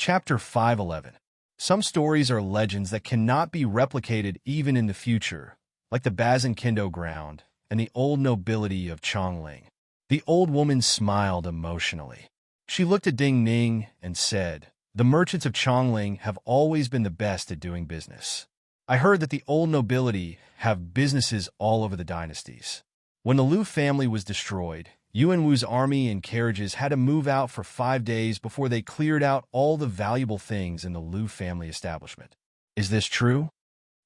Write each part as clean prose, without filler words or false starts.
Chapter 511. Some stories are legends that cannot be replicated even in the future, like the Bazinkindo ground and the old nobility of Chongling. The old woman smiled emotionally. She looked at Ding Ning and said, "The merchants of Chongling have always been the best at doing business. I heard that the old nobility have businesses all over the dynasties. When the Liu family was destroyed, Yuan Wu's army and carriages had to move out for 5 days before they cleared out all the valuable things in the Liu family establishment. Is this true?"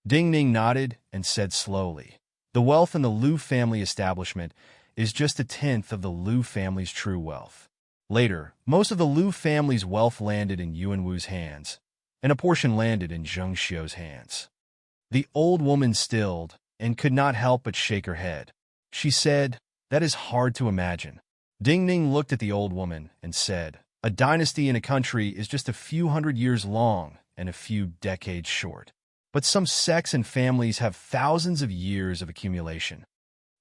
Ding Ning nodded and said slowly, "The wealth in the Liu family establishment is just 1/10 of the Liu family's true wealth. Later, most of the Liu family's wealth landed in Yuan Wu's hands, and a portion landed in Zheng Xiu's hands." The old woman stilled and could not help but shake her head. She said, "That is hard to imagine." Ding Ning looked at the old woman and said, "A dynasty in a country is just a few hundred years long and a few decades short. But some sects and families have thousands of years of accumulation."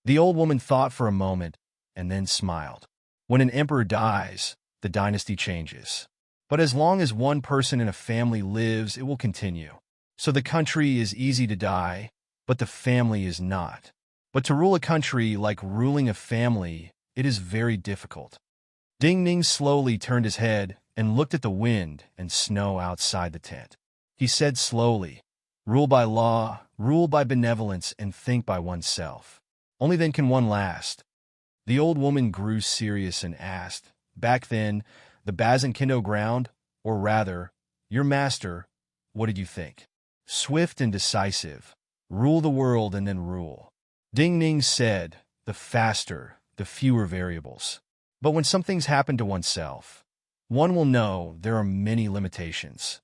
The old woman thought for a moment and then smiled. "When an emperor dies, the dynasty changes. But as long as one person in a family lives, it will continue. So the country is easy to die, but the family is not. But to rule a country like ruling a family, it is very difficult." Ding Ning slowly turned his head and looked at the wind and snow outside the tent. He said slowly, "Rule by law, rule by benevolence, and think by oneself. Only then can one last." The old woman grew serious and asked, "Back then, the Bazinkindo ground, or rather, your master, what did you think?" "Swift and decisive. Rule the world and then rule." Ding Ning said, "The faster, the fewer variables. But when something's happened to oneself, one will know there are many limitations."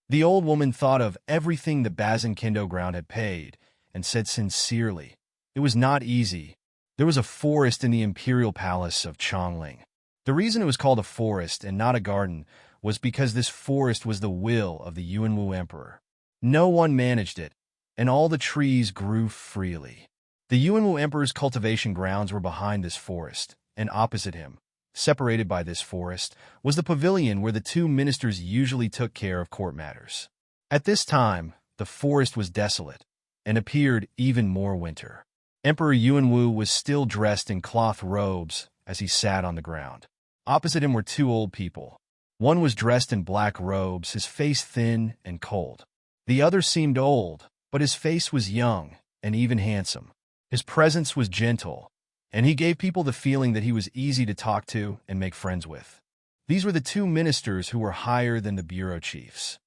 The old woman thought of everything the Bazinkindo ground had paid and said sincerely, "It was not easy. There was a forest in the imperial palace of Chongling. The reason it was called a forest and not a garden was because this forest was the will of the Yuanwu emperor. No one managed it, and all the trees grew freely. The Yuanwu emperor's cultivation grounds were behind this forest, and opposite him, separated by this forest, was the pavilion where the 2 ministers usually took care of court matters. At this time, the forest was desolate, and appeared even more winter. Emperor Yuanwu was still dressed in cloth robes as he sat on the ground. Opposite him were 2 old people. One was dressed in black robes, his face thin and cold. The other seemed old, but his face was young and even handsome. His presence was gentle, and he gave people the feeling that he was easy to talk to and make friends with. These were the 2 ministers who were higher than the bureau chiefs.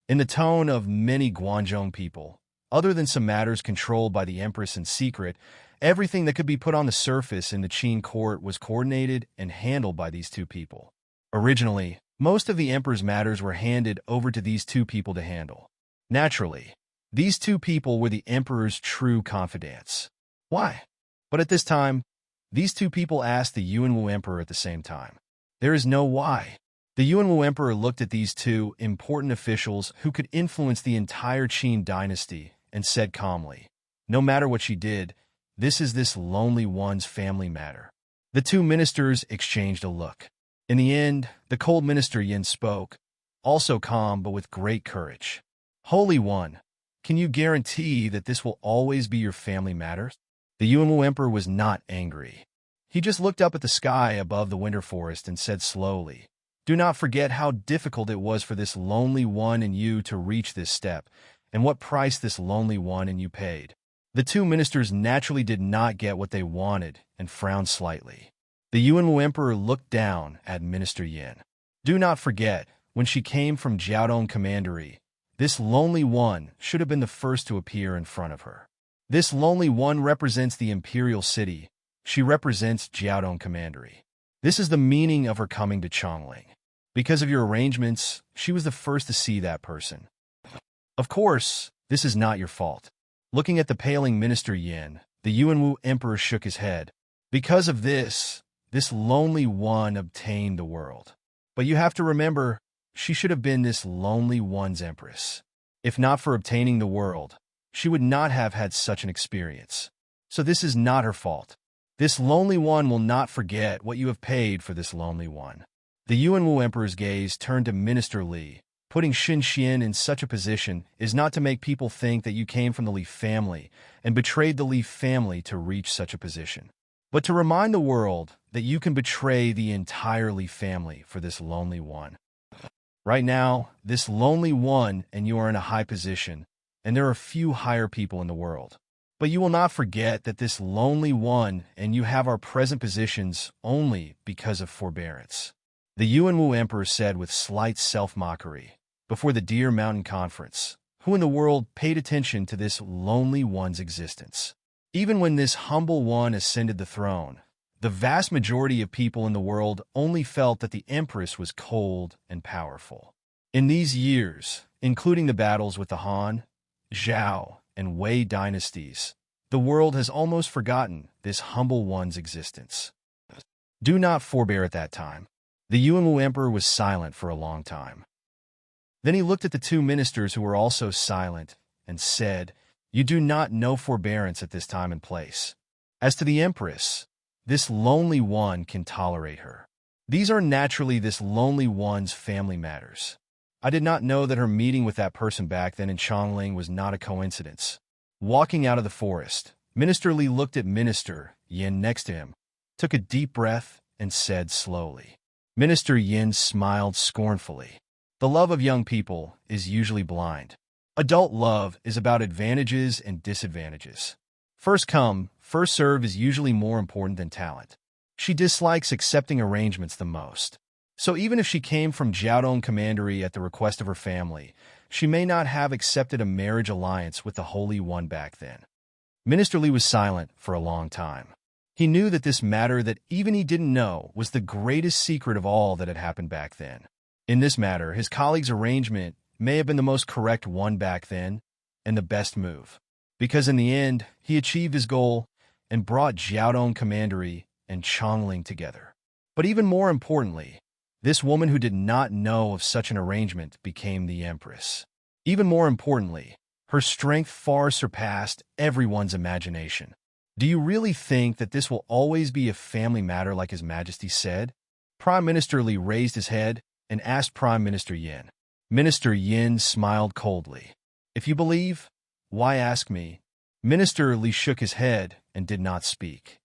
In the tone of many Guangzhou people, other than some matters controlled by the empress in secret, everything that could be put on the surface in the Qin court was coordinated and handled by these 2 people. Originally, most of the emperor's matters were handed over to these 2 people to handle. Naturally, these 2 people were the emperor's true confidants. Why? But at this time, these 2 people asked the Yuanwu emperor at the same time. There is no why. The Yuanwu emperor looked at these 2 important officials who could influence the entire Qin dynasty and said calmly, "No matter what she did, this is this lonely one's family matter." The 2 ministers exchanged a look. In the end, the cold minister Yin spoke, also calm but with great courage. "Holy One, can you guarantee that this will always be your family matters?" The Yuanwu emperor was not angry. He just looked up at the sky above the winter forest and said slowly, "Do not forget how difficult it was for this lonely one and you to reach this step, and what price this lonely one and you paid." The 2 ministers naturally did not get what they wanted and frowned slightly. The Yuanwu emperor looked down at Minister Yin. "Do not forget, when she came from Jiaodong Commandery, this lonely one should have been the first to appear in front of her. This lonely one represents the imperial city. She represents Jiaodong Commandery. This is the meaning of her coming to Chongling. Because of your arrangements, she was the first to see that person. Of course, this is not your fault." Looking at the paling Minister Yin, the Yuanwu emperor shook his head. "Because of this lonely one obtained the world. But you have to remember, she should have been this lonely one's empress. If not for obtaining the world, she would not have had such an experience. So this is not her fault. This lonely one will not forget what you have paid for this lonely one." The Yuanwu Emperor's gaze turned to Minister Li. Putting Xin Xian in such a position is not to make people think that you came from the Li family and betrayed the Li family to reach such a position, but to remind the world that you can betray the entire Li family for this lonely one. Right now, this lonely one and you are in a high position, and there are few higher people in the world. But you will not forget that this lonely one and you have our present positions only because of forbearance. The Yuanwu Emperor said with slight self-mockery before the Deer Mountain Conference, who in the world paid attention to this lonely one's existence. Even when this humble one ascended the throne, the vast majority of people in the world only felt that the Empress was cold and powerful. In these years, including the battles with the Han, Zhao, and Wei dynasties, the world has almost forgotten this humble one's existence. Do not forbear at that time. The Yuanwu Emperor was silent for a long time. Then he looked at the two ministers who were also silent and said, "You do not know forbearance at this time and place. As to the Empress, this lonely one can tolerate her. These are naturally this lonely one's family matters. I did not know that her meeting with that person back then in Chongling was not a coincidence." Walking out of the forest, Minister Li looked at Minister Yin next to him, took a deep breath, and said slowly. Minister Yin smiled scornfully. The love of young people is usually blind. Adult love is about advantages and disadvantages. First come, first serve is usually more important than talent. She dislikes accepting arrangements the most. So even if she came from Jiaodong Commandery at the request of her family, she may not have accepted a marriage alliance with the Holy One back then. Minister Li was silent for a long time. He knew that this matter that even he didn't know was the greatest secret of all that had happened back then. In this matter, his colleague's arrangement may have been the most correct one back then and the best move, because in the end, he achieved his goal and brought Jiaodong Commandery and Chongling together. But even more importantly, this woman who did not know of such an arrangement became the Empress. Even more importantly, her strength far surpassed everyone's imagination. Do you really think that this will always be a family matter like His Majesty said? Prime Minister Li raised his head and asked Prime Minister Yin. Minister Yin smiled coldly. If you believe, why ask me? Minister Li shook his head and did not speak.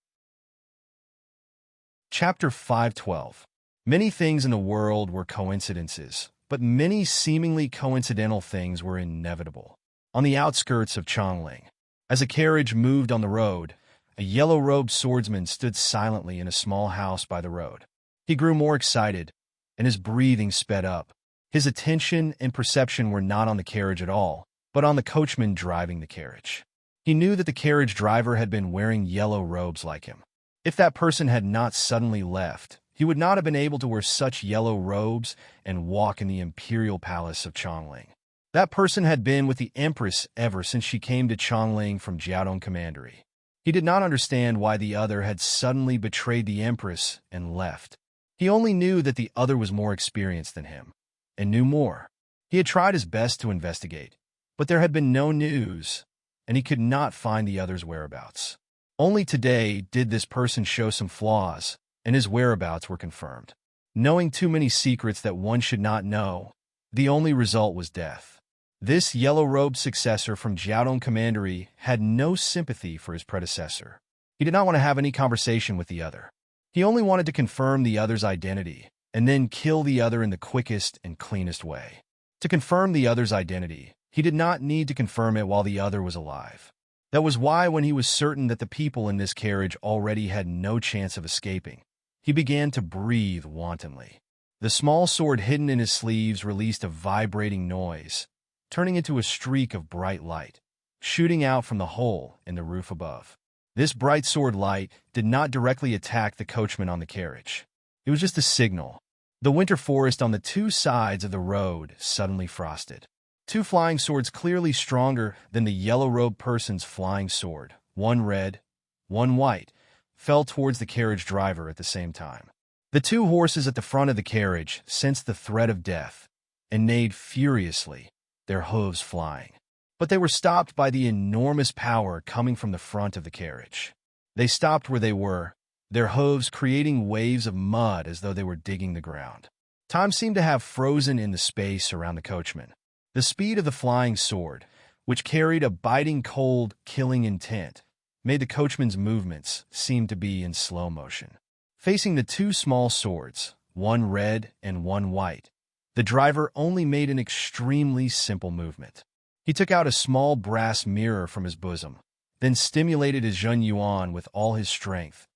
Chapter 512. Many things in the world were coincidences, but many seemingly coincidental things were inevitable. On the outskirts of Chongling, as a carriage moved on the road, a yellow-robed swordsman stood silently in a small house by the road. He grew more excited, and his breathing sped up. His attention and perception were not on the carriage at all, but on the coachman driving the carriage. He knew that the carriage driver had been wearing yellow robes like him. If that person had not suddenly left, he would not have been able to wear such yellow robes and walk in the imperial palace of Chongling. That person had been with the Empress ever since she came to Chongling from Jiaodong Commandery. He did not understand why the other had suddenly betrayed the Empress and left. He only knew that the other was more experienced than him, and knew more. He had tried his best to investigate, but there had been no news, and he could not find the other's whereabouts. Only today did this person show some flaws, and his whereabouts were confirmed. Knowing too many secrets that one should not know, the only result was death. This yellow-robed successor from Jiaodong Commandery had no sympathy for his predecessor. He did not want to have any conversation with the other. He only wanted to confirm the other's identity, and then kill the other in the quickest and cleanest way. To confirm the other's identity, he did not need to confirm it while the other was alive. That was why when he was certain that the people in this carriage already had no chance of escaping, he began to breathe wantonly. The small sword hidden in his sleeves released a vibrating noise, turning into a streak of bright light, shooting out from the hole in the roof above. This bright sword light did not directly attack the coachman on the carriage. It was just a signal. The winter forest on the two sides of the road suddenly frosted. Two flying swords clearly stronger than the yellow-robed person's flying sword, one red, one white, fell towards the carriage driver at the same time. The two horses at the front of the carriage sensed the threat of death and neighed furiously, their hooves flying. But they were stopped by the enormous power coming from the front of the carriage. They stopped where they were, their hooves creating waves of mud as though they were digging the ground. Time seemed to have frozen in the space around the coachman. The speed of the flying sword, which carried a biting cold, killing intent, made the coachman's movements seem to be in slow motion. Facing the two small swords, one red and one white, the driver only made an extremely simple movement. He took out a small brass mirror from his bosom, then stimulated his Zhen Yuan with all his strength,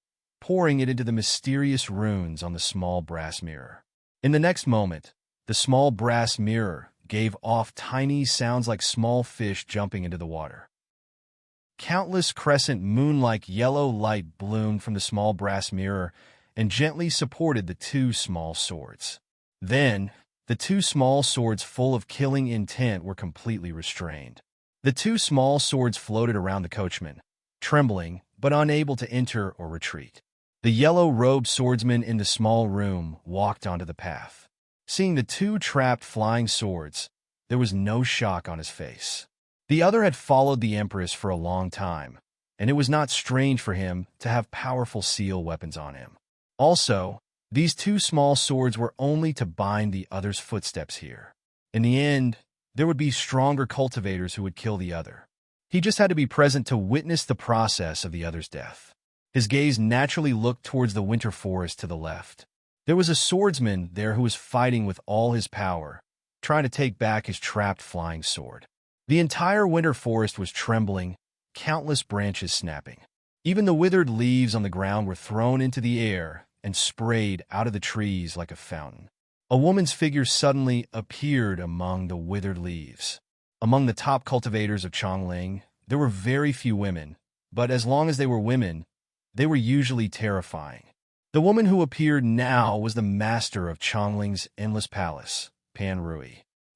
pouring it into the mysterious runes on the small brass mirror. In the next moment, the small brass mirror gave off tiny sounds like small fish jumping into the water. Countless crescent moon-like yellow light bloomed from the small brass mirror and gently supported the two small swords. Then, the two small swords full of killing intent were completely restrained. The two small swords floated around the coachman, trembling but unable to enter or retreat. The yellow-robed swordsman in the small room walked onto the path. Seeing the two trapped flying swords, there was no shock on his face. The other had followed the Empress for a long time, and it was not strange for him to have powerful seal weapons on him. Also, these two small swords were only to bind the other's footsteps here. In the end, there would be stronger cultivators who would kill the other. He just had to be present to witness the process of the other's death. His gaze naturally looked towards the winter forest to the left. There was a swordsman there who was fighting with all his power, trying to take back his trapped flying sword. The entire winter forest was trembling, countless branches snapping. Even the withered leaves on the ground were thrown into the air and sprayed out of the trees like a fountain. A woman's figure suddenly appeared among the withered leaves. Among the top cultivators of Chongling, there were very few women, but as long as they were women, they were usually terrifying. The woman who appeared now was the master of Chongling's endless palace, Pan Rui.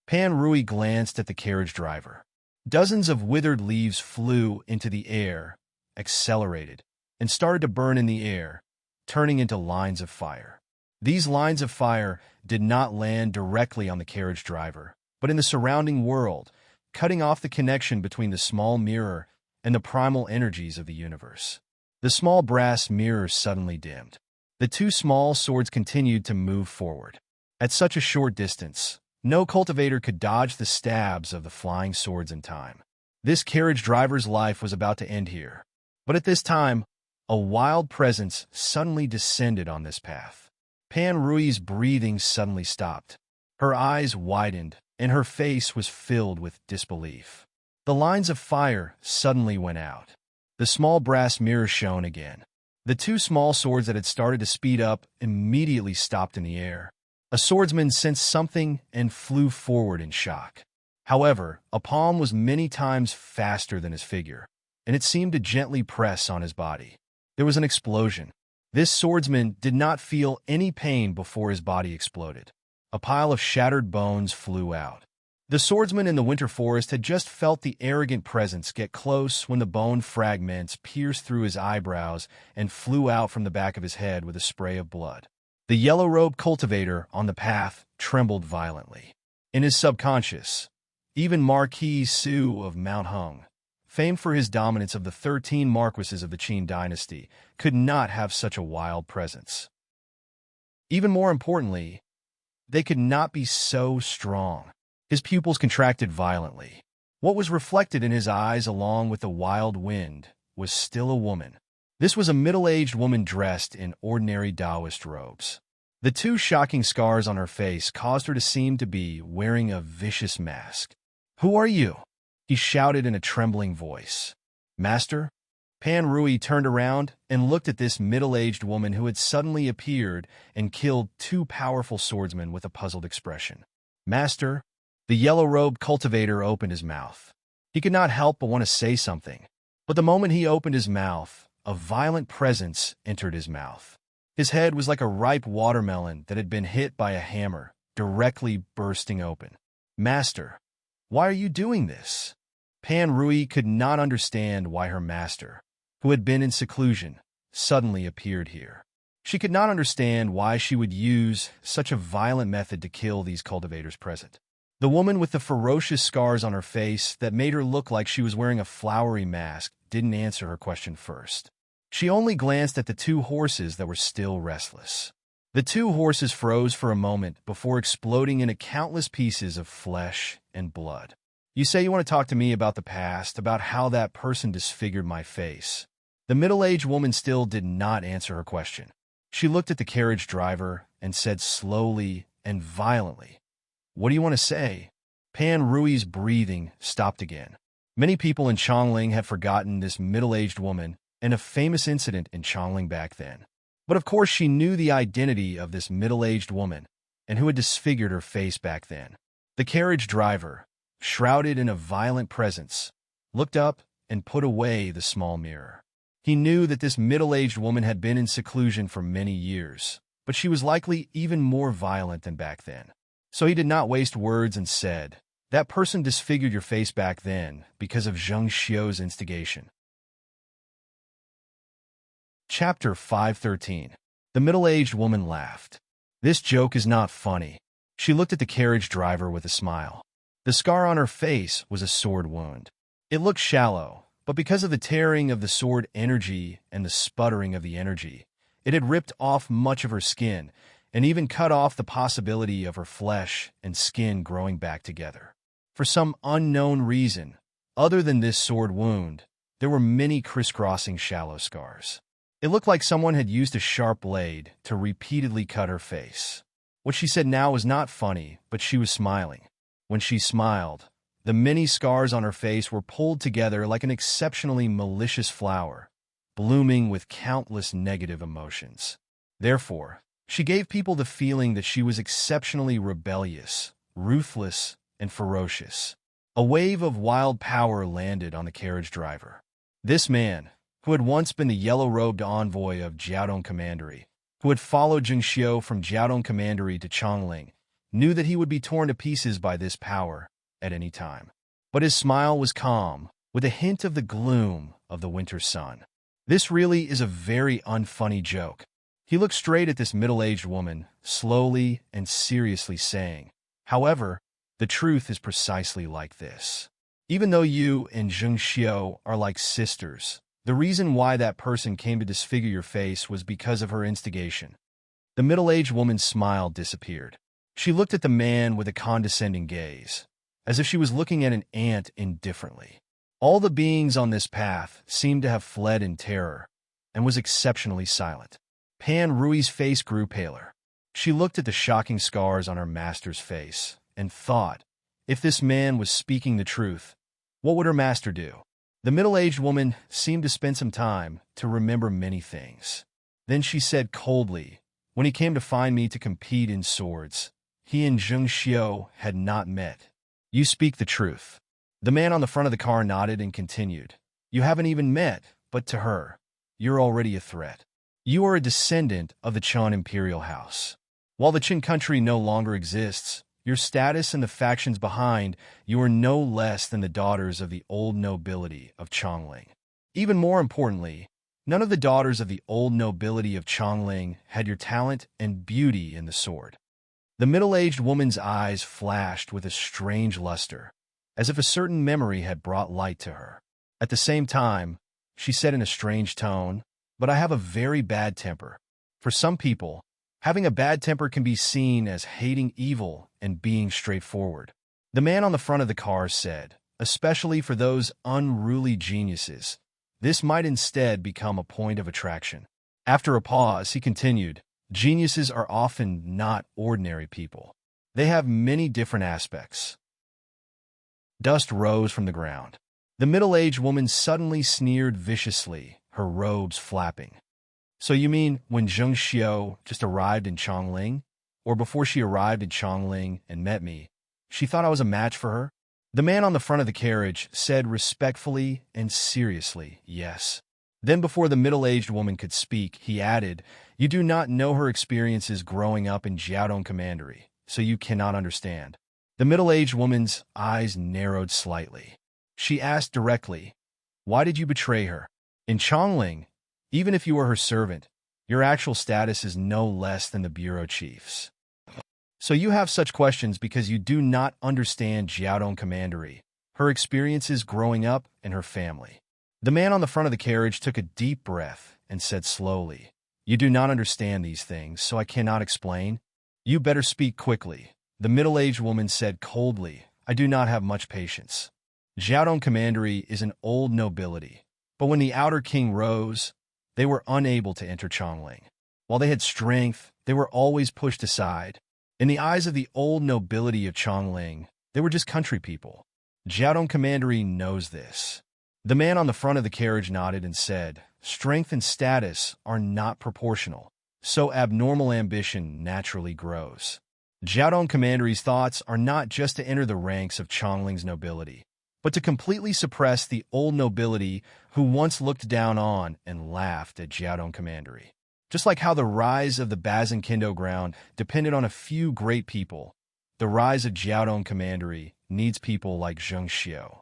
Pan Rui glanced at the carriage driver. Dozens of withered leaves flew into the air, accelerated, and started to burn in the air, turning into lines of fire. These lines of fire did not land directly on the carriage driver, but in the surrounding world, cutting off the connection between the small mirror and the primal energies of the universe. The small brass mirror suddenly dimmed. The two small swords continued to move forward. At such a short distance, no cultivator could dodge the stabs of the flying swords in time. This carriage driver's life was about to end here. But at this time, a wild presence suddenly descended on this path. Pan Rui's breathing suddenly stopped. Her eyes widened, and her face was filled with disbelief. The lines of fire suddenly went out. The small brass mirror shone again. The two small swords that had started to speed up immediately stopped in the air. A swordsman sensed something and flew forward in shock. However, a palm was many times faster than his figure, and it seemed to gently press on his body. There was an explosion. This swordsman did not feel any pain before his body exploded. A pile of shattered bones flew out. The swordsman in the winter forest had just felt the arrogant presence get close when the bone fragments pierced through his eyebrows and flew out from the back of his head with a spray of blood. The yellow-robed cultivator on the path trembled violently. In his subconscious, even Marquis Su of Mount Hung, famed for his dominance of the 13 marquises of the Qin dynasty, could not have such a wild presence. Even more importantly, they could not be so strong. His pupils contracted violently. What was reflected in his eyes along with the wild wind was still a woman. This was a middle-aged woman dressed in ordinary Taoist robes. The two shocking scars on her face caused her to seem to be wearing a vicious mask. "Who are you?" he shouted in a trembling voice. "Master?" Pan Rui turned around and looked at this middle-aged woman who had suddenly appeared and killed two powerful swordsmen with a puzzled expression. "Master?" The yellow-robed cultivator opened his mouth. He could not help but want to say something. But the moment he opened his mouth, a violent presence entered his mouth. His head was like a ripe watermelon that had been hit by a hammer, directly bursting open. "Master, why are you doing this?" Pan Rui could not understand why her master, who had been in seclusion, suddenly appeared here. She could not understand why she would use such a violent method to kill these cultivators present. The woman with the ferocious scars on her face that made her look like she was wearing a flowery mask didn't answer her question first. She only glanced at the two horses that were still restless. The two horses froze for a moment before exploding into countless pieces of flesh and blood. You say you want to talk to me about the past, about how that person disfigured my face. The middle-aged woman still did not answer her question. She looked at the carriage driver and said slowly and violently, "What do you want to say?" Pan Rui's breathing stopped again. Many people in Chongling had forgotten this middle-aged woman and a famous incident in Chongling back then. But of course she knew the identity of this middle-aged woman and who had disfigured her face back then. The carriage driver, shrouded in a violent presence, looked up and put away the small mirror. He knew that this middle-aged woman had been in seclusion for many years, but she was likely even more violent than back then. So he did not waste words and said, "That person disfigured your face back then because of Zheng Xiu's instigation." Chapter 513. The middle-aged woman laughed. "This joke is not funny." She looked at the carriage driver with a smile. The scar on her face was a sword wound. It looked shallow, but because of the tearing of the sword energy and the sputtering of the energy, it had ripped off much of her skin and even cut off the possibility of her flesh and skin growing back together. For some unknown reason, other than this sword wound, there were many crisscrossing shallow scars. It looked like someone had used a sharp blade to repeatedly cut her face. What she said now was not funny, but she was smiling. When she smiled, the many scars on her face were pulled together like an exceptionally malicious flower, blooming with countless negative emotions. Therefore, she gave people the feeling that she was exceptionally rebellious, ruthless, and ferocious. A wave of wild power landed on the carriage driver. This man, who had once been the yellow-robed envoy of Jiaodong Commandery, who had followed Zheng Xiu from Jiaodong Commandery to Chongling, knew that he would be torn to pieces by this power at any time. But his smile was calm, with a hint of the gloom of the winter sun. "This really is a very unfunny joke." He looked straight at this middle-aged woman, slowly and seriously saying, "However, the truth is precisely like this. Even though you and Zheng Xiu are like sisters, the reason why that person came to disfigure your face was because of her instigation." The middle-aged woman's smile disappeared. She looked at the man with a condescending gaze, as if she was looking at an ant indifferently. All the beings on this path seemed to have fled in terror, and was exceptionally silent. Pan Rui's face grew paler. She looked at the shocking scars on her master's face, and thought, if this man was speaking the truth, what would her master do? The middle-aged woman seemed to spend some time to remember many things. Then she said coldly, "When he came to find me to compete in swords, he and Zheng Xiu had not met." "You speak the truth." The man on the front of the car nodded and continued, "You haven't even met, but to her, you're already a threat. You are a descendant of the Qian imperial house. While the Qin country no longer exists, your status and the factions behind you are no less than the daughters of the old nobility of Chongling. Even more importantly, none of the daughters of the old nobility of Chongling had your talent and beauty in the sword." The middle-aged woman's eyes flashed with a strange luster, as if a certain memory had brought light to her. At the same time, she said in a strange tone, "But I have a very bad temper. For some people, having a bad temper can be seen as hating evil and being straightforward." The man on the front of the car said, "Especially for those unruly geniuses, this might instead become a point of attraction." After a pause, he continued, "Geniuses are often not ordinary people. They have many different aspects." Dust rose from the ground. The middle-aged woman suddenly sneered viciously, her robes flapping. "So you mean when Zheng Xiu just arrived in Chongling, or before she arrived in Chongling and met me, she thought I was a match for her?" The man on the front of the carriage said respectfully and seriously, "Yes." Then before the middle-aged woman could speak, he added, "You do not know her experiences growing up in Jiaodong Commandery, so you cannot understand." The middle-aged woman's eyes narrowed slightly. She asked directly, "Why did you betray her? In Chongling, even if you were her servant, your actual status is no less than the bureau chief's. So you have such questions because you do not understand Jiaodong Commandery, her experiences growing up, and her family." The man on the front of the carriage took a deep breath and said slowly, You do not understand these things, so I cannot explain. You better speak quickly. The middle-aged woman said coldly, I do not have much patience. Jiaodong Commandery is an old nobility, but when the outer king rose, they were unable to enter Chongling. While they had strength, they were always pushed aside. In the eyes of the old nobility of Chongling, they were just country people. Jiaodong Commandery knows this. The man on the front of the carriage nodded and said, strength and status are not proportional, so abnormal ambition naturally grows. Jiaodong Commandery's thoughts are not just to enter the ranks of Chongling's nobility, but to completely suppress the old nobility who once looked down on and laughed at Jiaodong Commandery. Just like how the rise of the Bazin Kindo ground depended on a few great people, the rise of Jiaodong Commandery needs people like Zheng Xiu.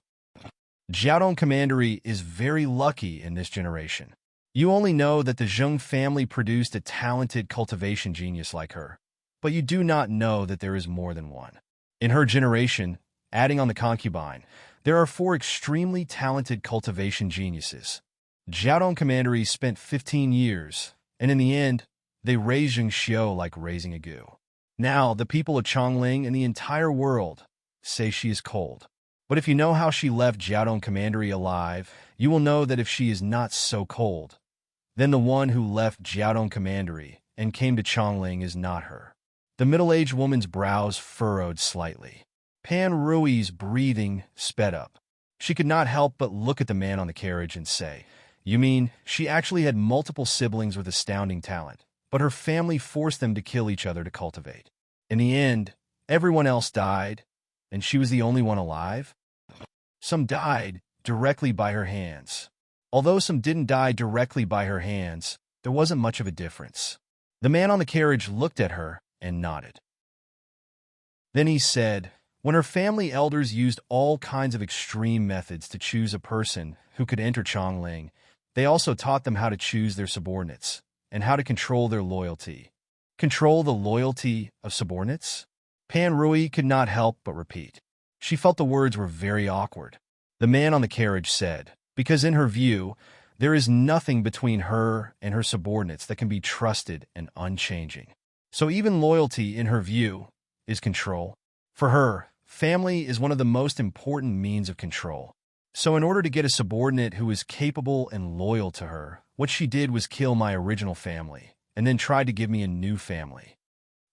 Jiaodong Commandery is very lucky in this generation. You only know that the Zheng family produced a talented cultivation genius like her, but you do not know that there is more than one. In her generation, adding on the concubine, there are 4 extremely talented cultivation geniuses. Jiaodong Commandery spent 15 years, and in the end, they raised Zheng Xiu like raising a goo. Now, the people of Chongling and the entire world say she is cold. But if you know how she left Jiaodong Commandery alive, you will know that if she is not so cold, then the one who left Jiaodong Commandery and came to Chongling is not her. The middle-aged woman's brows furrowed slightly. Pan Rui's breathing sped up. She could not help but look at the man on the carriage and say, you mean she actually had multiple siblings with astounding talent, but her family forced them to kill each other to cultivate. In the end, everyone else died, and she was the only one alive? Some died directly by her hands. Although some didn't die directly by her hands, there wasn't much of a difference. The man on the carriage looked at her and nodded. Then he said, when her family elders used all kinds of extreme methods to choose a person who could enter Chongling, they also taught them how to choose their subordinates and how to control their loyalty. Control the loyalty of subordinates? Pan Rui could not help but repeat. She felt the words were very awkward. The man on the carriage said, because in her view, there is nothing between her and her subordinates that can be trusted and unchanging. So even loyalty, in her view, is control. For her, family is one of the most important means of control. So in order to get a subordinate who is capable and loyal to her, what she did was kill my original family, and then tried to give me a new family.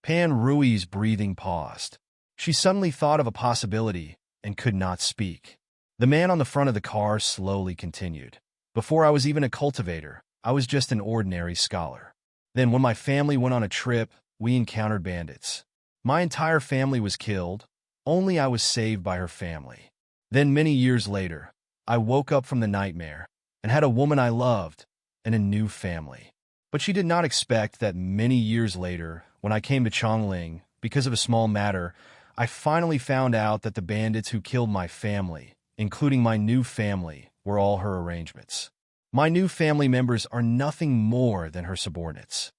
Pan Rui's breathing paused. She suddenly thought of a possibility and could not speak. The man on the front of the car slowly continued. Before I was even a cultivator, I was just an ordinary scholar. Then when my family went on a trip, we encountered bandits. My entire family was killed, only I was saved by her family. Then many years later, I woke up from the nightmare and had a woman I loved and a new family. But she did not expect that many years later, when I came to Chongling, because of a small matter, I finally found out that the bandits who killed my family, including my new family, were all her arrangements. My new family members are nothing more than her subordinates.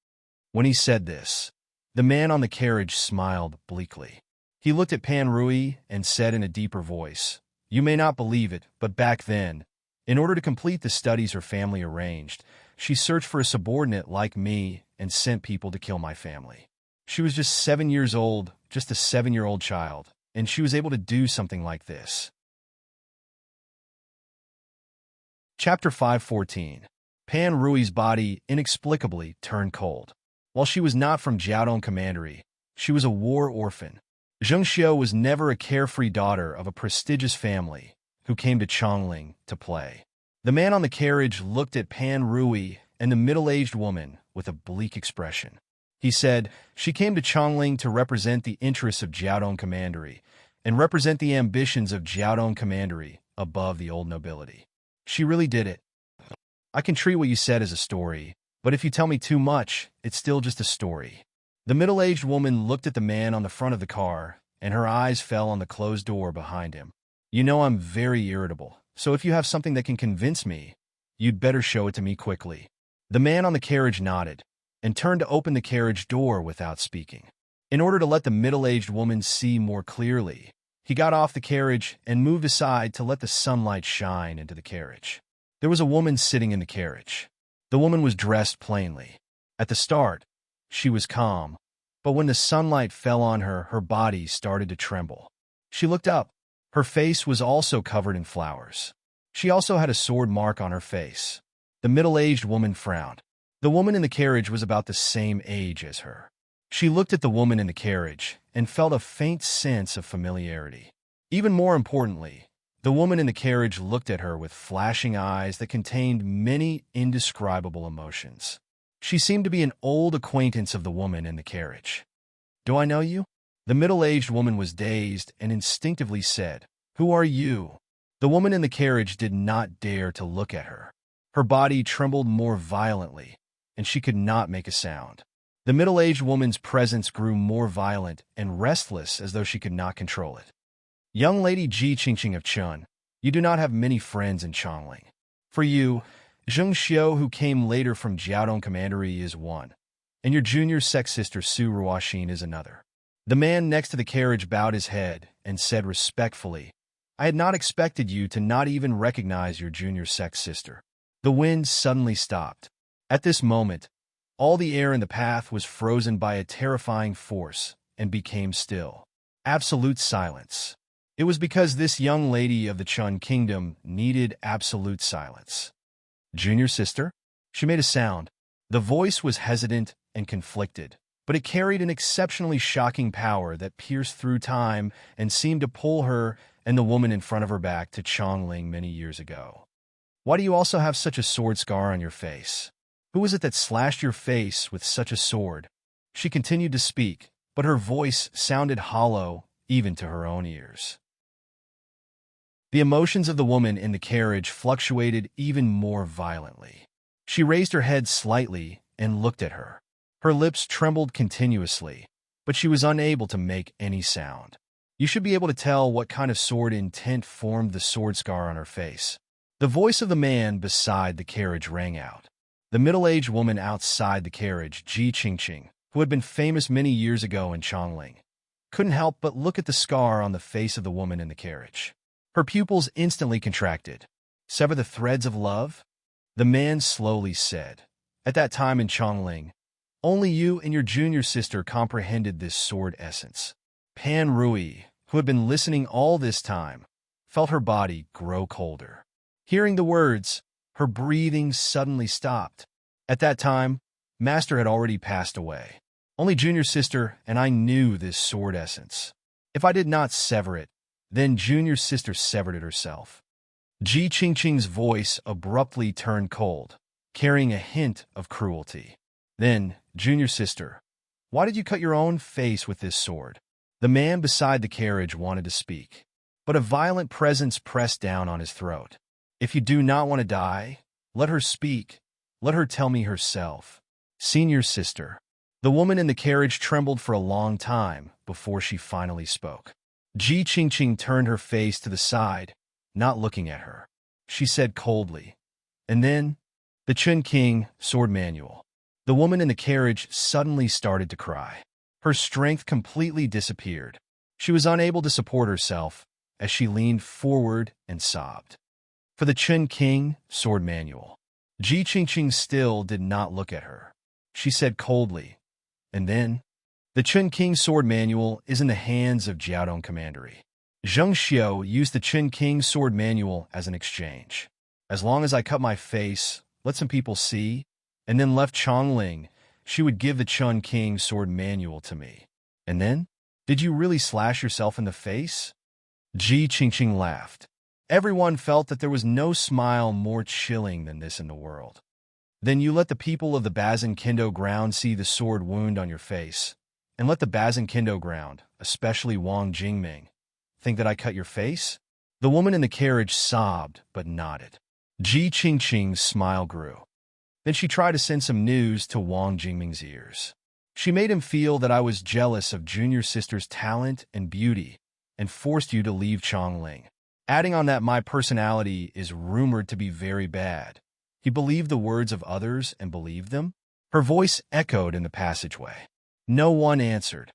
When he said this, the man on the carriage smiled bleakly. He looked at Pan Rui and said in a deeper voice, you may not believe it, but back then, in order to complete the studies her family arranged, she searched for a subordinate like me and sent people to kill my family. She was just 7 years old, just a 7-year-old child, and she was able to do something like this. Chapter 514. Pan Rui's body inexplicably turned cold. While she was not from Jiaodong Commandery, she was a war orphan. Zheng Xiu was never a carefree daughter of a prestigious family who came to Chongling to play. The man on the carriage looked at Pan Rui and the middle-aged woman with a bleak expression. He said, she came to Chongling to represent the interests of Jiaodong Commandery and represent the ambitions of Jiaodong Commandery above the old nobility. She really did it. I can treat what you said as a story, but if you tell me too much, it's still just a story. The middle-aged woman looked at the man on the front of the car, and her eyes fell on the closed door behind him. You know I'm very irritable, so if you have something that can convince me, you'd better show it to me quickly. The man on the carriage nodded and turned to open the carriage door without speaking. In order to let the middle-aged woman see more clearly, he got off the carriage and moved aside to let the sunlight shine into the carriage. There was a woman sitting in the carriage. The woman was dressed plainly. At the start, she was calm, but when the sunlight fell on her, her body started to tremble. She looked up. Her face was also covered in flowers. She also had a sword mark on her face. The middle-aged woman frowned. The woman in the carriage was about the same age as her. She looked at the woman in the carriage and felt a faint sense of familiarity. Even more importantly, the woman in the carriage looked at her with flashing eyes that contained many indescribable emotions. She seemed to be an old acquaintance of the woman in the carriage. "Do I know you?" The middle-aged woman was dazed and instinctively said, "Who are you?" The woman in the carriage did not dare to look at her. Her body trembled more violently, and she could not make a sound. The middle-aged woman's presence grew more violent and restless as though she could not control it. "Young lady Ji Qingqing of Chun, you do not have many friends in Chongling. For you, Zheng Xiu, who came later from Jiaodong Commandery, is one, and your junior sex sister Su Ruoxin is another." The man next to the carriage bowed his head and said respectfully, "I had not expected you to not even recognize your junior sex sister." The wind suddenly stopped. At this moment, all the air in the path was frozen by a terrifying force and became still. Absolute silence. It was because this young lady of the Chun kingdom needed absolute silence. "Junior sister?" She made a sound. The voice was hesitant and conflicted, but it carried an exceptionally shocking power that pierced through time and seemed to pull her and the woman in front of her back to Chongling many years ago. "Why do you also have such a sword scar on your face? Who was it that slashed your face with such a sword?" She continued to speak, but her voice sounded hollow even to her own ears. The emotions of the woman in the carriage fluctuated even more violently. She raised her head slightly and looked at her. Her lips trembled continuously, but she was unable to make any sound. You should be able to tell what kind of sword intent formed the sword scar on her face. The voice of the man beside the carriage rang out. The middle-aged woman outside the carriage, Ji Qingqing, who had been famous many years ago in Chongling, couldn't help but look at the scar on the face of the woman in the carriage. Her pupils instantly contracted. "Sever the threads of love?" The man slowly said. "At that time in Chongling, only you and your junior sister comprehended this sword essence." Pan Rui, who had been listening all this time, felt her body grow colder. Hearing the words, her breathing suddenly stopped. At that time, Master had already passed away. Only junior sister and I knew this sword essence. If I did not sever it, then junior sister severed it herself. Ji Qingqing's voice abruptly turned cold, carrying a hint of cruelty. "Then, junior sister, why did you cut your own face with this sword?" The man beside the carriage wanted to speak, but a violent presence pressed down on his throat. "If you do not want to die, let her speak. Let her tell me herself." "Senior sister." The woman in the carriage trembled for a long time before she finally spoke. Ji Qingqing turned her face to the side, not looking at her. She said coldly, "And then, the Chun King sword manual." The woman in the carriage suddenly started to cry. Her strength completely disappeared. She was unable to support herself as she leaned forward and sobbed. "For the Chun King sword manual." Ji Qingqing still did not look at her. She said coldly, "And then, the Chun King sword manual is in the hands of Jiaodong Commandery. Zheng Xiu used the Chun King sword manual as an exchange. As long as I cut my face, let some people see, and then left Chongling, she would give the Chun King sword manual to me. And then? Did you really slash yourself in the face?" Ji Qingqing laughed. Everyone felt that there was no smile more chilling than this in the world. "Then you let the people of the Bazin Kendo ground see the sword wound on your face, and let the Bazin Kendo ground, especially Wang Jingming, think that I cut your face?" The woman in the carriage sobbed but nodded. Ji Qingqing's smile grew. Then she tried to send some news to Wang Jingming's ears. She made him feel that I was jealous of junior sister's talent and beauty and forced you to leave Chongling. Adding on that my personality is rumored to be very bad. He believed the words of others and believed them? Her voice echoed in the passageway. No one answered.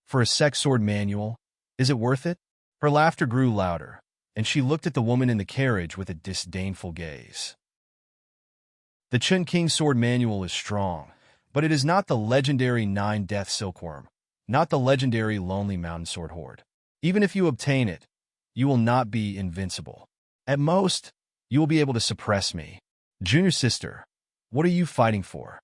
"For a sex sword manual, is it worth it?" Her laughter grew louder, and she looked at the woman in the carriage with a disdainful gaze. "The Chun King sword manual is strong, But it is not the legendary 9-death silkworm, not the legendary lonely mountain sword hoard. Even if you obtain it, you will not be invincible. At most, you will be able to suppress me. Junior sister, what are you fighting for?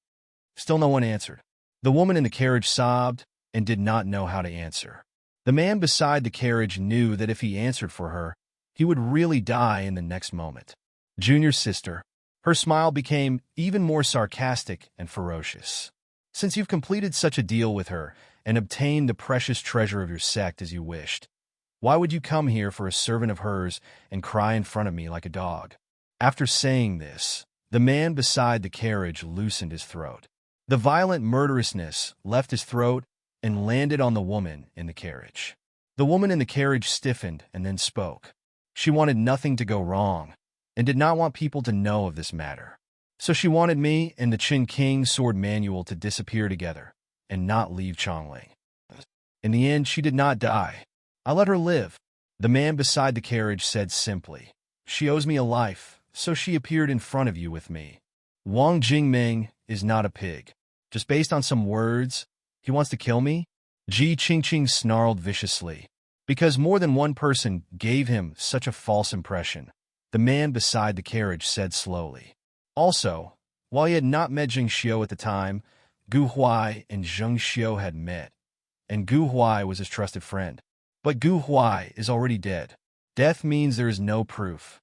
Still no one answered. The woman in the carriage sobbed and did not know how to answer. The man beside the carriage knew that if he answered for her, he would really die in the next moment. Junior sister, her smile became even more sarcastic and ferocious. Since you've completed such a deal with her and obtained the precious treasure of your sect as you wished, why would you come here for a servant of hers and cry in front of me like a dog? After saying this, the man beside the carriage loosened his throat. The violent murderousness left his throat and landed on the woman in the carriage. The woman in the carriage stiffened and then spoke. She wanted nothing to go wrong and did not want people to know of this matter. So she wanted me and the Qin King sword manual to disappear together and not leave Chongling. In the end, she did not die. I let her live. The man beside the carriage said simply, she owes me a life, so she appeared in front of you with me. Wang Jingming is not a pig. Just based on some words, he wants to kill me? Ji Qingqing snarled viciously. Because more than one person gave him such a false impression, the man beside the carriage said slowly. Also, while he had not met Zheng Xiu at the time, Gu Huai and Zheng Xiu had met, and Gu Huai was his trusted friend. But Gu Huai is already dead. Death means there is no proof.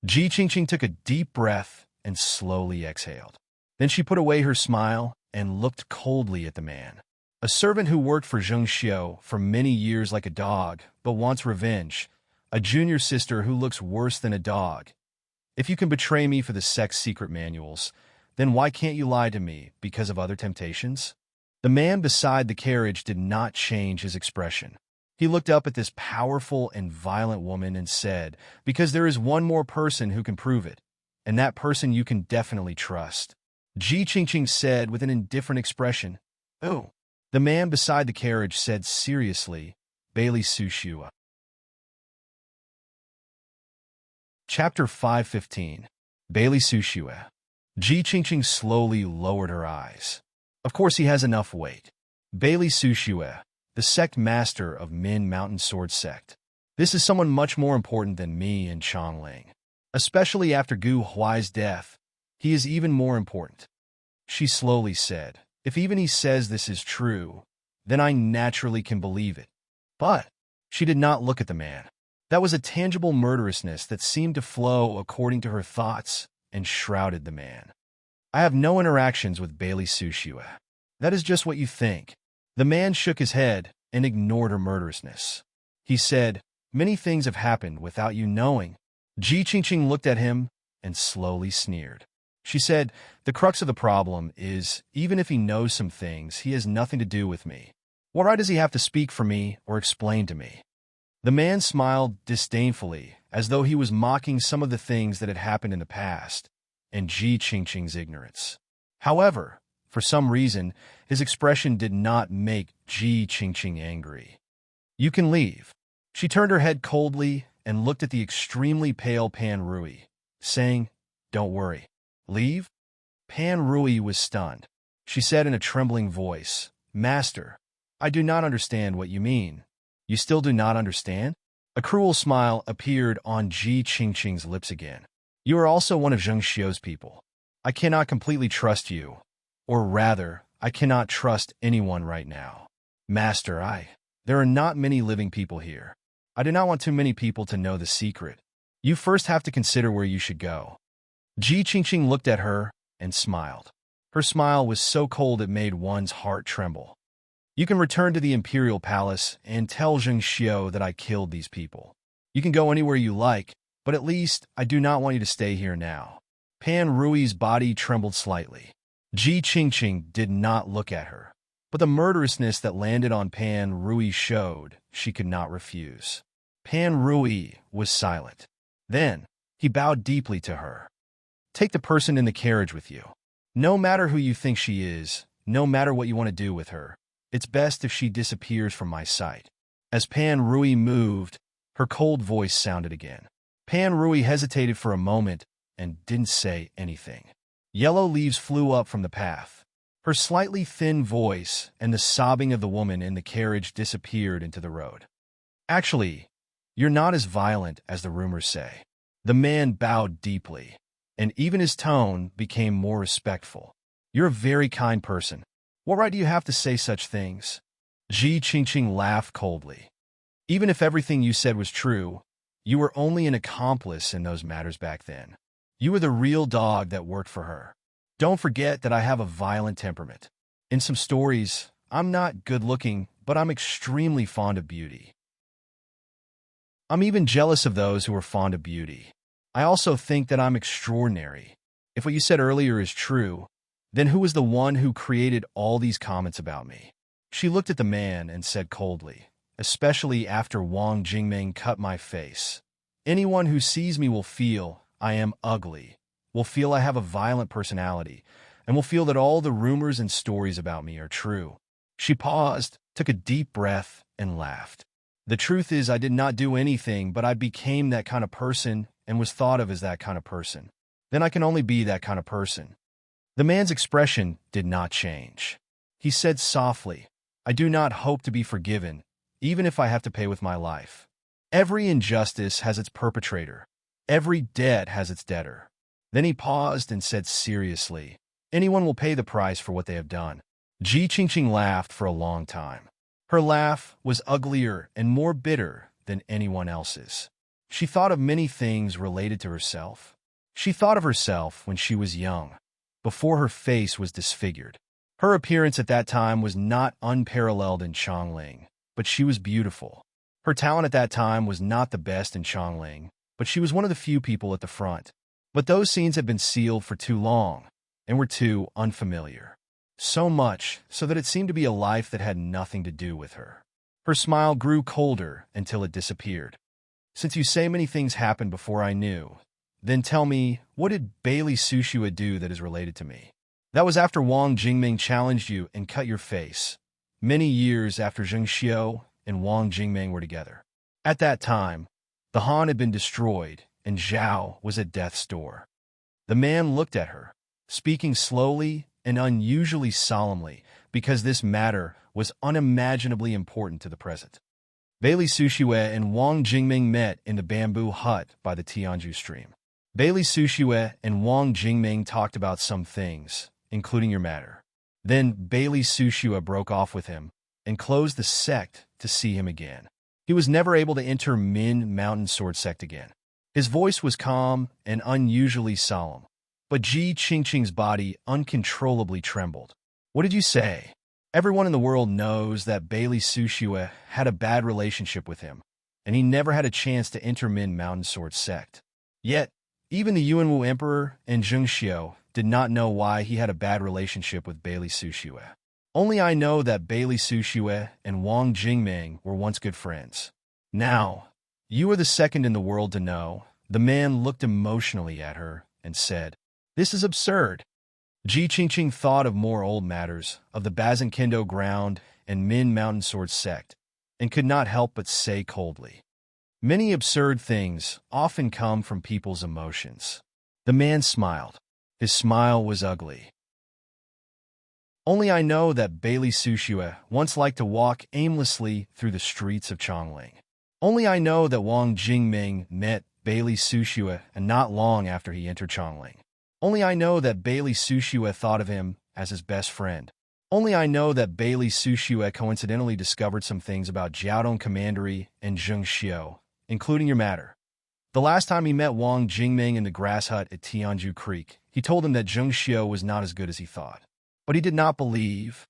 Ji Qingqing took a deep breath and slowly exhaled. Then she put away her smile and looked coldly at the man. A servant who worked for Zheng Xiu for many years like a dog, but wants revenge. A junior sister who looks worse than a dog. If you can betray me for the sex secret manuals, then why can't you lie to me because of other temptations? The man beside the carriage did not change his expression. He looked up at this powerful and violent woman and said, because there is one more person who can prove it, and that person you can definitely trust. Ji Qingqing said with an indifferent expression. Oh. The man beside the carriage said seriously, Bailey Sushua. Chapter 515. Bailey Sushua. Ji Qingqing slowly lowered her eyes. Of course he has enough weight. Bailey Sushua, the sect master of Min Mountain Sword Sect. This is someone much more important than me and Chongling. Especially after Gu Huai's death, he is even more important. She slowly said, if even he says this is true, then I naturally can believe it. But she did not look at the man. That was a tangible murderousness that seemed to flow according to her thoughts and shrouded the man. I have no interactions with Bailey Sushua. That is just what you think. The man shook his head and ignored her murderousness. He said, many things have happened without you knowing. Ji Qingqing looked at him and slowly sneered. She said, the crux of the problem is, even if he knows some things, he has nothing to do with me. What right does he have to speak for me or explain to me? The man smiled disdainfully, as though he was mocking some of the things that had happened in the past, and Ji Qingqing's ignorance. However, for some reason, his expression did not make Ji Qingqing angry. You can leave. She turned her head coldly and looked at the extremely pale Pan Rui, saying, don't worry. Leave? Pan Rui was stunned. She said in a trembling voice, Master, I do not understand what you mean. You still do not understand? A cruel smile appeared on Ji Qingqing's lips again. You are also one of Zheng Xiu's people. I cannot completely trust you. Or rather, I cannot trust anyone right now. Master, there are not many living people here. I do not want too many people to know the secret. You first have to consider where you should go. Ji Qingqing looked at her and smiled. Her smile was so cold it made one's heart tremble. You can return to the Imperial Palace and tell Zheng Xiu that I killed these people. You can go anywhere you like, but at least I do not want you to stay here now. Pan Rui's body trembled slightly. Ji Qingqing did not look at her, but the murderousness that landed on Pan Rui showed she could not refuse. Pan Rui was silent. Then, he bowed deeply to her. Take the person in the carriage with you. No matter who you think she is, no matter what you want to do with her, it's best if she disappears from my sight. As Pan Rui moved, her cold voice sounded again. Pan Rui hesitated for a moment and didn't say anything. Yellow leaves flew up from the path. Her slightly thin voice and the sobbing of the woman in the carriage disappeared into the road. Actually, you're not as violent as the rumors say. The man bowed deeply, and even his tone became more respectful. You're a very kind person. What right do you have to say such things? Ji Qingqing laughed coldly. Even if everything you said was true, you were only an accomplice in those matters back then. You were the real dog that worked for her. Don't forget that I have a violent temperament. In some stories, I'm not good-looking, but I'm extremely fond of beauty. I'm even jealous of those who are fond of beauty. I also think that I'm extraordinary. If what you said earlier is true, then who was the one who created all these comments about me? She looked at the man and said coldly, especially after Wang Jingming cut my face. Anyone who sees me will feel I am ugly, will feel I have a violent personality, and will feel that all the rumors and stories about me are true. She paused, took a deep breath, and laughed. The truth is I did not do anything, but I became that kind of person and was thought of as that kind of person. Then I can only be that kind of person. The man's expression did not change. He said softly, I do not hope to be forgiven, even if I have to pay with my life. Every injustice has its perpetrator. Every debt has its debtor. Then he paused and said seriously, anyone will pay the price for what they have done. Ji Qingqing laughed for a long time. Her laugh was uglier and more bitter than anyone else's. She thought of many things related to herself. She thought of herself when she was young, before her face was disfigured. Her appearance at that time was not unparalleled in Chongling, but she was beautiful. Her talent at that time was not the best in Chongling, but she was one of the few people at the front. But those scenes had been sealed for too long and were too unfamiliar. So much so that it seemed to be a life that had nothing to do with her. Her smile grew colder until it disappeared. Since you say many things happened before I knew, then tell me, what did Bailey Sushua do that is related to me? That was after Wang Jingming challenged you and cut your face, many years after Zheng Xiao and Wang Jingming were together. At that time, the Han had been destroyed, and Zhao was at death's door. The man looked at her, speaking slowly and unusually solemnly, because this matter was unimaginably important to the present. Bailey Sushue and Wang Jingming met in the bamboo hut by the Tianju stream. Bailey Sushue and Wang Jingming talked about some things, including your matter. Then Bailey Sushue broke off with him and closed the sect to see him again. He was never able to enter Min Mountain Sword Sect again. His voice was calm and unusually solemn, but Ji Qingqing's body uncontrollably trembled. What did you say? Everyone in the world knows that Bailey Sushue had a bad relationship with him, and he never had a chance to enter Min Mountain Sword Sect. Yet, even the Yuanwu Emperor and Zheng Xiao did not know why he had a bad relationship with Bailey Sushue. Only I know that Bailey Sushue and Wang Jingming were once good friends. Now, you are the second in the world to know. The man looked emotionally at her and said, This is absurd. Ji Qingqing thought of more old matters, of the Bazin Kendo ground and Min Mountain Sword Sect, and could not help but say coldly, Many absurd things often come from people's emotions. The man smiled. His smile was ugly. Only I know that Bailey Sushue once liked to walk aimlessly through the streets of Chongling. Only I know that Wang Jingming met Bailey Sushue and not long after he entered Chongling. Only I know that Bailey Sushue thought of him as his best friend. Only I know that Bailey Sushue coincidentally discovered some things about Jiaodong Commandery and Zheng Xiao, including your matter. The last time he met Wang Jingming in the grass hut at Tianju Creek, he told him that Zheng Xiao was not as good as he thought. But he did not believe.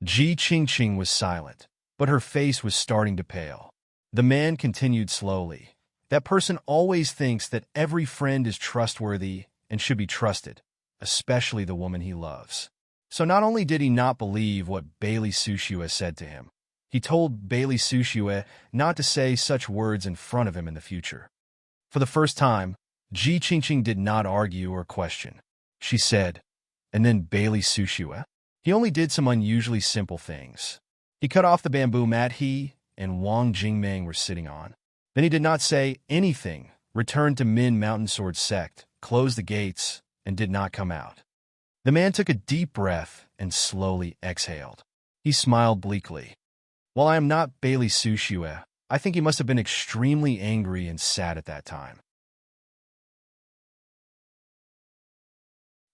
Ji Qingqing was silent, but her face was starting to pale. The man continued slowly. That person always thinks that every friend is trustworthy and should be trusted, especially the woman he loves. So not only did he not believe what Bailey Sushue said to him, he told Bailey Sushue not to say such words in front of him in the future. For the first time, Ji Qingqing did not argue or question. She said, and then Bailey Sushue? He only did some unusually simple things. He cut off the bamboo mat he and Wang Jingming were sitting on. Then he did not say anything, returned to Min Mountain Sword Sect, closed the gates, and did not come out. The man took a deep breath and slowly exhaled. He smiled bleakly. While I am not Bailey Sushue, I think he must have been extremely angry and sad at that time.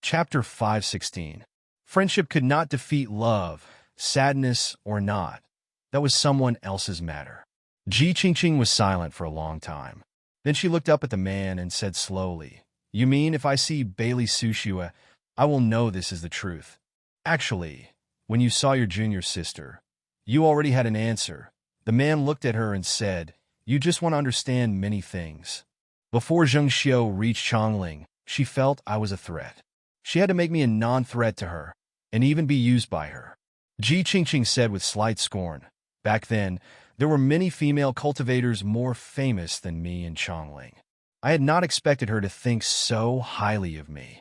Chapter 516. Friendship could not defeat love, sadness or not. That was someone else's matter. Ji Qingqing was silent for a long time. Then she looked up at the man and said slowly, "You mean if I see Bailey Sushue, I will know this is the truth? Actually, when you saw your junior sister, you already had an answer." The man looked at her and said, "You just want to understand many things. Before Zheng Xiu reached Chongling, she felt I was a threat. She had to make me a non-threat to her, and even be used by her." Ji Qingqing said with slight scorn, "Back then, there were many female cultivators more famous than me in Chongling. I had not expected her to think so highly of me."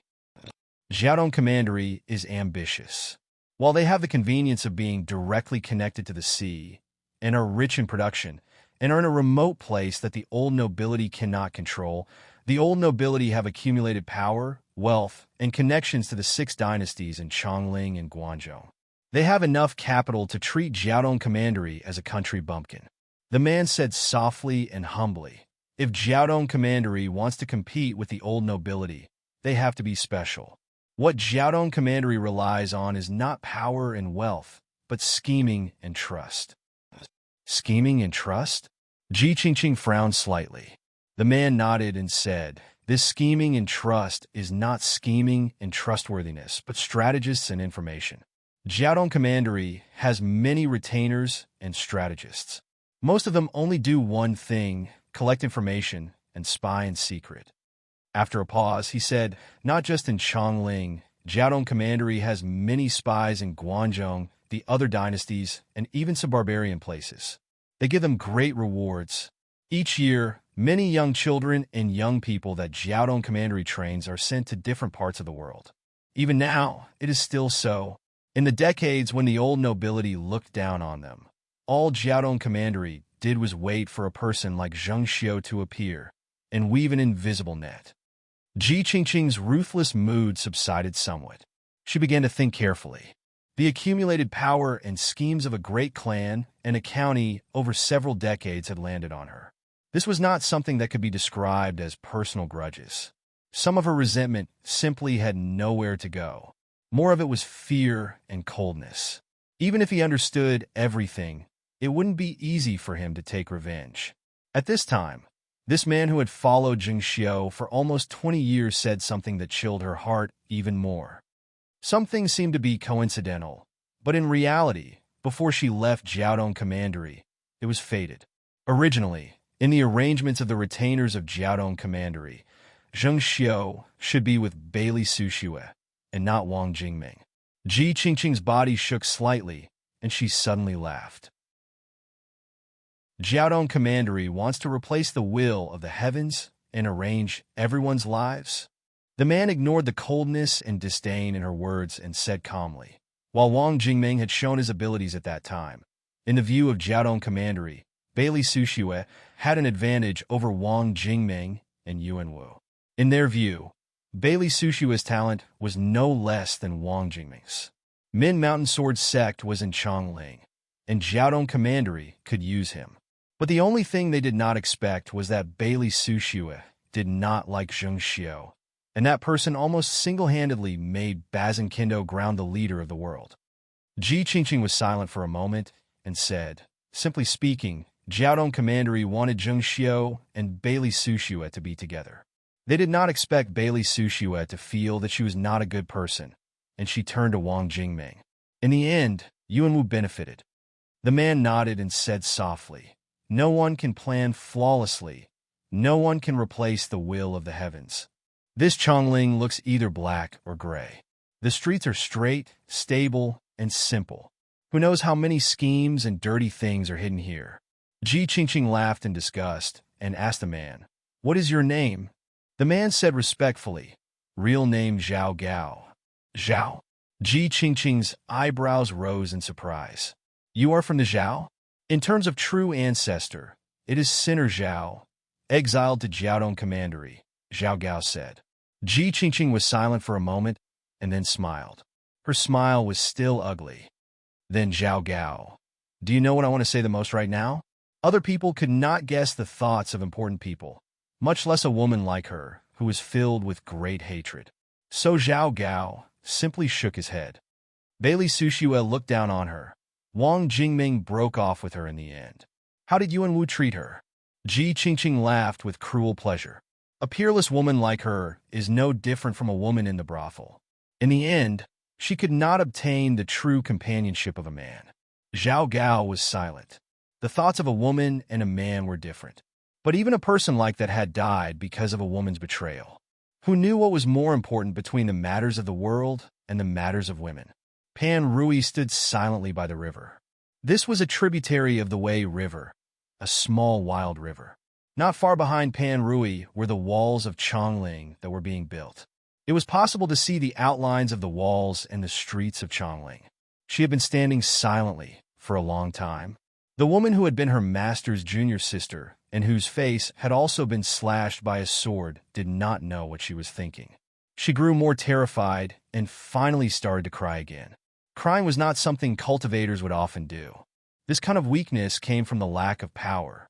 Jiaodong Commandery is ambitious. While they have the convenience of being directly connected to the sea, and are rich in production, and are in a remote place that the old nobility cannot control, the old nobility have accumulated power, wealth, and connections to the 6 dynasties in Chongling and Guangzhou. They have enough capital to treat Jiaodong Commandery as a country bumpkin. The man said softly and humbly, "If Jiaodong Commandery wants to compete with the old nobility, they have to be special. What Jiaodong Commandery relies on is not power and wealth, but scheming and trust." Scheming and trust? Ji Qingqing frowned slightly. The man nodded and said, "This scheming and trust is not scheming and trustworthiness, but strategists and information. Jiaodong Commandery has many retainers and strategists. Most of them only do one thing, collect information and spy in secret." After a pause, he said, "Not just in Chongling, Jiaodong Commandery has many spies in Guangzhou, the other dynasties, and even some barbarian places. They give them great rewards. Each year, many young children and young people that Jiaodong Commandery trains are sent to different parts of the world. Even now, it is still so. In the decades when the old nobility looked down on them, all Jiaodong Commandery did was wait for a person like Zheng Xiu to appear and weave an invisible net." Ji Qingqing's ruthless mood subsided somewhat. She began to think carefully. The accumulated power and schemes of a great clan and a county over several decades had landed on her. This was not something that could be described as personal grudges. Some of her resentment simply had nowhere to go. More of it was fear and coldness. Even if he understood everything, it wouldn't be easy for him to take revenge. At this time, this man who had followed Zheng Xiu for almost 20 years said something that chilled her heart even more. Some things seemed to be coincidental, but in reality, before she left Jiaodong Commandery, it was fated. Originally, in the arrangements of the retainers of Jiaodong Commandery, Zheng Xiu should be with Bailey Sushue and not Wang Jingming. Ji Qingqing's body shook slightly, and she suddenly laughed. Jiaodong Commandery wants to replace the will of the heavens and arrange everyone's lives? The man ignored the coldness and disdain in her words and said calmly, while Wang Jingming had shown his abilities at that time, in the view of Jiaodong Commandery, Bailey Sushue had an advantage over Wang Jingming and Yuanwu. In their view, Bailey Sushue's talent was no less than Wang Jingming's. Min Mountain Sword Sect was in Chongling, and Jiaodong Commandery could use him. But the only thing they did not expect was that Bailey Sushue did not like Zheng Xiu, and that person almost single-handedly made Bazinkindo ground the leader of the world. Ji Qingqing was silent for a moment and said, "Simply speaking, Jiaodong Commandery wanted Zheng Xiu and Bailey Sushue to be together. They did not expect Bailey Sushue to feel that she was not a good person, and she turned to Wang Jingming. In the end, Yuanwu benefited." The man nodded and said softly, "No one can plan flawlessly. No one can replace the will of the heavens. This Chongling looks either black or gray. The streets are straight, stable, and simple. Who knows how many schemes and dirty things are hidden here?" Ji Qingqing laughed in disgust and asked the man, "What is your name?" The man said respectfully, "Real name Zhao Gao." "Zhao?" Ji Qingqing's eyebrows rose in surprise. "You are from the Zhao?" "In terms of true ancestor, it is Sinner Zhao, exiled to Jiaodong Commandery," Zhao Gao said. Ji Qingqing was silent for a moment and then smiled. Her smile was still ugly. Then Zhao Gao. Do you know what I want to say the most right now? Other people could not guess the thoughts of important people, much less a woman like her, who was filled with great hatred. So Zhao Gao simply shook his head. Bailey Sushue looked down on her. Wang Jingming broke off with her in the end. How did Yuan Wu treat her? Ji Qingqing laughed with cruel pleasure. A peerless woman like her is no different from a woman in the brothel. In the end, she could not obtain the true companionship of a man. Zhao Gao was silent. The thoughts of a woman and a man were different. But even a person like that had died because of a woman's betrayal. Who knew what was more important between the matters of the world and the matters of women? Pan Rui stood silently by the river. This was a tributary of the Wei River, a small wild river. Not far behind Pan Rui were the walls of Chongling that were being built. It was possible to see the outlines of the walls and the streets of Chongling. She had been standing silently for a long time. The woman who had been her master's junior sister and whose face had also been slashed by a sword did not know what she was thinking. She grew more terrified and finally started to cry again. Crying was not something cultivators would often do. This kind of weakness came from the lack of power.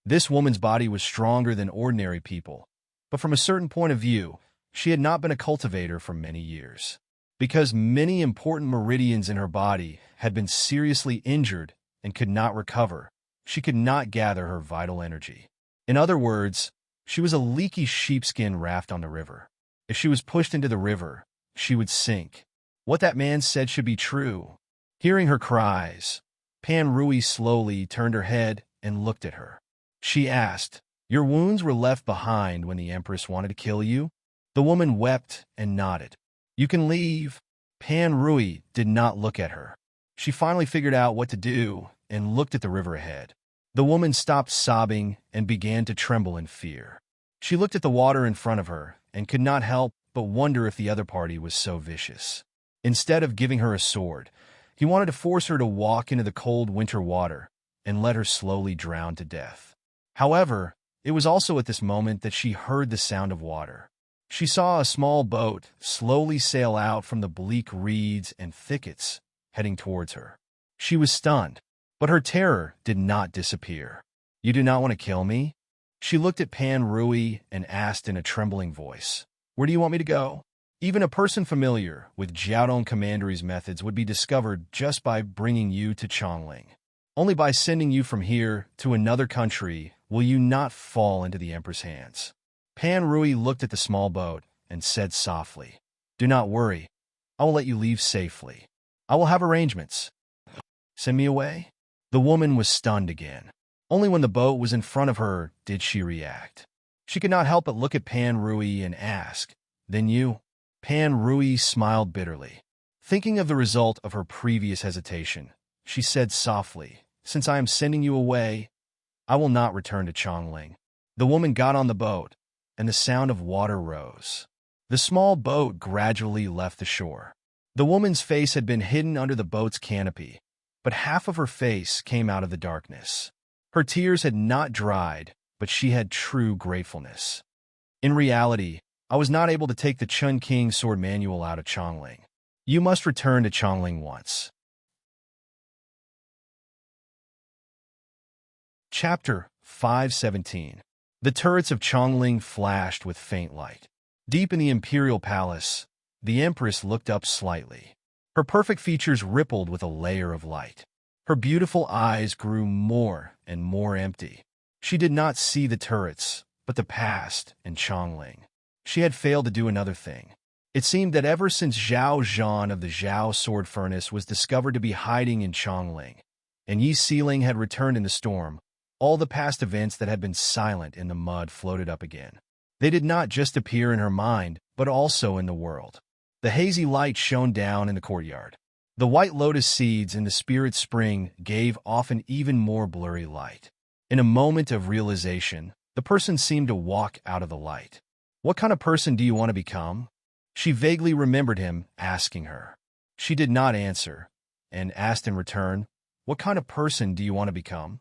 This woman's body was stronger than ordinary people, but from a certain point of view, she had not been a cultivator for many years. Because many important meridians in her body had been seriously injured and could not recover, she could not gather her vital energy. In other words, she was a leaky sheepskin raft on the river. If she was pushed into the river, she would sink. What that man said should be true. Hearing her cries, Pan Rui slowly turned her head and looked at her. She asked, "Your wounds were left behind when the Empress wanted to kill you?" The woman wept and nodded. "You can leave." Pan Rui did not look at her. She finally figured out what to do and looked at the river ahead. The woman stopped sobbing and began to tremble in fear. She looked at the water in front of her and could not help but wonder if the other party was so vicious. Instead of giving her a sword, he wanted to force her to walk into the cold winter water and let her slowly drown to death. However, it was also at this moment that she heard the sound of water. She saw a small boat slowly sail out from the bleak reeds and thickets, heading towards her. She was stunned, but her terror did not disappear. "You do not want to kill me?" She looked at Pan Rui and asked in a trembling voice, "Where do you want me to go?" Even a person familiar with Jiaodong Commandery's methods would be discovered just by bringing you to Chongling. Only by sending you from here to another country will you not fall into the Emperor's hands. Pan Rui looked at the small boat and said softly, "Do not worry. I will let you leave safely. I will have arrangements. Send me away?" The woman was stunned again. Only when the boat was in front of her did she react. She could not help but look at Pan Rui and ask, "Then you?" Pan Rui smiled bitterly. Thinking of the result of her previous hesitation, she said softly, "Since I am sending you away, I will not return to Chongling." The woman got on the boat, and the sound of water rose. The small boat gradually left the shore. The woman's face had been hidden under the boat's canopy, but half of her face came out of the darkness. Her tears had not dried, but she had true gratefulness. "In reality, I was not able to take the Chun King sword manual out of Chongling. You must return to Chongling once." Chapter 517. The turrets of Chongling flashed with faint light. Deep in the imperial palace, the Empress looked up slightly. Her perfect features rippled with a layer of light. Her beautiful eyes grew more and more empty. She did not see the turrets, but the past and Chongling. She had failed to do another thing. It seemed that ever since Zhao Zhan of the Zhao Sword Furnace was discovered to be hiding in Chongling, and Yi Sealing had returned in the storm, all the past events that had been silent in the mud floated up again. They did not just appear in her mind, but also in the world. The hazy light shone down in the courtyard. The white lotus seeds in the spirit spring gave off an even more blurry light. In a moment of realization, the person seemed to walk out of the light. "What kind of person do you want to become?" She vaguely remembered him asking her. She did not answer, and asked in return, "What kind of person do you want to become?"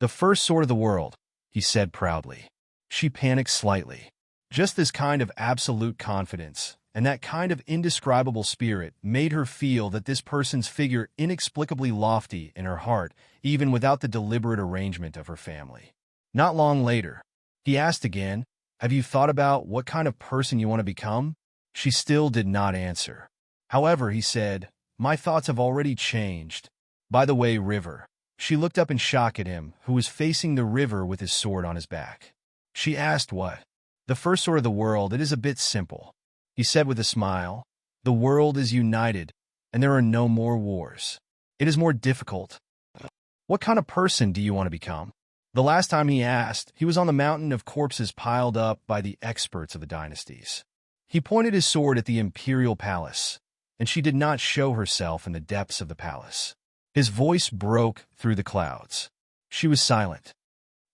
"The first sword of the world," he said proudly. She panicked slightly. Just this kind of absolute confidence, and that kind of indescribable spirit made her feel that this person's figure inexplicably lofty in her heart, even without the deliberate arrangement of her family. Not long later, he asked again, "Have you thought about what kind of person you want to become?" She still did not answer. However, he said, "My thoughts have already changed. By the way, river." She looked up in shock at him, who was facing the river with his sword on his back. She asked what? "The first sword of the world, it is a bit simple," he said with a smile. "The world is united, and there are no more wars. It is more difficult. What kind of person do you want to become?" The last time he asked, he was on the mountain of corpses piled up by the experts of the dynasties. He pointed his sword at the imperial palace, and she did not show herself in the depths of the palace. His voice broke through the clouds. She was silent.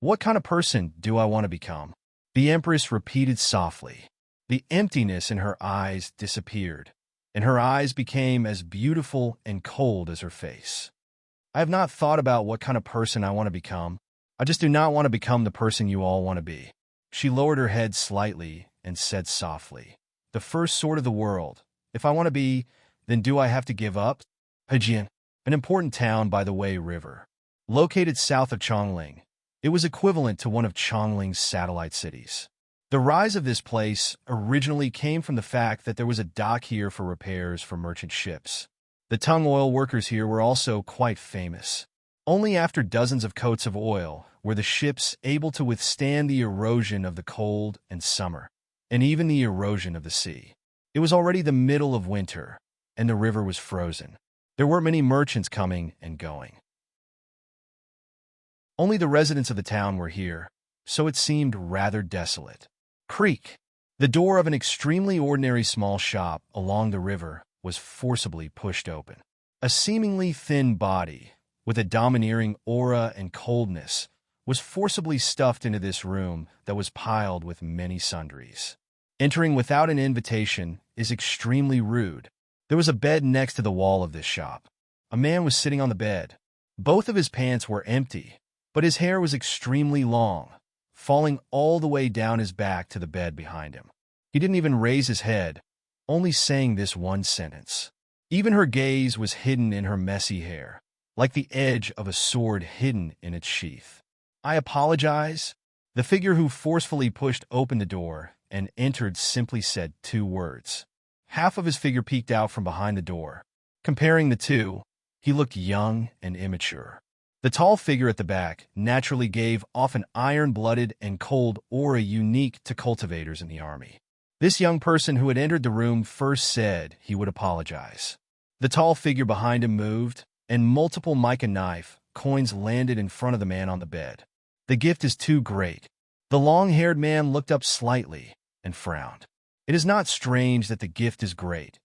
"What kind of person do I want to become?" The empress repeated softly. The emptiness in her eyes disappeared, and her eyes became as beautiful and cold as her face. "I have not thought about what kind of person I want to become. I just do not want to become the person you all want to be." She lowered her head slightly and said softly, "The first sword of the world. If I want to be, then do I have to give up?" Hejin, an important town by the Wei River, located south of Chongling. It was equivalent to one of Chongling's satellite cities. The rise of this place originally came from the fact that there was a dock here for repairs for merchant ships. The tung oil workers here were also quite famous. Only after dozens of coats of oil were the ships able to withstand the erosion of the cold and summer, and even the erosion of the sea. It was already the middle of winter, and the river was frozen. There weren't many merchants coming and going. Only the residents of the town were here, so it seemed rather desolate. Creak! The door of an extremely ordinary small shop along the river was forcibly pushed open. A seemingly thin body, with a domineering aura and coldness, was forcibly stuffed into this room that was piled with many sundries. Entering without an invitation is extremely rude. There was a bed next to the wall of this shop. A man was sitting on the bed. Both of his pants were empty, but his hair was extremely long, falling all the way down his back to the bed behind him. He didn't even raise his head, only saying this one sentence. Even her gaze was hidden in her messy hair, like the edge of a sword hidden in its sheath. "I apologize." The figure who forcefully pushed open the door and entered simply said 2 words. Half of his figure peeked out from behind the door. Comparing the two, he looked young and immature. The tall figure at the back naturally gave off an iron-blooded and cold aura unique to cultivators in the army. This young person who had entered the room first said he would apologize. The tall figure behind him moved, and multiple mica knife coins landed in front of the man on the bed. "The gift is too great." The long-haired man looked up slightly and frowned. "It is not strange that the gift is great,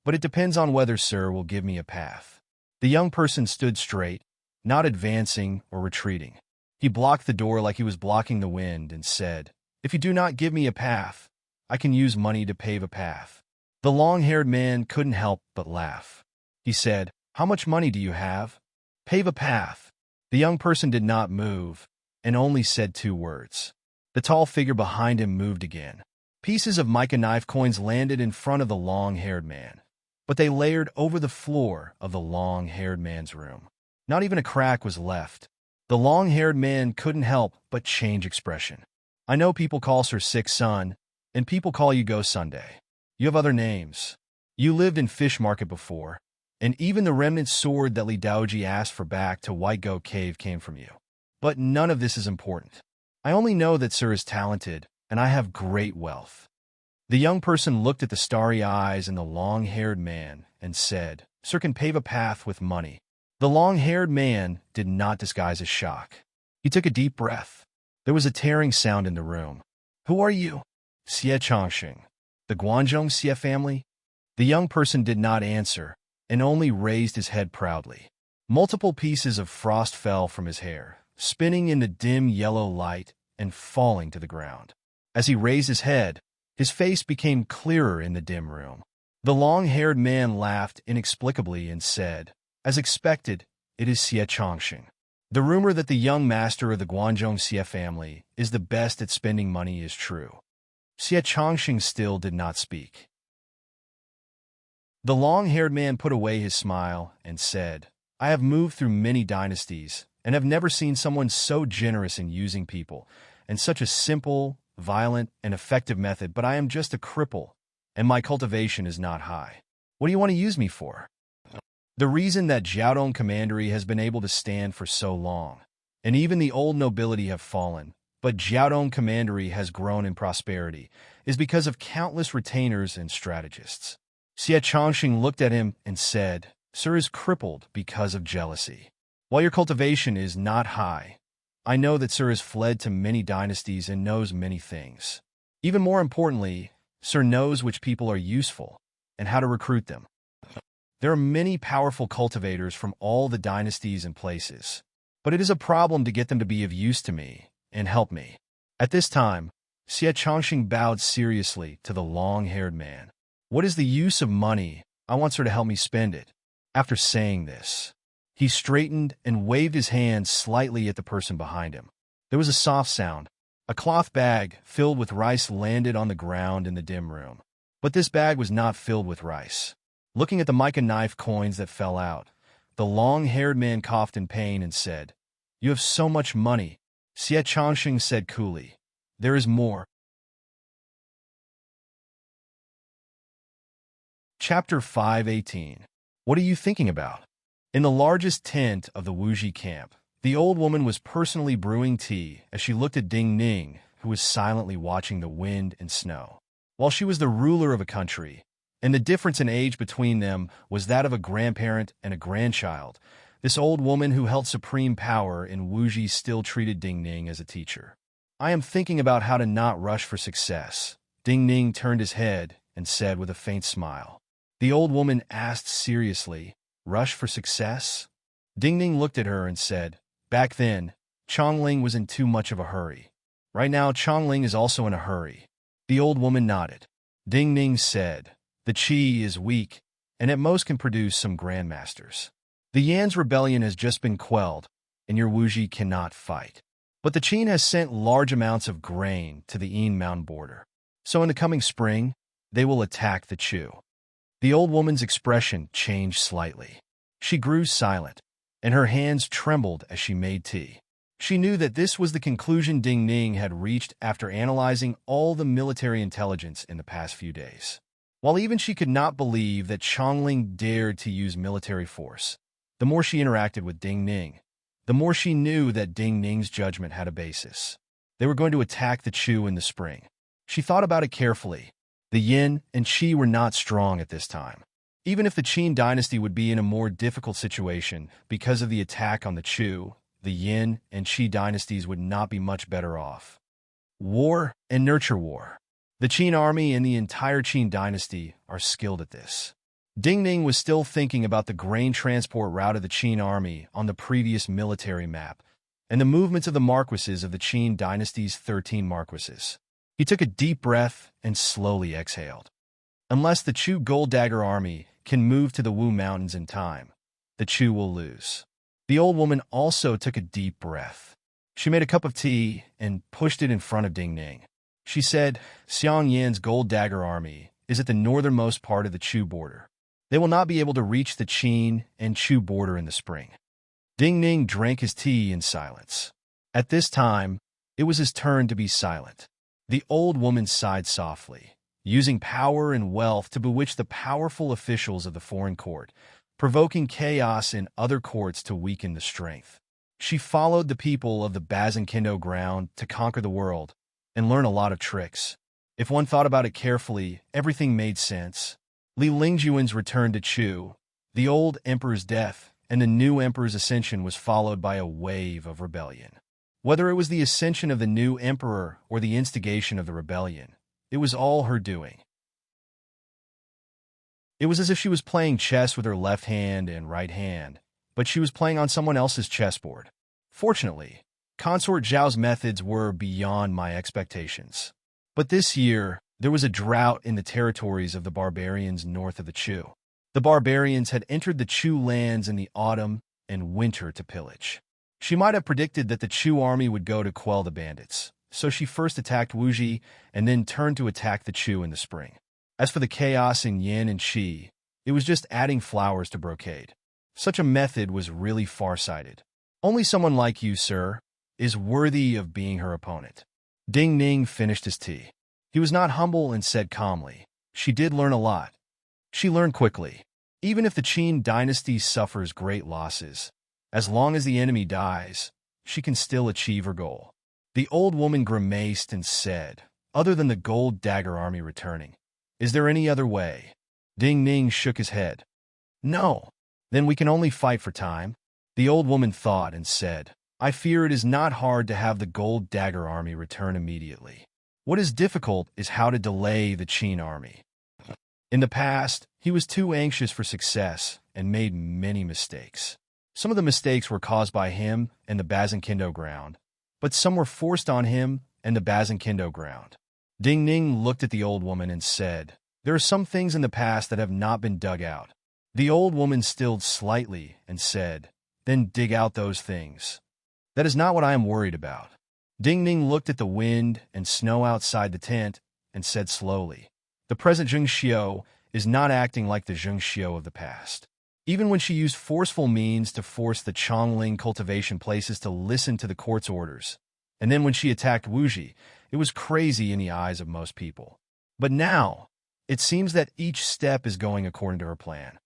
but it depends on whether sir will give me a path." The young person stood straight, not advancing or retreating. He blocked the door like he was blocking the wind and said, "If you do not give me a path, I can use money to pave a path." The long-haired man couldn't help but laugh. He said, "How much money do you have?" "Pave a path." The young person did not move and only said 2 words. The tall figure behind him moved again. Pieces of mica knife coins landed in front of the long-haired man, but they layered over the floor of the long-haired man's room. Not even a crack was left. The long-haired man couldn't help but change expression. "I know people call Sir Sick Sun, and people call you Go Sunday. You have other names. You lived in Fish Market before, and even the remnant sword that Li Daoji asked for back to White Goat Cave came from you. But none of this is important. I only know that Sir is talented, and I have great wealth." The young person looked at the starry eyes in the long-haired man and said, "Sir can pave a path with money." The long-haired man did not disguise his shock. He took a deep breath. There was a tearing sound in the room. "Who are you?" "Xie Chongqing. The Guanzhong Xie family?" The young person did not answer and only raised his head proudly. Multiple pieces of frost fell from his hair, spinning in the dim yellow light and falling to the ground. As he raised his head, his face became clearer in the dim room. The long-haired man laughed inexplicably and said, "As expected, it is Xie Chongqing. The rumor that the young master of the Guanzhong Xie family is the best at spending money is true." Xie Chongqing still did not speak. The long-haired man put away his smile and said, I have moved through many dynasties and have never seen someone so generous in using people, and such a simple, violent, and effective method, but I am just a cripple, and my cultivation is not high. What do you want to use me for? The reason that Jiaodong Commandery has been able to stand for so long, and even the old nobility have fallen, but Jiaodong Commandery has grown in prosperity, is because of countless retainers and strategists. Xie Changxing looked at him and said, Sir is crippled because of jealousy. While your cultivation is not high, I know that Sir has fled to many dynasties and knows many things. Even more importantly, Sir knows which people are useful and how to recruit them. There are many powerful cultivators from all the dynasties and places, but it is a problem to get them to be of use to me and help me. At this time, Xie Changxing bowed seriously to the long-haired man. What is the use of money? I want Sir to help me spend it. After saying this, he straightened and waved his hand slightly at the person behind him. There was a soft sound. A cloth bag filled with rice landed on the ground in the dim room. But this bag was not filled with rice. Looking at the mica knife coins that fell out, the long-haired man coughed in pain and said, You have so much money. Xie Changxing said coolly, There is more. Chapter 5:18. What are you thinking about? In the largest tent of the Wuji camp, the old woman was personally brewing tea as she looked at Ding Ning, who was silently watching the wind and snow. While she was the ruler of a country, and the difference in age between them was that of a grandparent and a grandchild, this old woman who held supreme power in Wuji still treated Ding Ning as a teacher. I am thinking about how to not rush for success. Ding Ning turned his head and said with a faint smile. The old woman asked seriously, Rush for success? Ding Ning looked at her and said, Back then, Chongling was in too much of a hurry. Right now, Chongling is also in a hurry. The old woman nodded. Ding Ning said, The qi is weak, and at most can produce some grandmasters. The Yan's rebellion has just been quelled, and your Wuji cannot fight. But the Qin has sent large amounts of grain to the Yin mountain border. So in the coming spring, they will attack the Chu. The old woman's expression changed slightly. She grew silent, and her hands trembled as she made tea. She knew that this was the conclusion Ding Ning had reached after analyzing all the military intelligence in the past few days. While even she could not believe that Chongling dared to use military force, the more she interacted with Ding Ning, the more she knew that Ding Ning's judgment had a basis. They were going to attack the Chu in the spring. She thought about it carefully. The Yin and Qi were not strong at this time. Even if the Qin dynasty would be in a more difficult situation because of the attack on the Chu, the Yin and Qi dynasties would not be much better off. War and nurture war. The Qin army and the entire Qin dynasty are skilled at this. Ding Ning was still thinking about the grain transport route of the Qin army on the previous military map and the movements of the marquises of the Qin dynasty's 13 marquises. He took a deep breath and slowly exhaled. Unless the Chu Gold Dagger army can move to the Wu Mountains in time, the Chu will lose. The old woman also took a deep breath. She made a cup of tea and pushed it in front of Ding Ning. She said, Xiang Yan's Gold Dagger army is at the northernmost part of the Chu border. They will not be able to reach the Qin and Chu border in the spring. Ding Ning drank his tea in silence. At this time, it was his turn to be silent. The old woman sighed softly, using power and wealth to bewitch the powerful officials of the foreign court, provoking chaos in other courts to weaken the strength. She followed the people of the Bazinkindo ground to conquer the world and learn a lot of tricks. If one thought about it carefully, everything made sense. Li Lingjuan's return to Chu, the old emperor's death, and the new emperor's ascension was followed by a wave of rebellion. Whether it was the ascension of the new emperor or the instigation of the rebellion, it was all her doing. It was as if she was playing chess with her left hand and right hand, but she was playing on someone else's chessboard. Fortunately, Consort Zhao's methods were beyond my expectations. But this year, there was a drought in the territories of the barbarians north of the Chu. The barbarians had entered the Chu lands in the autumn and winter to pillage. She might have predicted that the Chu army would go to quell the bandits, so she first attacked Wuji and then turned to attack the Chu in the spring. As for the chaos in Yan and Qi, It was just adding flowers to brocade. Such a method was really far-sighted. Only someone like you, sir, is worthy of being her opponent. Ding Ning finished his tea. He was not humble and said calmly, "She did learn a lot. She learned quickly. Even if the Qin dynasty suffers great losses, as long as the enemy dies, she can still achieve her goal." The old woman grimaced and said, "Other than the gold dagger army returning, is there any other way?" Ding Ning shook his head. "No. Then we can only fight for time." The old woman thought and said, "I fear it is not hard to have the gold dagger army return immediately. What is difficult is how to delay the Qin army." In the past, he was too anxious for success and made many mistakes. Some of the mistakes were caused by him and the Bazinkindo ground, but some were forced on him and the Bazinkindo ground. Ding Ning looked at the old woman and said, "There are some things in the past that have not been dug out." The old woman stilled slightly and said, "Then dig out those things. That is not what I am worried about." Ding Ning looked at the wind and snow outside the tent and said slowly, "The present Zheng Xiu is not acting like the Zheng Xiu of the past. Even when she used forceful means to force the Chongling cultivation places to listen to the court's orders, and then when she attacked Wuji, it was crazy in the eyes of most people. But now, it seems that each step is going according to her plan.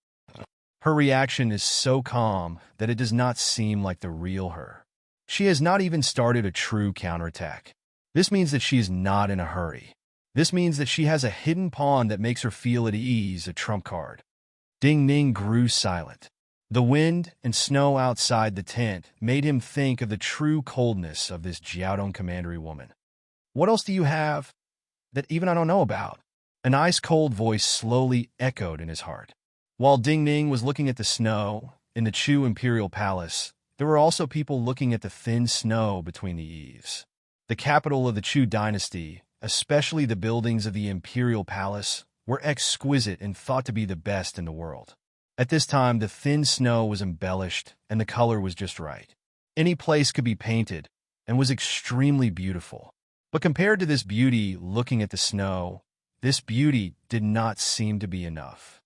Her reaction is so calm that it does not seem like the real her. She has not even started a true counterattack. This means that she is not in a hurry. This means that she has a hidden pawn that makes her feel at ease, a trump card." Ding Ning grew silent. The wind and snow outside the tent made him think of the true coldness of this Jiaodong commandery woman. "What else do you have that even I don't know about?" An ice-cold voice slowly echoed in his heart. While Ding Ning was looking at the snow in the Chu imperial palace, there were also people looking at the thin snow between the eaves. The capital of the Chu dynasty, especially the buildings of the imperial palace, were exquisite and thought to be the best in the world. At this time, the thin snow was embellished and the color was just right. Any place could be painted and was extremely beautiful. But compared to this beauty looking at the snow, this beauty did not seem to be enough.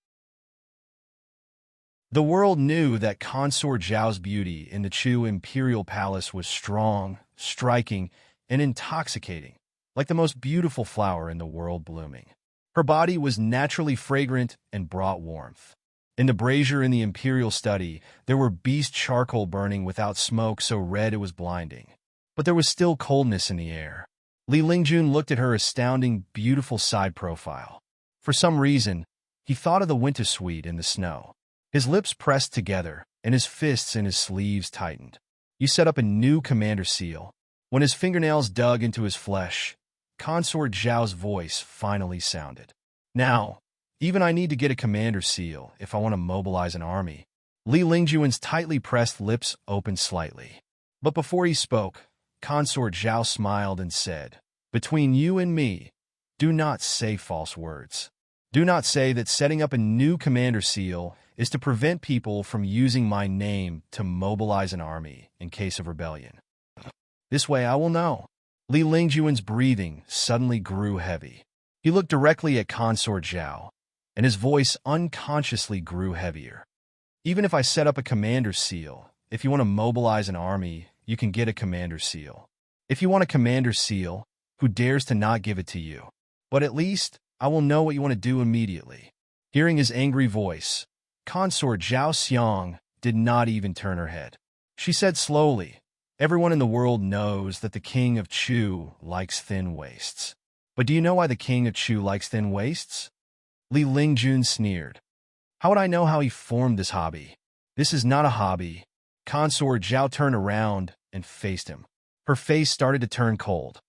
The world knew that Consort Zhao's beauty in the Chu imperial palace was strong, striking, and intoxicating, like the most beautiful flower in the world blooming. Her body was naturally fragrant and brought warmth. In the brazier in the imperial study, there were beast charcoal burning without smoke so red it was blinding. But there was still coldness in the air. Li Lingjun looked at her astounding, beautiful side profile. For some reason, he thought of the winter suite in the snow. His lips pressed together, and his fists in his sleeves tightened. "You set up a new commander seal." When his fingernails dug into his flesh, Consort Zhao's voice finally sounded. "Now, even I need to get a commander seal if I want to mobilize an army." Li Lingjuan's tightly pressed lips opened slightly. But before he spoke, Consort Zhao smiled and said, "Between you and me, do not say false words. Do not say that setting up a new commander seal is to prevent people from using my name to mobilize an army in case of rebellion. This way I will know." Li Lingjuan's breathing suddenly grew heavy. He looked directly at Consort Zhao, and his voice unconsciously grew heavier. "Even if I set up a commander seal, if you want to mobilize an army, you can get a commander seal. If you want a commander seal, who dares to not give it to you? But at least I will know what you want to do immediately." Hearing his angry voice, Consort Zhao Xiang did not even turn her head. She said slowly, "Everyone in the world knows that the king of Chu likes thin waists. But do you know why the king of Chu likes thin waists?" Li Lingjun sneered. "How would I know how he formed this hobby? This is not a hobby." Consort Zhao turned around and faced him. Her face started to turn cold.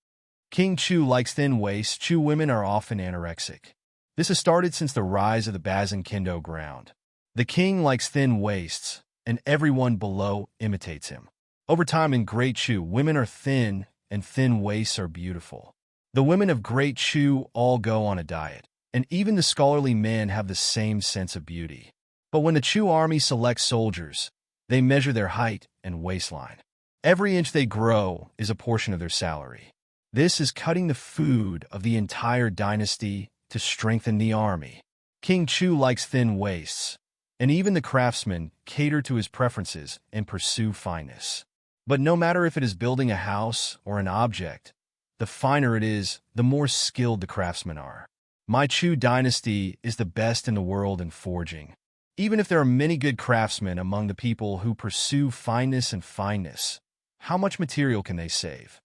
"King Chu likes thin waists. Chu women are often anorexic. This has started since the rise of the Bazinkindo ground. The king likes thin waists, and everyone below imitates him. Over time in Great Chu, women are thin, and thin waists are beautiful. The women of Great Chu all go on a diet, and even the scholarly men have the same sense of beauty. But when the Chu army selects soldiers, they measure their height and waistline. Every inch they grow is a portion of their salary. This is cutting the food of the entire dynasty to strengthen the army. King Chu likes thin waists, and even the craftsmen cater to his preferences and pursue fineness. But no matter if it is building a house or an object, the finer it is, the more skilled the craftsmen are. My Chu dynasty is the best in the world in forging. Even if there are many good craftsmen among the people who pursue fineness, how much material can they save?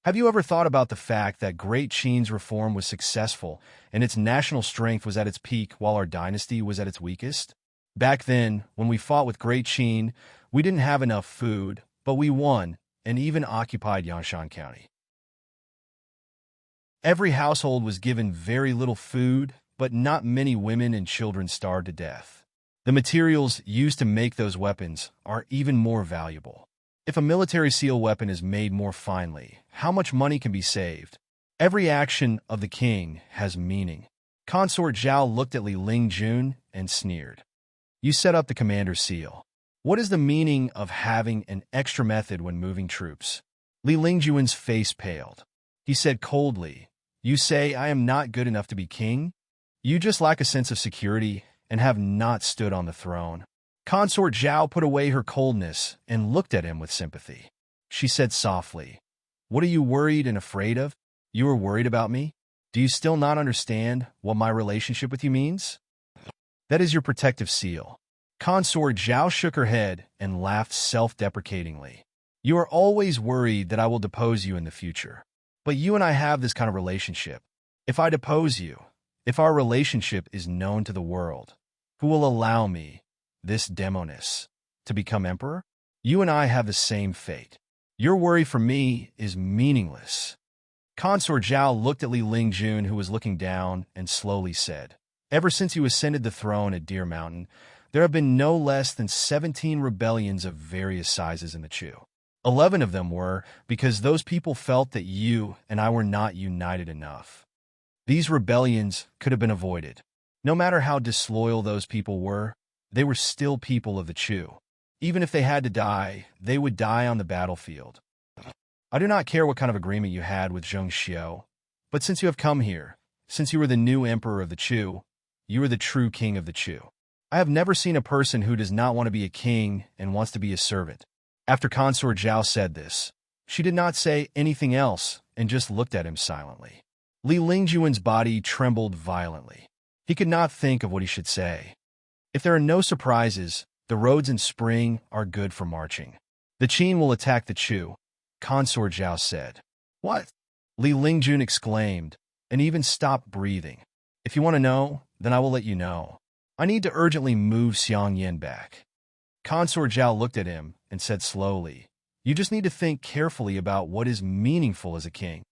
Have you ever thought about the fact that Great Qin's reform was successful and its national strength was at its peak while our dynasty was at its weakest? Back then, when we fought with Great Qin, we didn't have enough food, but we won and even occupied Yanshan County. Every household was given very little food, but not many women and children starved to death. The materials used to make those weapons are even more valuable. If a military seal weapon is made more finely, how much money can be saved? Every action of the king has meaning. Consort Zhao looked at Li Lingjun and sneered. You set up the commander's seal. What is the meaning of having an extra method when moving troops? Li Lingjun's face paled. He said coldly, You say I am not good enough to be king? You just lack a sense of security and have not stood on the throne. Consort Zhao put away her coldness and looked at him with sympathy. She said softly, What are you worried and afraid of? You are worried about me? Do you still not understand what my relationship with you means? That is your protective seal. Consort Zhao shook her head and laughed self-deprecatingly. You are always worried that I will depose you in the future. But you and I have this kind of relationship. If I depose you, if our relationship is known to the world, who will allow me, this demoness, to become emperor? You and I have the same fate. Your worry for me is meaningless. Consort Zhao looked at Li Lingjun, who was looking down, and slowly said, Ever since you ascended the throne at Deer Mountain, there have been no less than 17 rebellions of various sizes in the Chu. 11 of them were because those people felt that you and I were not united enough. These rebellions could have been avoided. No matter how disloyal those people were, they were still people of the Chu. Even if they had to die, they would die on the battlefield. I do not care what kind of agreement you had with Zheng Xiao, but since you have come here, since you are the new emperor of the Chu, you are the true king of the Chu. I have never seen a person who does not want to be a king and wants to be a servant. After Consort Zhao said this, she did not say anything else and just looked at him silently. Li Lingjun's body trembled violently. He could not think of what he should say. If there are no surprises, the roads in spring are good for marching. The Qin will attack the Chu, Consort Zhao said. What? Li Lingjun exclaimed, and even stopped breathing. If you want to know, then I will let you know. I need to urgently move Xiang Yin back. Consort Zhao looked at him and said slowly, You just need to think carefully about what is meaningful as a king.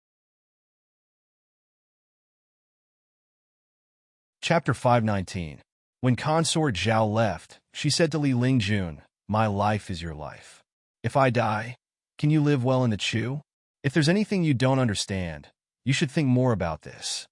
Chapter 519. When Consort Zhao left, she said to Li Lingjun, My life is your life. If I die, can you live well in the Chu? If there's anything you don't understand, you should think more about this.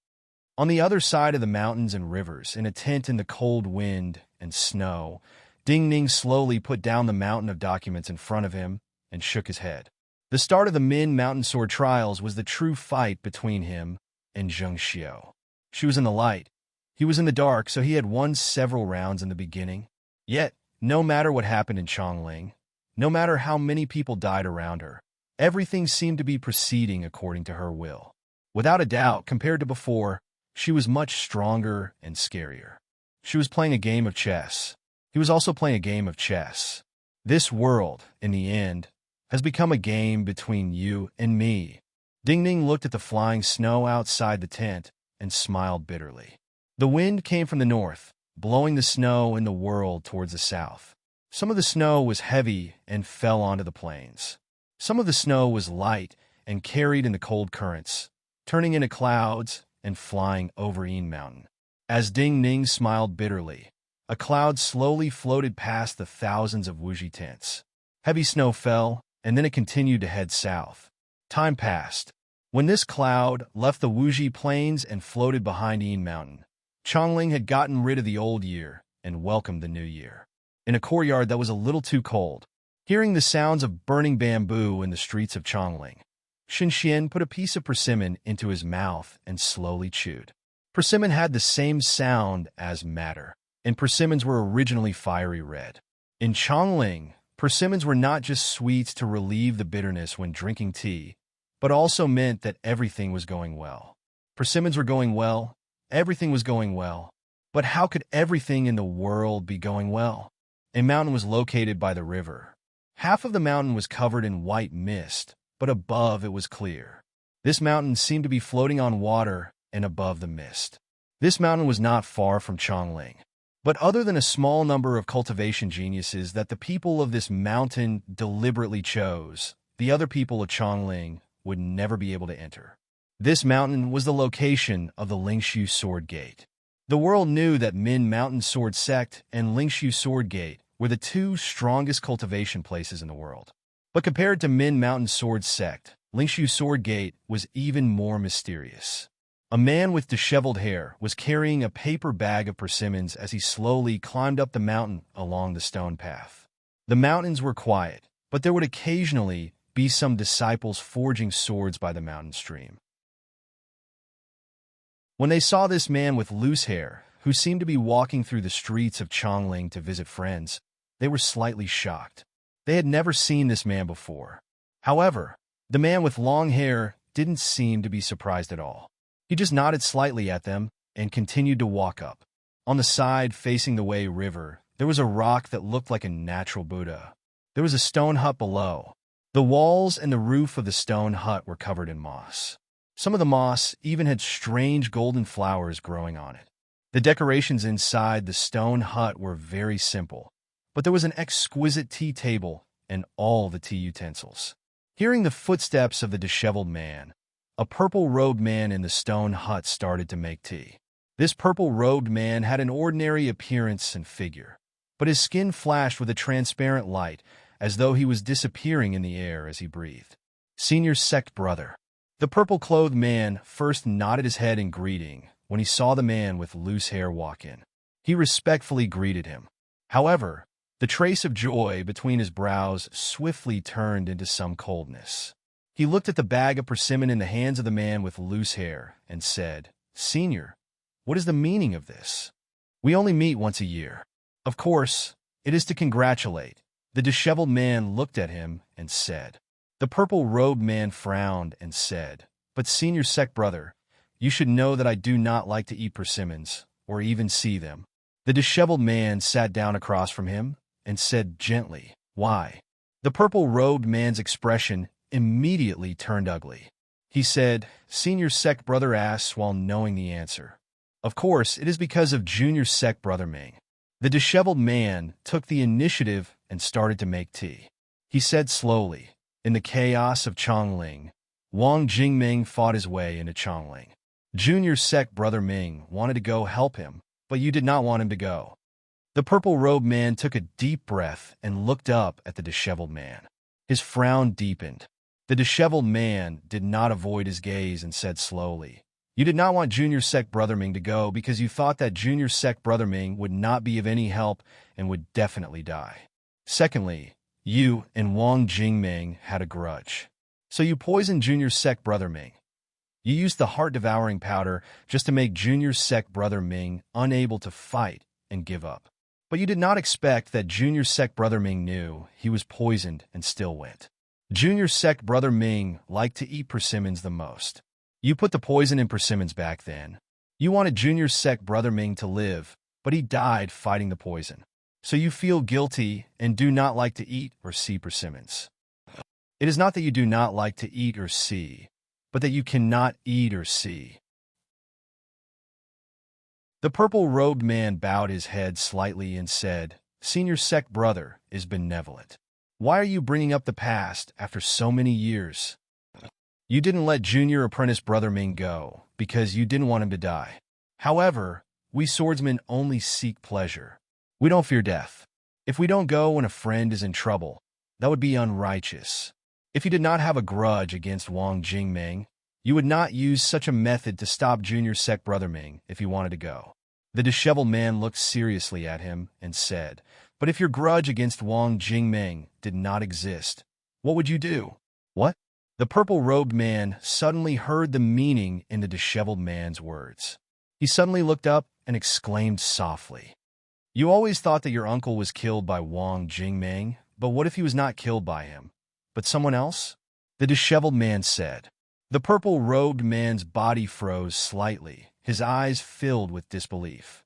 On the other side of the mountains and rivers, in a tent in the cold wind and snow, Ding Ning slowly put down the mountain of documents in front of him and shook his head. The start of the Min Mountain Sword Trials was the true fight between him and Zheng Xiao. She was in the light. He was in the dark, so he had won several rounds in the beginning. Yet, no matter what happened in Chongling, no matter how many people died around her, everything seemed to be proceeding according to her will. Without a doubt, compared to before, she was much stronger and scarier. She was playing a game of chess. He was also playing a game of chess. This world, in the end, has become a game between you and me. Ding Ning looked at the flying snow outside the tent and smiled bitterly. The wind came from the north, blowing the snow in the world towards the south. Some of the snow was heavy and fell onto the plains. Some of the snow was light and carried in the cold currents, turning into clouds and flying over Yin Mountain. As Ding Ning smiled bitterly, a cloud slowly floated past the thousands of Wuji tents. Heavy snow fell, and then it continued to head south. Time passed. When this cloud left the Wuji plains and floated behind Yin Mountain, Chongling had gotten rid of the old year and welcomed the new year. In a courtyard that was a little too cold, hearing the sounds of burning bamboo in the streets of Chongling, Shin Xian put a piece of persimmon into his mouth and slowly chewed. Persimmon had the same sound as matter, and persimmons were originally fiery red. In Chongling, persimmons were not just sweets to relieve the bitterness when drinking tea, but also meant that everything was going well. Persimmons were going well, everything was going well. But how could everything in the world be going well? A mountain was located by the river. Half of the mountain was covered in white mist, but above it was clear. This mountain seemed to be floating on water and above the mist. This mountain was not far from Chongling. But other than a small number of cultivation geniuses that the people of this mountain deliberately chose, the other people of Chongling would never be able to enter. This mountain was the location of the Lingshu Sword Gate. The world knew that Min Mountain Sword Sect and Lingshu Sword Gate were the two strongest cultivation places in the world. But compared to Min Mountain Sword Sect, Lingshu Sword Gate was even more mysterious. A man with disheveled hair was carrying a paper bag of persimmons as he slowly climbed up the mountain along the stone path. The mountains were quiet, but there would occasionally be some disciples forging swords by the mountain stream. When they saw this man with loose hair, who seemed to be walking through the streets of Chongling to visit friends, they were slightly shocked. They had never seen this man before. However, the man with long hair didn't seem to be surprised at all. He just nodded slightly at them and continued to walk up. On the side facing the Wei River, there was a rock that looked like a natural Buddha. There was a stone hut below. The walls and the roof of the stone hut were covered in moss. Some of the moss even had strange golden flowers growing on it. The decorations inside the stone hut were very simple, but there was an exquisite tea table and all the tea utensils. Hearing the footsteps of the disheveled man, a purple-robed man in the stone hut started to make tea. This purple-robed man had an ordinary appearance and figure, but his skin flashed with a transparent light as though he was disappearing in the air as he breathed. Senior sect brother. The purple-clothed man first nodded his head in greeting when he saw the man with loose hair walk in. He respectfully greeted him. However, the trace of joy between his brows swiftly turned into some coldness. He looked at the bag of persimmon in the hands of the man with loose hair and said, "Senior, what is the meaning of this? We only meet once a year. Of course, it is to congratulate." The disheveled man looked at him and said. The purple-robed man frowned and said, "But senior sect brother, you should know that I do not like to eat persimmons, or even see them." The disheveled man sat down across from him and said gently, "Why?" The purple-robed man's expression immediately turned ugly. He said, "Senior sect brother asks while knowing the answer. Of course, it is because of junior sect brother Ming." The disheveled man took the initiative and started to make tea. He said slowly, "In the chaos of Chongling, Wang Jingming fought his way into Chongling. Junior sect brother Ming wanted to go help him, but you did not want him to go." The purple-robed man took a deep breath and looked up at the disheveled man. His frown deepened. The disheveled man did not avoid his gaze and said slowly, "You did not want junior sect brother Ming to go because you thought that junior sect brother Ming would not be of any help and would definitely die. Secondly, you and Wang Jingming had a grudge. So you poisoned junior sect brother Ming. You used the heart-devouring powder just to make junior sect brother Ming unable to fight and give up. But you did not expect that junior sect brother Ming knew he was poisoned and still went. Junior sect brother Ming liked to eat persimmons the most. You put the poison in persimmons back then. You wanted junior sect brother Ming to live, but he died fighting the poison. So you feel guilty and do not like to eat or see persimmons. It is not that you do not like to eat or see, but that you cannot eat or see." The purple-robed man bowed his head slightly and said, "Senior sect brother is benevolent. Why are you bringing up the past after so many years? You didn't let junior apprentice brother Ming go because you didn't want him to die. However, we swordsmen only seek pleasure. We don't fear death. If we don't go when a friend is in trouble, that would be unrighteous. If you did not have a grudge against Wang Jingming, you would not use such a method to stop junior sect brother Ming if you wanted to go." The disheveled man looked seriously at him and said, "But if your grudge against Wang Jingming did not exist, what would you do?" "What?" The purple-robed man suddenly heard the meaning in the disheveled man's words. He suddenly looked up and exclaimed softly, "You always thought that your uncle was killed by Wang Jingming, but what if he was not killed by him, but someone else?" The disheveled man said. The purple-robed man's body froze slightly, his eyes filled with disbelief.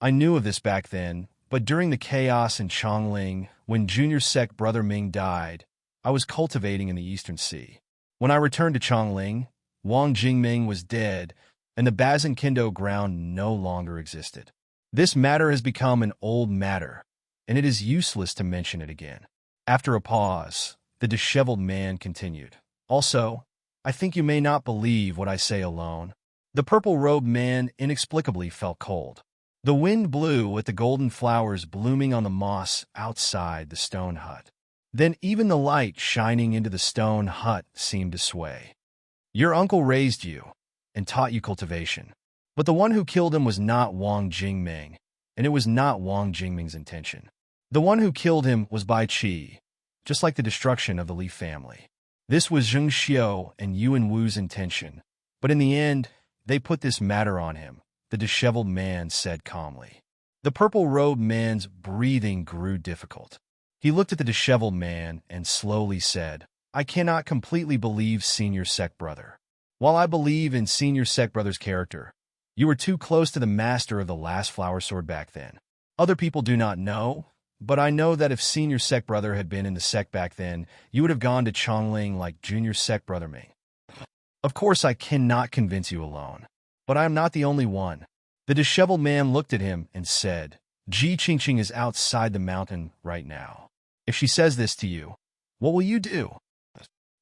"I knew of this back then, but during the chaos in Chongling, when junior sect brother Ming died, I was cultivating in the Eastern Sea. When I returned to Chongling, Wang Jingming was dead, and the Bazin Kindo ground no longer existed. This matter has become an old matter, and it is useless to mention it again." After a pause, the disheveled man continued, "Also, I think you may not believe what I say alone." The purple-robed man inexplicably felt cold. The wind blew with the golden flowers blooming on the moss outside the stone hut. Then even the light shining into the stone hut seemed to sway. "Your uncle raised you and taught you cultivation. But the one who killed him was not Wang Jingming, and it was not Wang Jingming's intention. The one who killed him was Bai Qi, just like the destruction of the Li family. This was Zheng Xiu and Yuan Wu's intention, but in the end, they put this matter on him," the disheveled man said calmly. The purple-robed man's breathing grew difficult. He looked at the disheveled man and slowly said, "I cannot completely believe Senior Sect Brother. While I believe in Senior Sect Brother's character, you were too close to the master of the last flower sword back then. Other people do not know, but I know that if Senior Sect Brother had been in the sect back then, you would have gone to Chongling like Junior Sect Brother Ming. Of course, I cannot convince you alone, but I am not the only one." The disheveled man looked at him and said, "Ji Qingqing is outside the mountain right now. If she says this to you, what will you do?"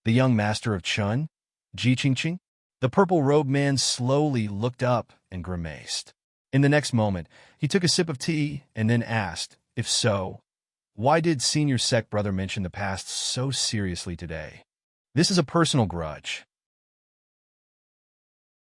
"The young master of Chun? Ji Qingqing?" The purple-robed man slowly looked up and grimaced. In the next moment, he took a sip of tea and then asked, "If so, why did Senior Sect Brother mention the past so seriously today?" "This is a personal grudge.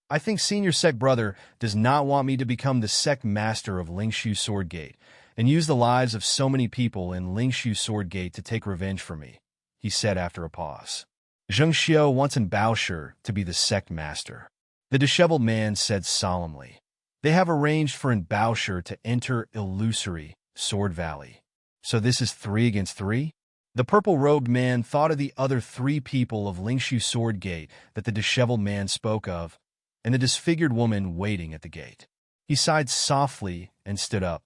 I think Senior Sect Brother does not want me to become the sect master of Lingshu Swordgate and use the lives of so many people in Lingshu Swordgate to take revenge for me," he said after a pause. "Zheng Xiu wants in Baosher to be the sect master," the disheveled man said solemnly. "They have arranged for in Baosher to enter illusory Sword Valley. So this is 3 against 3? The purple-robed man thought of the other 3 people of Lingshu Swordgate that the disheveled man spoke of, and the disfigured woman waiting at the gate. He sighed softly and stood up.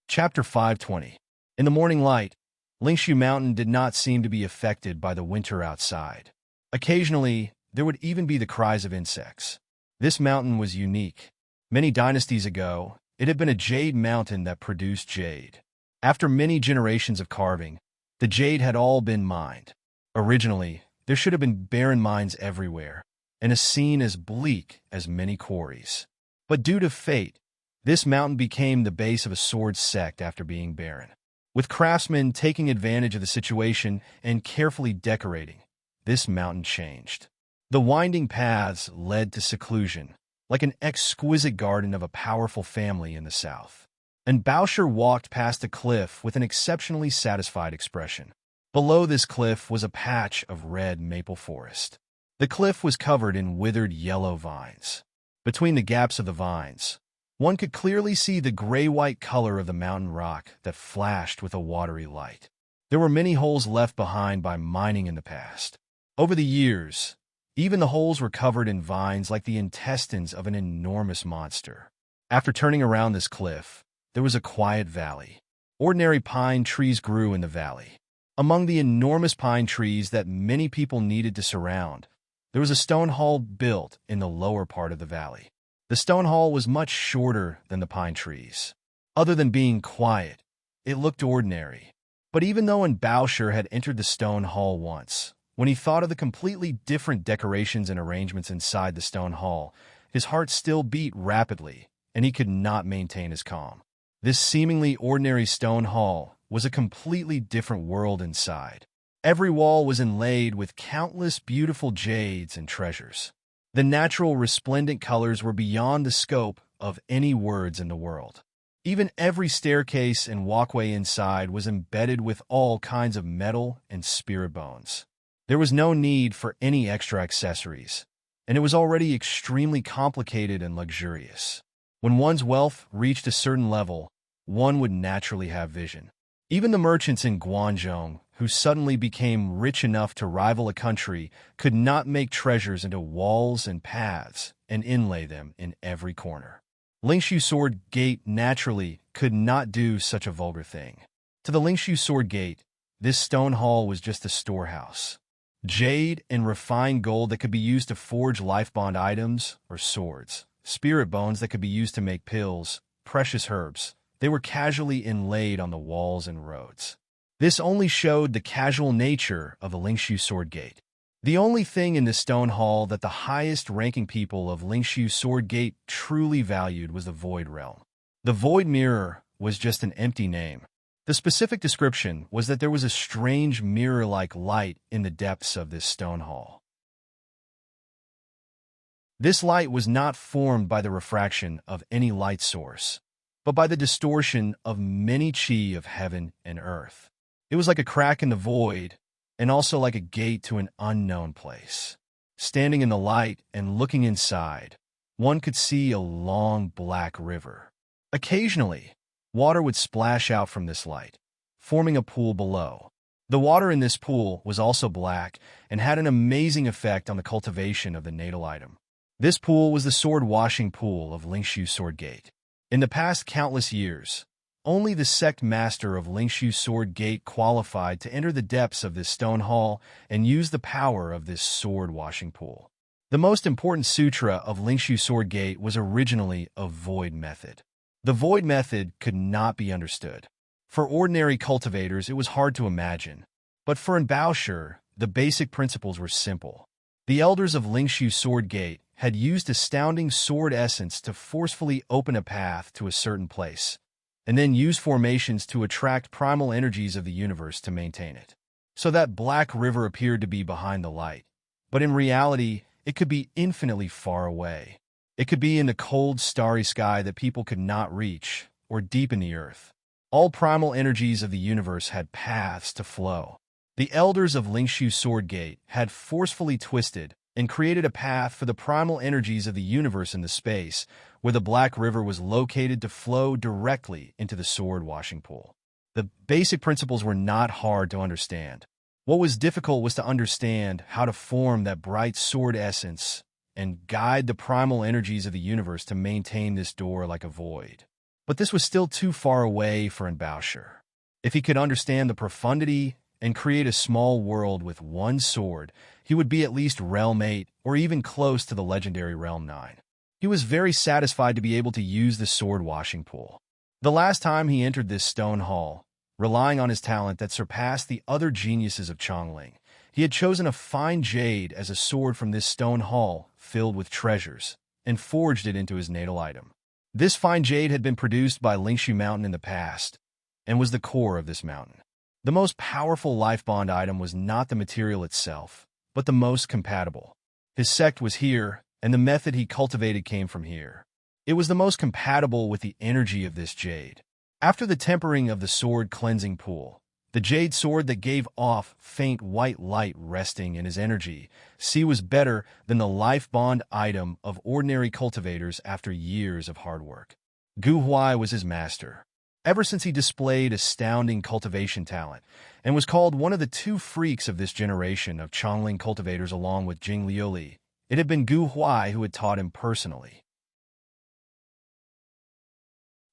Chapter 520. In the morning light, Lingshu Mountain did not seem to be affected by the winter outside. Occasionally, there would even be the cries of insects. This mountain was unique. Many dynasties ago, it had been a jade mountain that produced jade. After many generations of carving, the jade had all been mined. Originally, there should have been barren mines everywhere, and a scene as bleak as many quarries. But due to fate, this mountain became the base of a sword sect after being barren. With craftsmen taking advantage of the situation and carefully decorating, this mountain changed. The winding paths led to seclusion, like an exquisite garden of a powerful family in the south. And Baosher walked past a cliff with an exceptionally satisfied expression. Below this cliff was a patch of red maple forest. The cliff was covered in withered yellow vines. Between the gaps of the vines, one could clearly see the gray-white color of the mountain rock that flashed with a watery light. There were many holes left behind by mining in the past. Over the years, even the holes were covered in vines like the intestines of an enormous monster. After turning around this cliff, there was a quiet valley. Ordinary pine trees grew in the valley. Among the enormous pine trees that many people needed to surround, there was a stone hall built in the lower part of the valley. The stone hall was much shorter than the pine trees. Other than being quiet, it looked ordinary. But even though Baosher had entered the stone hall once, when he thought of the completely different decorations and arrangements inside the stone hall, his heart still beat rapidly, and he could not maintain his calm. This seemingly ordinary stone hall was a completely different world inside. Every wall was inlaid with countless beautiful jades and treasures. The natural resplendent colors were beyond the scope of any words in the world. Even every staircase and walkway inside was embedded with all kinds of metal and spirit bones. There was no need for any extra accessories, and it was already extremely complicated and luxurious. When one's wealth reached a certain level, one would naturally have vision. Even the merchants in Guangzhou, who suddenly became rich enough to rival a country, could not make treasures into walls and paths and inlay them in every corner. Lingshu Sword Gate naturally could not do such a vulgar thing. To the Lingshu Sword Gate, this stone hall was just a storehouse. Jade and refined gold that could be used to forge life-bond items or swords, spirit bones that could be used to make pills, precious herbs. They were casually inlaid on the walls and roads. This only showed the casual nature of the Lingshu Sword Gate. The only thing in this stone hall that the highest-ranking people of Lingshu Sword Gate truly valued was the Void Realm. The Void Mirror was just an empty name. The specific description was that there was a strange mirror-like light in the depths of this stone hall. This light was not formed by the refraction of any light source, but by the distortion of many chi of heaven and earth. It was like a crack in the void, and also like a gate to an unknown place. Standing in the light and looking inside, one could see a long black river. Occasionally, water would splash out from this light, forming a pool below. The water in this pool was also black and had an amazing effect on the cultivation of the natal item. This pool was the sword washing pool of Lingshu Sword Gate. In the past countless years, only the sect master of Lingshu Sword Gate qualified to enter the depths of this stone hall and use the power of this sword washing pool. The most important sutra of Lingshu Sword Gate was originally a void method. The void method could not be understood. For ordinary cultivators, it was hard to imagine. But for Embark, the basic principles were simple. The elders of Lingshu Sword Gate had used astounding sword essence to forcefully open a path to a certain place, and then use formations to attract primal energies of the universe to maintain it. So that black river appeared to be behind the light, but in reality, it could be infinitely far away. It could be in the cold, starry sky that people could not reach, or deep in the earth. All primal energies of the universe had paths to flow. The elders of Lingshu Sword Gate had forcefully twisted and created a path for the primal energies of the universe in the space where the Black River was located to flow directly into the sword washing pool. The basic principles were not hard to understand. What was difficult was to understand how to form that bright sword essence and guide the primal energies of the universe to maintain this door like a void. But this was still too far away for Embark. If he could understand the profundity and create a small world with one sword, he would be at least Realm 8 or even close to the legendary Realm 9. He was very satisfied to be able to use the sword washing pool. The last time he entered this stone hall, relying on his talent that surpassed the other geniuses of Chongling, he had chosen a fine jade as a sword from this stone hall filled with treasures, and forged it into his natal item. This fine jade had been produced by Lingshu Mountain in the past, and was the core of this mountain. The most powerful life bond item was not the material itself, but the most compatible. His sect was here, and the method he cultivated came from here. It was the most compatible with the energy of this jade. After the tempering of the sword cleansing pool, the jade sword that gave off faint white light resting in his energy, was better than the life bond item of ordinary cultivators after years of hard work. Gu Huai was his master. Ever since he displayed astounding cultivation talent, and was called one of the two freaks of this generation of Chongling cultivators along with Jing Liuli, it had been Gu Huai who had taught him personally.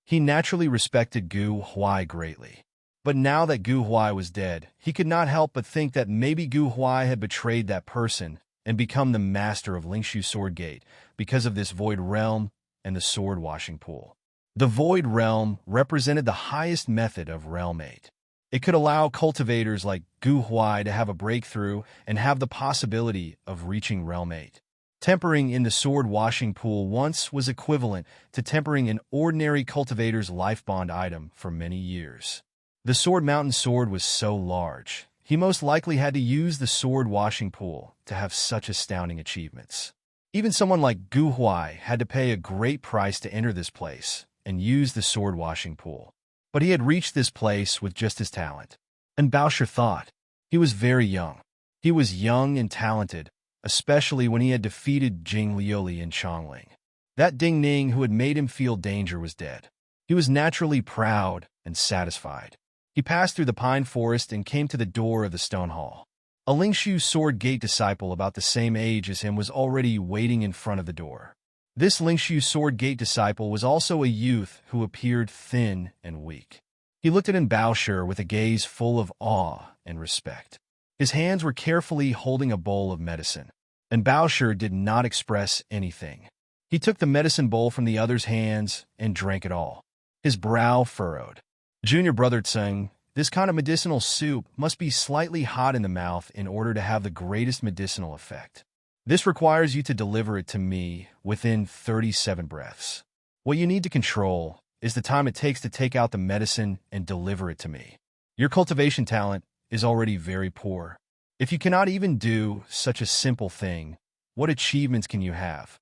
He naturally respected Gu Huai greatly. But now that Gu Huai was dead, he could not help but think that maybe Gu Huai had betrayed that person and become the master of Lingshu Sword Gate because of this Void Realm and the sword washing pool. The Void Realm represented the highest method of Realm 8. It could allow cultivators like Gu Huai to have a breakthrough and have the possibility of reaching Realm 8. Tempering in the sword washing pool once was equivalent to tempering an ordinary cultivator's life bond item for many years. The Sword Mountain sword was so large, he most likely had to use the sword washing pool to have such astounding achievements. Even someone like Gu Huai had to pay a great price to enter this place and use the sword washing pool. But he had reached this place with just his talent. And Baosher thought, he was very young. He was young and talented, especially when he had defeated Jing Liuli in Chongling. That Ding Ning who had made him feel danger was dead. He was naturally proud and satisfied. He passed through the pine forest and came to the door of the stone hall. A Lingshu sword gate disciple about the same age as him was already waiting in front of the door. This Lingshu sword gate disciple was also a youth who appeared thin and weak. He looked at Bao with a gaze full of awe and respect. His hands were carefully holding a bowl of medicine, and Bao did not express anything. He took the medicine bowl from the other's hands and drank it all. His brow furrowed. Junior brother Tseng, this kind of medicinal soup must be slightly hot in the mouth in order to have the greatest medicinal effect. This requires you to deliver it to me within 37 breaths. What you need to control is the time it takes to take out the medicine and deliver it to me. Your cultivation talent is already very poor. If you cannot even do such a simple thing, what achievements can you have?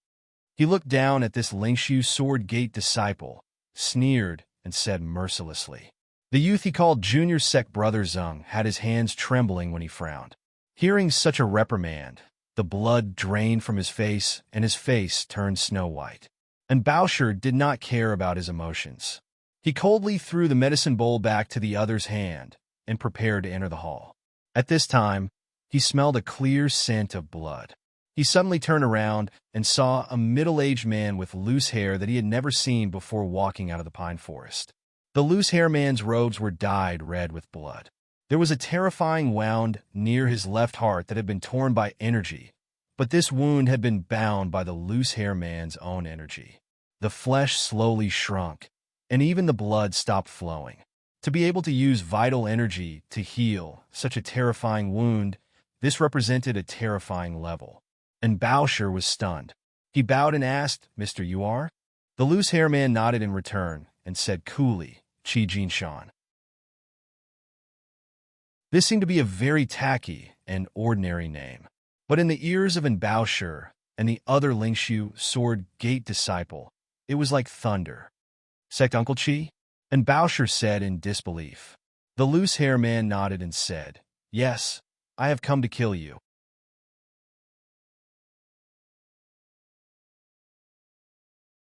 He looked down at this Lingshu sword gate disciple, sneered, and said mercilessly. The youth he called Junior Sec Brother Zeng had his hands trembling when he frowned. Hearing such a reprimand, the blood drained from his face and his face turned snow-white. And Bao did not care about his emotions. He coldly threw the medicine bowl back to the other's hand and prepared to enter the hall. At this time, he smelled a clear scent of blood. He suddenly turned around and saw a middle-aged man with loose hair that he had never seen before walking out of the pine forest. The loose hair man's robes were dyed red with blood. There was a terrifying wound near his left heart that had been torn by energy, but this wound had been bound by the loose hair man's own energy. The flesh slowly shrunk, and even the blood stopped flowing. To be able to use vital energy to heal such a terrifying wound, this represented a terrifying level. And Bao was stunned. He bowed and asked, "Mr. You are?" The loose hair man nodded in return and said coolly, "Qi Jinshan." This seemed to be a very tacky and ordinary name. But in the ears of Bao and the other Lingshu sword gate disciple, it was like thunder. "Sect Uncle Qi?" And Bao said in disbelief. The loose hair man nodded and said, "Yes, I have come to kill you."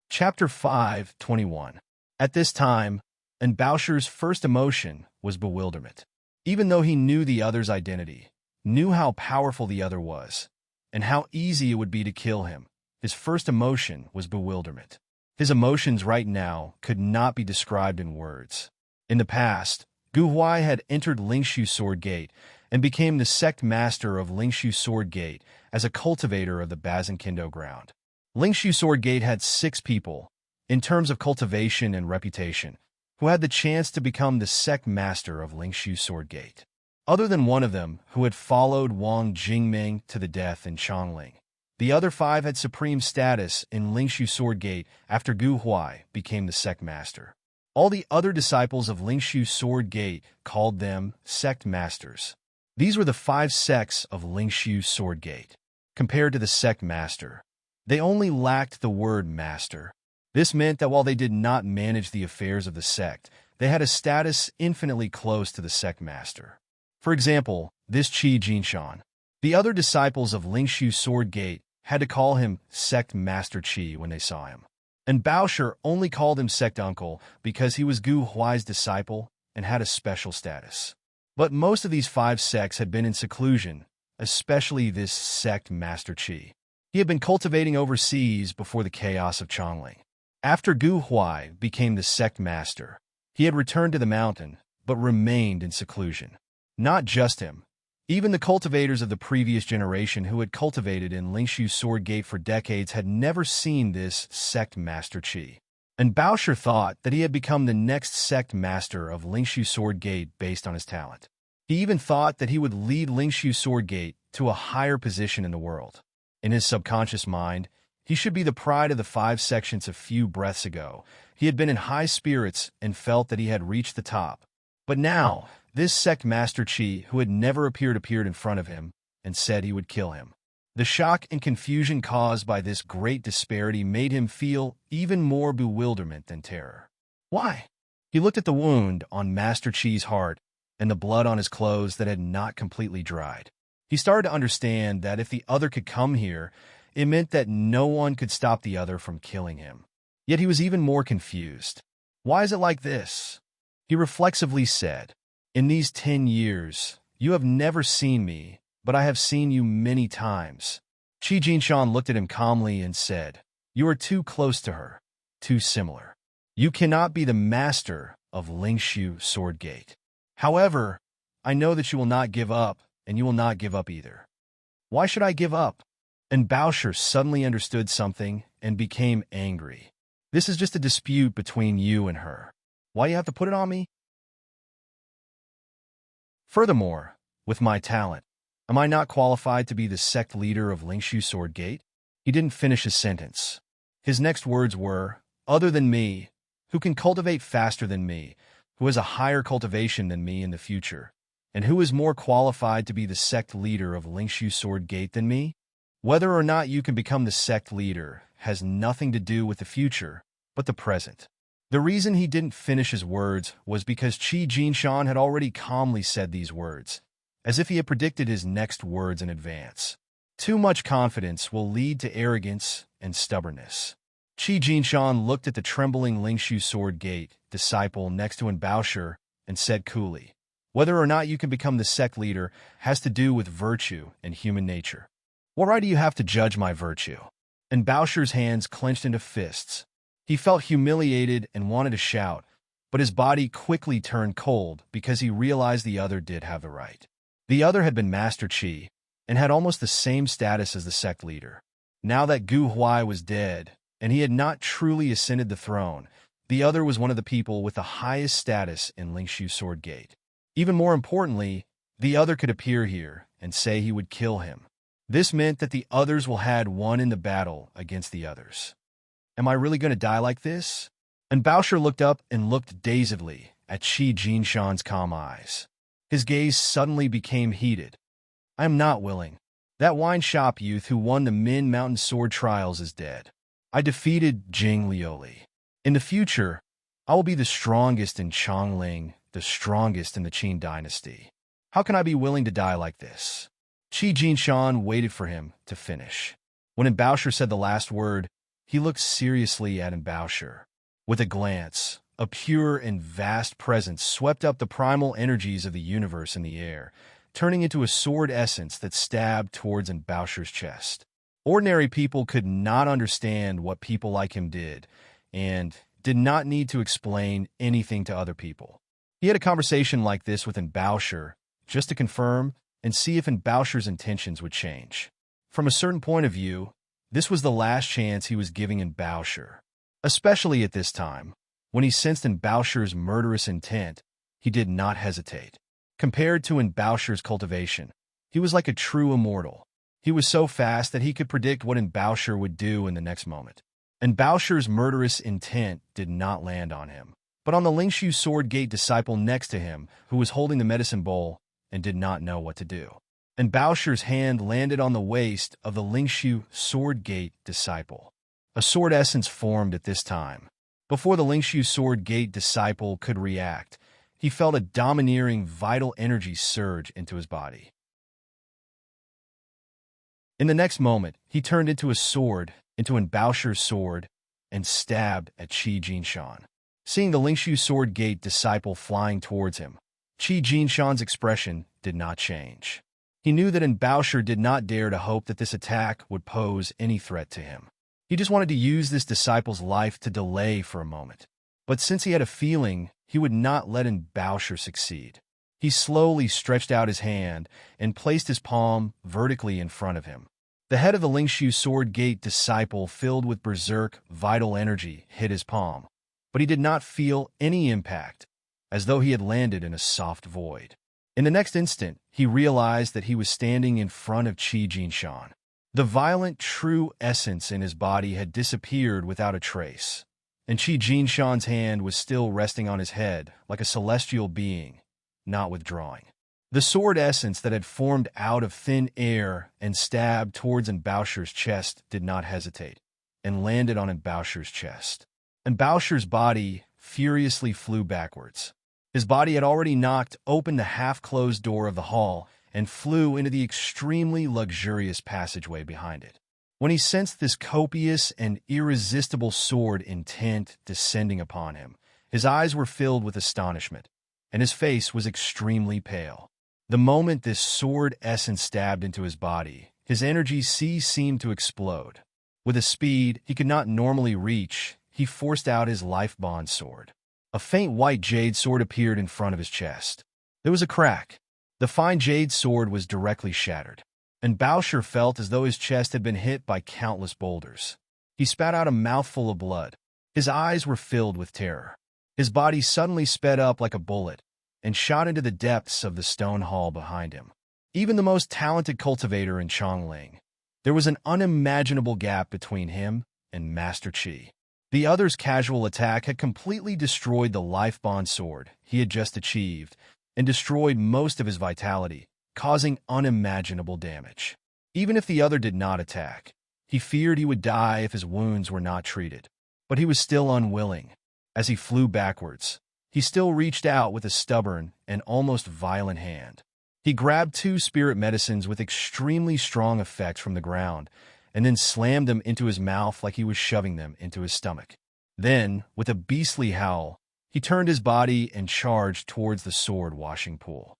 Chapter 5:21. At this time, Bao's first emotion was bewilderment. Even though he knew the other's identity, knew how powerful the other was, and how easy it would be to kill him, his first emotion was bewilderment. His emotions right now could not be described in words. In the past, Gu Huai had entered Lingshu Sword Gate and became the sect master of Lingshu Sword Gate as a cultivator of the Bazinkindo ground. Lingshu Sword Gate had 6 people, in terms of cultivation and reputation, who had the chance to become the sect master of Lingshu Sword Gate. Other than one of them, who had followed Wang Jingming to the death in Chongling, the other 5 had supreme status in Lingshu Sword Gate after Gu Huai became the sect master. All the other disciples of Lingshu Sword Gate called them sect masters. These were the 5 sects of Lingshu Sword Gate. Compared to the sect master, they only lacked the word master. This meant that while they did not manage the affairs of the sect, they had a status infinitely close to the sect master. For example, this Qi Jinshan. The other disciples of Lingshu Sword Gate had to call him Sect Master Qi when they saw him. And Bao only called him Sect Uncle because he was Gu Huai's disciple and had a special status. But most of these 5 sects had been in seclusion, especially this Sect Master Qi. He had been cultivating overseas before the chaos of Chongling. After Gu Huai became the sect master, he had returned to the mountain, but remained in seclusion. Not just him. Even the cultivators of the previous generation who had cultivated in Lingshu Sword Gate for decades had never seen this sect master Qi. And Bao thought that he had become the next sect master of Lingshu Sword Gate based on his talent. He even thought that he would lead Lingshu Sword Gate to a higher position in the world. In his subconscious mind, he should be the pride of the 5 sections a few breaths ago. He had been in high spirits and felt that he had reached the top. But now, this sect master Qi, who had never appeared in front of him and said he would kill him. The shock and confusion caused by this great disparity made him feel even more bewilderment than terror. Why? He looked at the wound on Master Qi's heart and the blood on his clothes that had not completely dried. He started to understand that if the other could come here, it meant that no one could stop the other from killing him. Yet he was even more confused. Why is it like this? He reflexively said, "In these 10 years, you have never seen me, but I have seen you many times." Qi Jinshan looked at him calmly and said, "You are too close to her, too similar. You cannot be the master of Lingshu Sword Gate. However, I know that you will not give up, and you will not give up either." "Why should I give up?" And Baosher suddenly understood something and became angry. "This is just a dispute between you and her. Why do you have to put it on me? Furthermore, with my talent, am I not qualified to be the sect leader of Lingshu Sword Gate?" He didn't finish his sentence. His next words were, "Other than me, who can cultivate faster than me, who has a higher cultivation than me in the future, and who is more qualified to be the sect leader of Lingshu Sword Gate than me? Whether or not you can become the sect leader has nothing to do with the future, but the present." The reason he didn't finish his words was because Qi Jinshan had already calmly said these words, as if he had predicted his next words in advance. Too much confidence will lead to arrogance and stubbornness. Qi Jinshan looked at the trembling Lingshu Sword Gate disciple next to Baosher and said coolly, "Whether or not you can become the sect leader has to do with virtue and human nature. What right do you have to judge my virtue?" And Baosher's hands clenched into fists. He felt humiliated and wanted to shout, but his body quickly turned cold because he realized the other did have the right. The other had been Master Qi and had almost the same status as the sect leader. Now that Gu Huai was dead and he had not truly ascended the throne, the other was one of the people with the highest status in Lingshu Sword Gate. Even more importantly, the other could appear here and say he would kill him. This meant that the others will had won in the battle against the others. Am I really going to die like this? And Baosher looked up and looked dazedly at Qi Jinshan's calm eyes. His gaze suddenly became heated. "I am not willing. That wine shop youth who won the Min Mountain Sword Trials is dead. I defeated Jing Lioli. In the future, I will be the strongest in Chongling, the strongest in the Qin dynasty. How can I be willing to die like this?" Qi Jinshan waited for him to finish. When Baosher said the last word, he looked seriously at Baosher. With a glance, a pure and vast presence swept up the primal energies of the universe in the air, turning into a sword essence that stabbed towards Baosher's chest. Ordinary people could not understand what people like him did, and did not need to explain anything to other people. He had a conversation like this with Baosher just to confirm and see if Baosher's intentions would change. From a certain point of view, this was the last chance he was giving Baosher. Especially at this time, when he sensed Baosher's murderous intent, he did not hesitate. Compared to Baosher's cultivation, he was like a true immortal. He was so fast that he could predict what Baosher would do in the next moment. Baosher's murderous intent did not land on him, but on the Lingshu Sword Gate disciple next to him, who was holding the medicine bowl and did not know what to do. Baosher's hand landed on the waist of the Lingshu Sword Gate disciple. A sword essence formed at this time. Before the Lingshu Sword Gate disciple could react, he felt a domineering vital energy surge into his body. In the next moment, he turned into a sword, into Baosher's sword, and stabbed at Qi Jinshan. Seeing the Lingshu Sword Gate disciple flying towards him, Qi Jinshan's expression did not change. He knew that Baosher did not dare to hope that this attack would pose any threat to him. He just wanted to use this disciple's life to delay for a moment. But since he had a feeling he would not let Baosher succeed, he slowly stretched out his hand and placed his palm vertically in front of him. The head of the Lingshu Sword Gate disciple, filled with berserk vital energy, hit his palm, but he did not feel any impact, as though he had landed in a soft void. In the next instant, he realized that he was standing in front of Qi Jinshan. The violent, true essence in his body had disappeared without a trace, and Qi Jinshan's hand was still resting on his head like a celestial being, not withdrawing. The sword essence that had formed out of thin air and stabbed towards Baosher's chest did not hesitate, and landed on Baosher's chest. Baosher's body furiously flew backwards. His body had already knocked open the half-closed door of the hall and flew into the extremely luxurious passageway behind it. When he sensed this copious and irresistible sword intent descending upon him, his eyes were filled with astonishment, and his face was extremely pale. The moment this sword essence stabbed into his body, his energy seemed to explode. With a speed he could not normally reach, he forced out his life-bond sword. A faint white jade sword appeared in front of his chest. There was a crack. The fine jade sword was directly shattered, and Bowser felt as though his chest had been hit by countless boulders. He spat out a mouthful of blood. His eyes were filled with terror. His body suddenly sped up like a bullet and shot into the depths of the stone hall behind him. Even the most talented cultivator in Chongling, there was an unimaginable gap between him and Master Qi. The other's casual attack had completely destroyed the life-bond sword he had just achieved and destroyed most of his vitality, causing unimaginable damage. Even if the other did not attack, he feared he would die if his wounds were not treated. But he was still unwilling. As he flew backwards, he still reached out with a stubborn and almost violent hand. He grabbed 2 spirit medicines with extremely strong effects from the ground, and then slammed them into his mouth like he was shoving them into his stomach. Then, with a beastly howl, he turned his body and charged towards the sword-washing pool.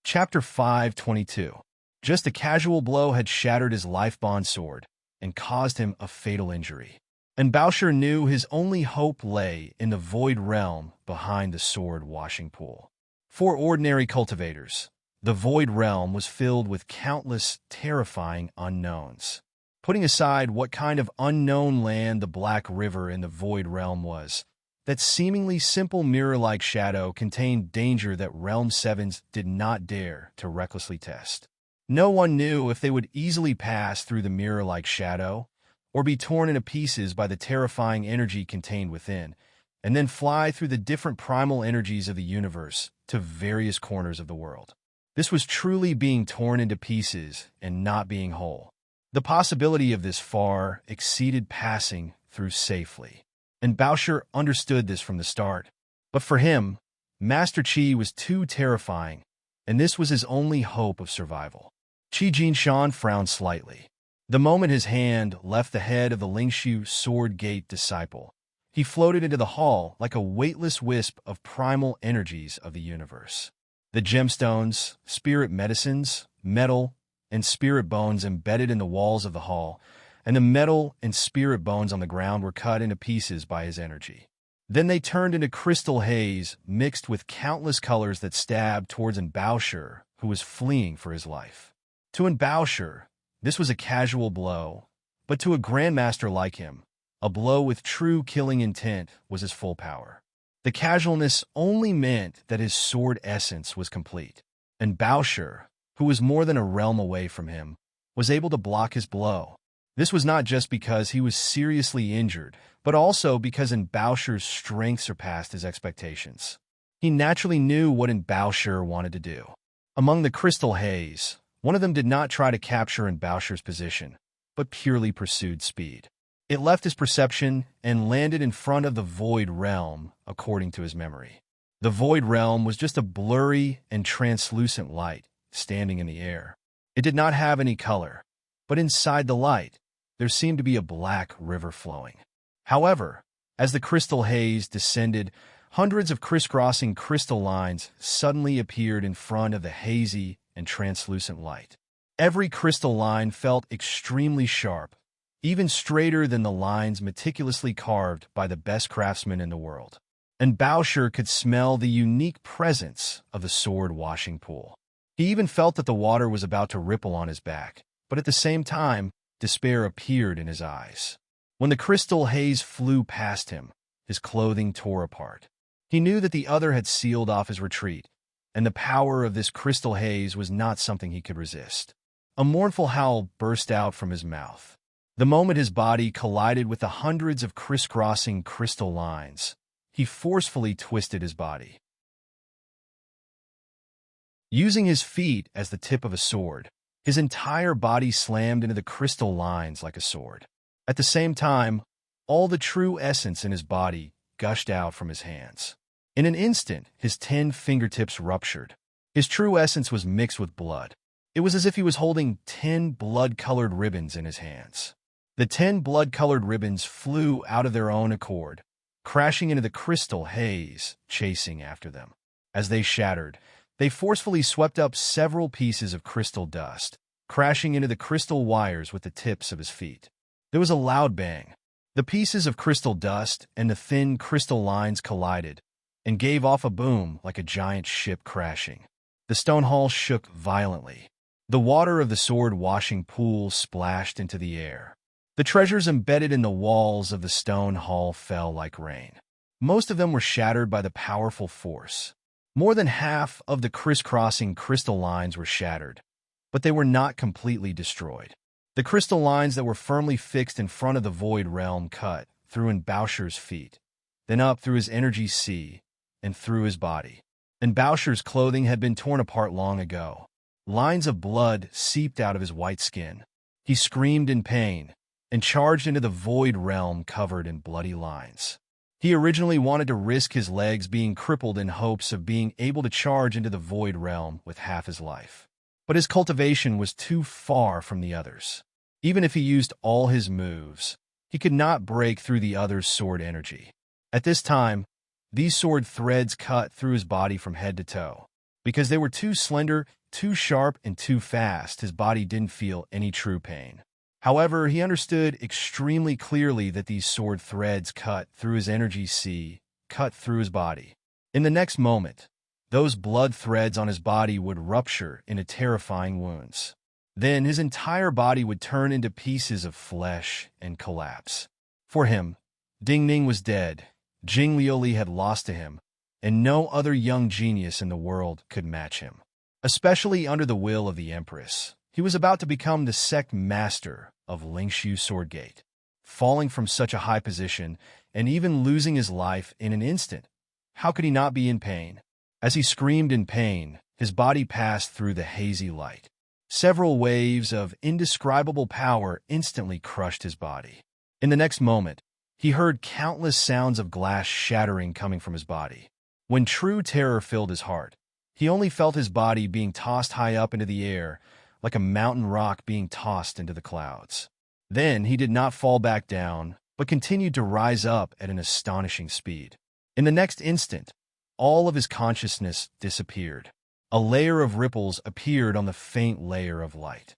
Chapter 5:22. Just a casual blow had shattered his life-bond sword and caused him a fatal injury. And Bowser knew his only hope lay in the void realm behind the sword-washing pool. For ordinary cultivators, the void realm was filled with countless terrifying unknowns. Putting aside what kind of unknown land the Black River in the void realm was, that seemingly simple mirror-like shadow contained danger that Realm 7s did not dare to recklessly test. No one knew if they would easily pass through the mirror-like shadow, or be torn into pieces by the terrifying energy contained within, and then fly through the different primal energies of the universe to various corners of the world. This was truly being torn into pieces and not being whole. The possibility of this far exceeded passing through safely, and Bowser understood this from the start. But for him, Master Qi was too terrifying, and this was his only hope of survival. Qi Jinshan frowned slightly. The moment his hand left the head of the Lingshu Sword Gate disciple, he floated into the hall like a weightless wisp of primal energies of the universe. The gemstones, spirit medicines, metal, and spirit bones embedded in the walls of the hall, and the metal and spirit bones on the ground were cut into pieces by his energy. Then they turned into crystal haze mixed with countless colors that stabbed towards Bowser, who was fleeing for his life. To Bowser, this was a casual blow, but to a grandmaster like him, a blow with true killing intent was his full power. The casualness only meant that his sword essence was complete, and Bowser, who was more than a realm away from him, was able to block his blow. This was not just because he was seriously injured, but also because Bowser's strength surpassed his expectations. He naturally knew what Bowser wanted to do. Among the crystal haze, one of them did not try to capture Bowser's position, but purely pursued speed. It left his perception and landed in front of the Void Realm, according to his memory. The Void Realm was just a blurry and translucent light standing in the air. It did not have any color, but inside the light, there seemed to be a black river flowing. However, as the crystal haze descended, hundreds of crisscrossing crystal lines suddenly appeared in front of the hazy and translucent light. Every crystal line felt extremely sharp, even straighter than the lines meticulously carved by the best craftsmen in the world. And Bowser could smell the unique presence of the sword-washing pool. He even felt that the water was about to ripple on his back, but at the same time, despair appeared in his eyes. When the crystal haze flew past him, his clothing tore apart. He knew that the other had sealed off his retreat, and the power of this crystal haze was not something he could resist. A mournful howl burst out from his mouth. The moment his body collided with the hundreds of crisscrossing crystal lines, he forcefully twisted his body. Using his feet as the tip of a sword, his entire body slammed into the crystal lines like a sword. At the same time, all the true essence in his body gushed out from his hands. In an instant, his 10 fingertips ruptured. His true essence was mixed with blood. It was as if he was holding 10 blood-colored ribbons in his hands. The 10 blood-colored ribbons flew out of their own accord, crashing into the crystal haze, chasing after them. As they shattered, they forcefully swept up several pieces of crystal dust, crashing into the crystal wires with the tips of his feet. There was a loud bang. The pieces of crystal dust and the thin crystal lines collided and gave off a boom like a giant ship crashing. The stone hall shook violently. The water of the sword-washing pool splashed into the air. The treasures embedded in the walls of the stone hall fell like rain. Most of them were shattered by the powerful force. More than half of the crisscrossing crystal lines were shattered, but they were not completely destroyed. The crystal lines that were firmly fixed in front of the void realm cut through Boucher's feet, then up through his energy sea, and through his body. And Boucher's clothing had been torn apart long ago. Lines of blood seeped out of his white skin. He screamed in pain and charged into the void realm covered in bloody lines. He originally wanted to risk his legs being crippled in hopes of being able to charge into the void realm with half his life. But his cultivation was too far from the others. Even if he used all his moves, he could not break through the others' sword energy. At this time, these sword threads cut through his body from head to toe. Because they were too slender, too sharp, and too fast, his body didn't feel any true pain. However, he understood extremely clearly that these sword threads cut through his energy sea, cut through his body. In the next moment, those blood threads on his body would rupture into terrifying wounds. Then his entire body would turn into pieces of flesh and collapse. For him, Ding Ning was dead, Jing Lioli had lost to him, and no other young genius in the world could match him. Especially under the will of the Empress, he was about to become the sect master of Lingshu Swordgate. Falling from such a high position and even losing his life in an instant, how could he not be in pain? As he screamed in pain, his body passed through the hazy light. Several waves of indescribable power instantly crushed his body. In the next moment, he heard countless sounds of glass shattering coming from his body. When true terror filled his heart, he only felt his body being tossed high up into the air, like a mountain rock being tossed into the clouds. Then he did not fall back down, but continued to rise up at an astonishing speed. In the next instant, all of his consciousness disappeared. A layer of ripples appeared on the faint layer of light.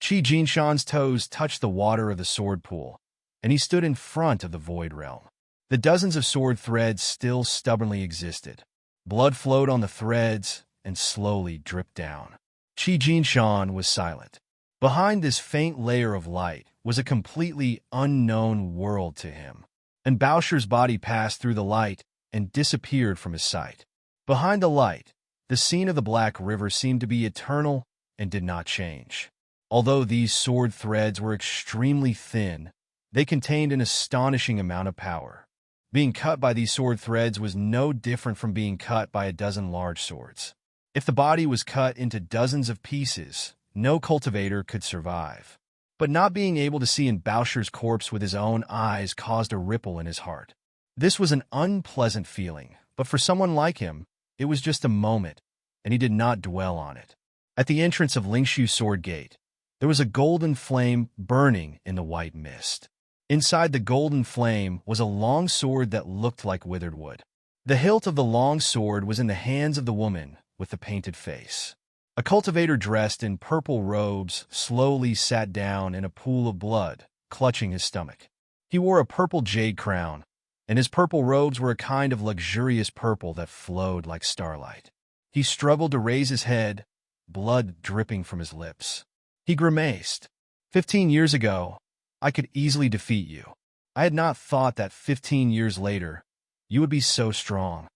Qi Jinshan's toes touched the water of the sword pool, and he stood in front of the void realm. The dozens of sword threads still stubbornly existed. Blood flowed on the threads and slowly dripped down. Qi Jinshan was silent. Behind this faint layer of light was a completely unknown world to him. And Boucher's body passed through the light and disappeared from his sight. Behind the light, the scene of the Black River seemed to be eternal and did not change. Although these sword threads were extremely thin, they contained an astonishing amount of power. Being cut by these sword threads was no different from being cut by a dozen large swords. If the body was cut into dozens of pieces, no cultivator could survive. But not being able to see in Boucher's corpse with his own eyes caused a ripple in his heart. This was an unpleasant feeling, but for someone like him, it was just a moment, and he did not dwell on it. At the entrance of Lingshu Sword Gate, there was a golden flame burning in the white mist. Inside the golden flame was a long sword that looked like withered wood. The hilt of the long sword was in the hands of the woman with the painted face. A cultivator dressed in purple robes slowly sat down in a pool of blood, clutching his stomach. He wore a purple jade crown, and his purple robes were a kind of luxurious purple that flowed like starlight. He struggled to raise his head, blood dripping from his lips. He grimaced. 15 years ago, I could easily defeat you. I had not thought that 15 years later, you would be so strong.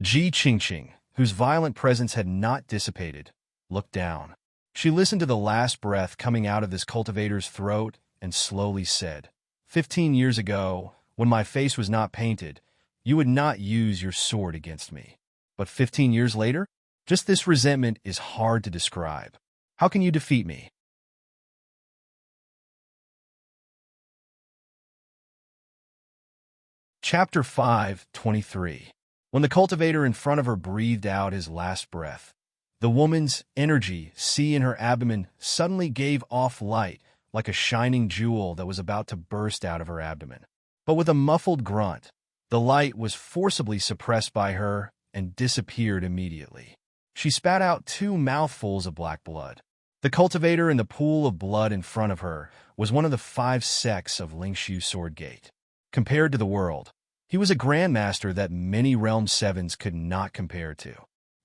Ji Qingqing, whose violent presence had not dissipated, looked down. She listened to the last breath coming out of this cultivator's throat and slowly said, 15 years ago, when my face was not painted, you would not use your sword against me. But 15 years later, just this resentment is hard to describe. How can you defeat me? Chapter 5:23. When the cultivator in front of her breathed out his last breath, the woman's energy, in her abdomen, suddenly gave off light like a shining jewel that was about to burst out of her abdomen. But with a muffled grunt, the light was forcibly suppressed by her and disappeared immediately. She spat out 2 mouthfuls of black blood. The cultivator in the pool of blood in front of her was one of the 5 sects of Lingshu Sword Gate. Compared to the world, he was a grandmaster that many Realm 7s could not compare to.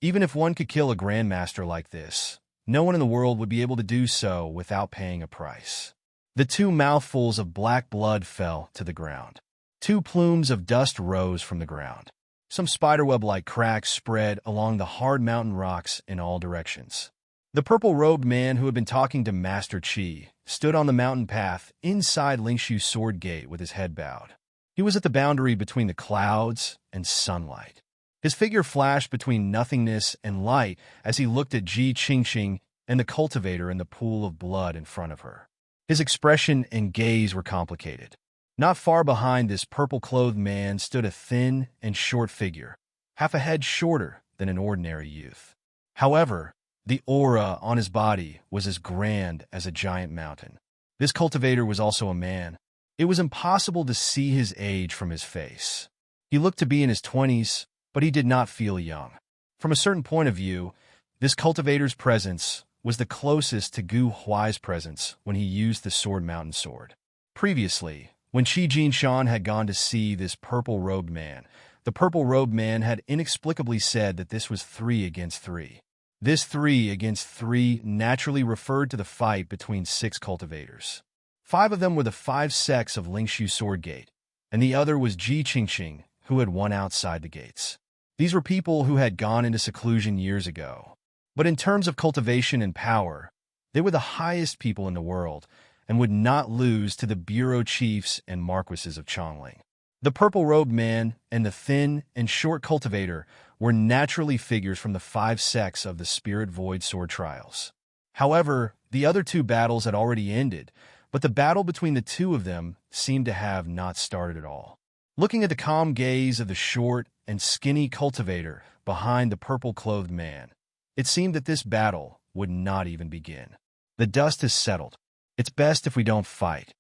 Even if one could kill a grandmaster like this, no one in the world would be able to do so without paying a price. The 2 mouthfuls of black blood fell to the ground. 2 plumes of dust rose from the ground. Some spiderweb-like cracks spread along the hard mountain rocks in all directions. The purple-robed man who had been talking to Master Qi stood on the mountain path inside Lingshu Sword Gate with his head bowed. He was at the boundary between the clouds and sunlight. His figure flashed between nothingness and light as he looked at Ji Qingqing and the cultivator in the pool of blood in front of her. His expression and gaze were complicated. Not far behind this purple-clothed man stood a thin and short figure, half a head shorter than an ordinary youth. However, the aura on his body was as grand as a giant mountain. This cultivator was also a man. It was impossible to see his age from his face. He looked to be in his 20s, but he did not feel young. From a certain point of view, this cultivator's presence was the closest to Gu Huai's presence when he used the Sword Mountain sword. Previously, when Qi Jinshan had gone to see this purple-robed man, the purple-robed man had inexplicably said that this was 3 against 3. This 3 against 3 naturally referred to the fight between 6 cultivators. 5 of them were the 5 sects of Lingshu Sword Gate, and the other was Ji Qingqing, who had won outside the gates. These were people who had gone into seclusion years ago. But in terms of cultivation and power, they were the highest people in the world and would not lose to the bureau chiefs and marquises of Chongling. The purple-robed man and the thin and short cultivator were naturally figures from the 5 sects of the Spirit Void Sword Trials. However, the other 2 battles had already ended, but the battle between the 2 of them seemed to have not started at all. Looking at the calm gaze of the short and skinny cultivator behind the purple-clothed man, it seemed that this battle would not even begin. The dust has settled. It's best if we don't fight.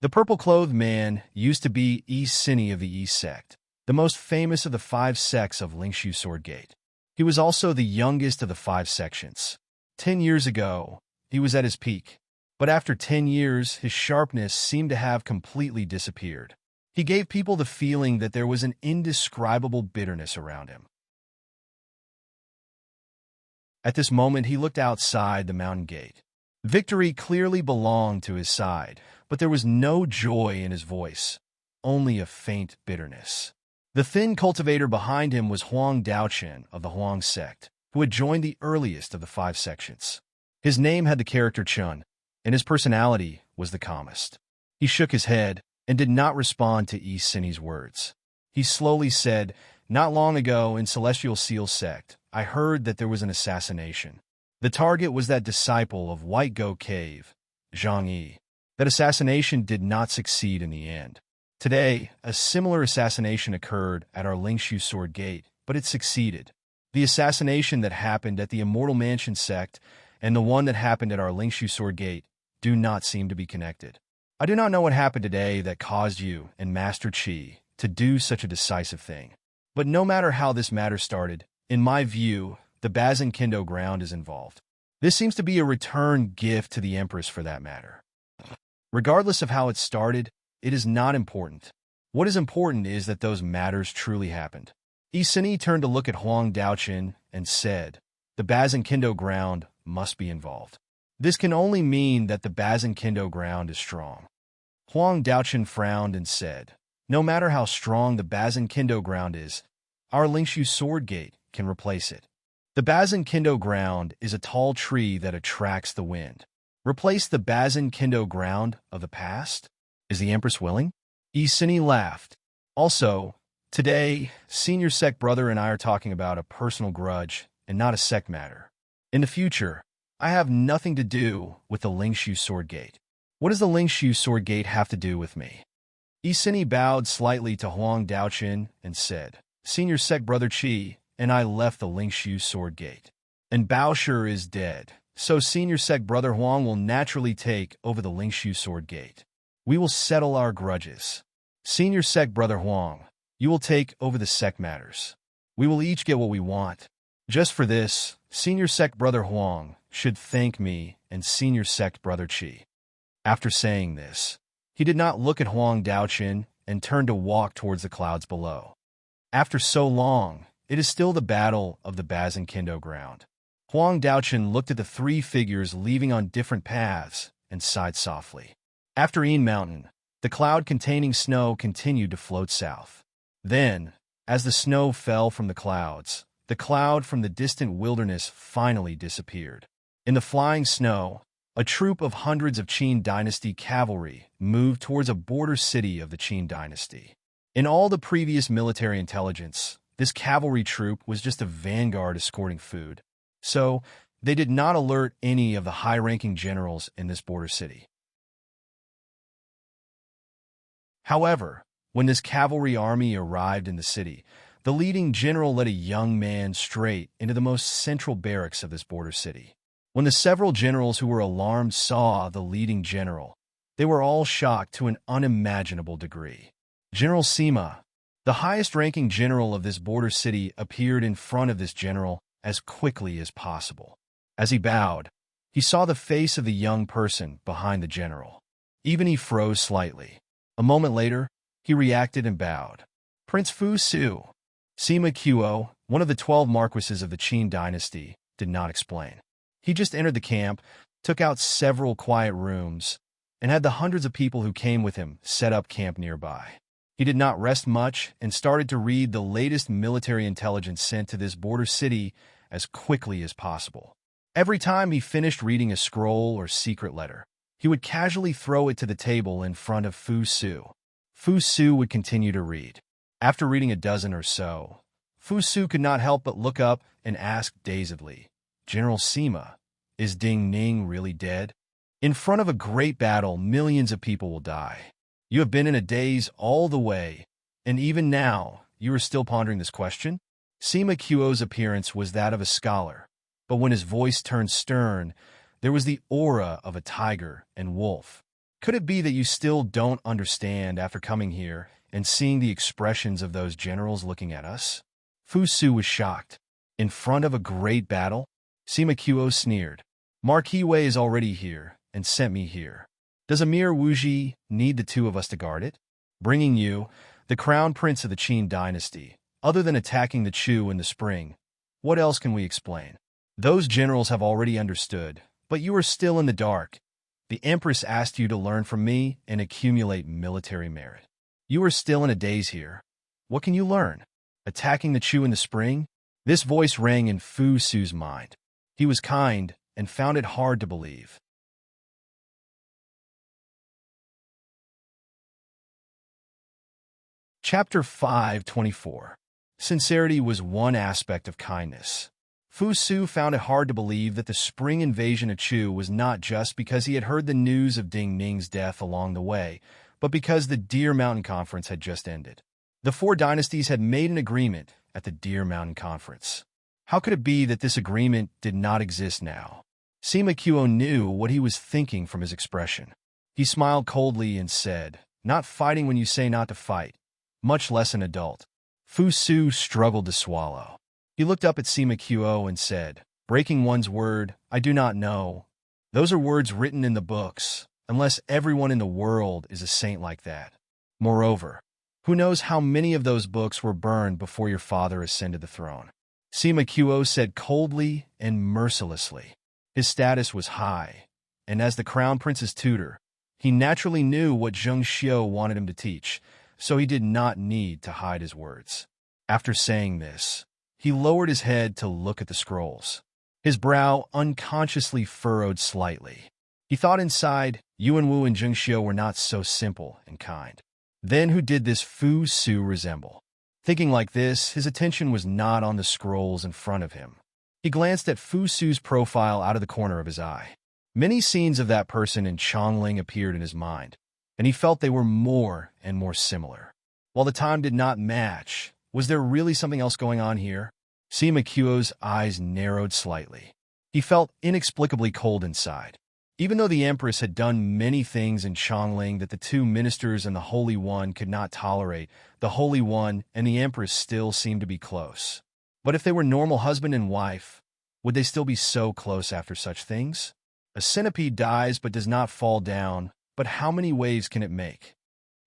The purple-clothed man used to be Yi Sini of the Yi sect, the most famous of the 5 sects of Lingshu Sword Gate. He was also the youngest of the 5 sections. 10 years ago, he was at his peak. But after 10 years, his sharpness seemed to have completely disappeared. He gave people the feeling that there was an indescribable bitterness around him. At this moment, he looked outside the mountain gate. Victory clearly belonged to his side, but there was no joy in his voice, only a faint bitterness. The thin cultivator behind him was Huang Daochen of the Huang sect, who had joined the earliest of the 5 sections. His name had the character Chun, and his personality was the calmest. He shook his head and did not respond to Yi Sini's words. He slowly said, "Not long ago in Celestial Seal sect, I heard that there was an assassination. The target was that disciple of White Go Cave, Zhang Yi. That assassination did not succeed in the end. Today, a similar assassination occurred at our Lingshu Sword Gate, but it succeeded. The assassination that happened at the Immortal Mansion sect and the one that happened at our Lingshu Sword Gate do not seem to be connected. I do not know what happened today that caused you and Master Qi to do such a decisive thing. But no matter how this matter started, in my view, the Bazin Kendo ground is involved. This seems to be a return gift to the Empress for that matter. Regardless of how it started, it is not important. What is important is that those matters truly happened." Yi Sini turned to look at Huang Daochen and said, "The Bazin Kendo ground must be involved. This can only mean that the Bazin Kendo ground is strong." Huang Daochen frowned and said, "No matter how strong the Bazin Kendo ground is, our Lingshu Sword Gate can replace it. The Bazin Kendo ground is a tall tree that attracts the wind. Replace the Bazin Kendo ground of the past? Is the Empress willing?" Yi Sini laughed. "Also, today, Senior Sect Brother and I are talking about a personal grudge and not a sect matter. In the future, I have nothing to do with the Lingshu Sword Gate. What does the Lingshu Sword Gate have to do with me?" Isini bowed slightly to Huang Daochen and said, Senior Sect Brother Qi and I left the Lingshu Sword Gate. And Baosher is dead, so Senior Sect Brother Huang will naturally take over the Lingshu Sword Gate. We will settle our grudges. Senior Sect Brother Huang, you will take over the sect matters. We will each get what we want. Just for this, Senior Sect Brother Huang should thank me and Senior Sect Brother Qi. After saying this, he did not look at Huang Daochen and turned to walk towards the clouds below. After so long, it is still the battle of the Bazin Kendo ground. Huang Daochen looked at the three figures leaving on different paths and sighed softly. After Yin Mountain, the cloud containing snow continued to float south. Then, as the snow fell from the clouds, the cloud from the distant wilderness finally disappeared. In the flying snow, a troop of hundreds of Qin dynasty cavalry moved towards a border city of the Qin dynasty. In all the previous military intelligence, this cavalry troop was just a vanguard escorting food, so they did not alert any of the high-ranking generals in this border city. However, when this cavalry army arrived in the city, the leading general led a young man straight into the most central barracks of this border city. When the several generals who were alarmed saw the leading general, they were all shocked to an unimaginable degree. General Sima, the highest-ranking general of this border city, appeared in front of this general as quickly as possible. As he bowed, he saw the face of the young person behind the general. Even he froze slightly. A moment later, he reacted and bowed. Prince Fu Su. Sima Qiu, one of the 12 marquises of the Qin dynasty, did not explain. He just entered the camp, took out several quiet rooms, and had the hundreds of people who came with him set up camp nearby. He did not rest much and started to read the latest military intelligence sent to this border city as quickly as possible. Every time he finished reading a scroll or secret letter, he would casually throw it to the table in front of Fu Su. Fu Su would continue to read. After reading a dozen or so, Fu Su could not help but look up and ask dazedly, General Sima, is Ding Ning really dead? In front of a great battle, millions of people will die. You have been in a daze all the way, and even now, you are still pondering this question? Sima Qiu's appearance was that of a scholar, but when his voice turned stern, there was the aura of a tiger and wolf. Could it be that you still don't understand after coming here and seeing the expressions of those generals looking at us? Fu Su was shocked. In front of a great battle? Sima Qiu sneered. Marquis Wei is already here and sent me here. Does Emir Wuji need the two of us to guard it? Bringing you, the crown prince of the Qin dynasty, other than attacking the Chu in the spring, what else can we explain? Those generals have already understood, but you are still in the dark. The Empress asked you to learn from me and accumulate military merit. You are still in a daze here. What can you learn? Attacking the Chu in the spring? This voice rang in Fu Su's mind. He was kind and found it hard to believe. Chapter 524. Sincerity was one aspect of kindness. Fu Su found it hard to believe that the spring invasion of Chu was not just because he had heard the news of Ding Ning's death along the way, but because the Deer Mountain Conference had just ended. The four dynasties had made an agreement at the Deer Mountain Conference. How could it be that this agreement did not exist now? Sima Qiu knew what he was thinking from his expression. He smiled coldly and said, Not fighting when you say not to fight, much less an adult. Fu Su struggled to swallow. He looked up at Sima Qiu and said, Breaking one's word, I do not know. Those are words written in the books, unless everyone in the world is a saint like that. Moreover, who knows how many of those books were burned before your father ascended the throne? Sima Qiu said coldly and mercilessly. His status was high, and as the crown prince's tutor, he naturally knew what Zheng Xiu wanted him to teach, so he did not need to hide his words. After saying this, he lowered his head to look at the scrolls. His brow unconsciously furrowed slightly. He thought inside, Yuan Wu and Zheng Xiu were not so simple and kind. Then who did this Fu Su resemble? Thinking like this, his attention was not on the scrolls in front of him. He glanced at Fu Su's profile out of the corner of his eye. Many scenes of that person in Chongling appeared in his mind. and he felt they were more and more similar. While the time did not match, was there really something else going on here? Simakuo's eyes narrowed slightly. He felt inexplicably cold inside. Even though the Empress had done many things in Chongling that the two ministers and the Holy One could not tolerate, the Holy One and the Empress still seemed to be close. But if they were normal husband and wife, would they still be so close after such things? A centipede dies but does not fall down, but how many waves can it make?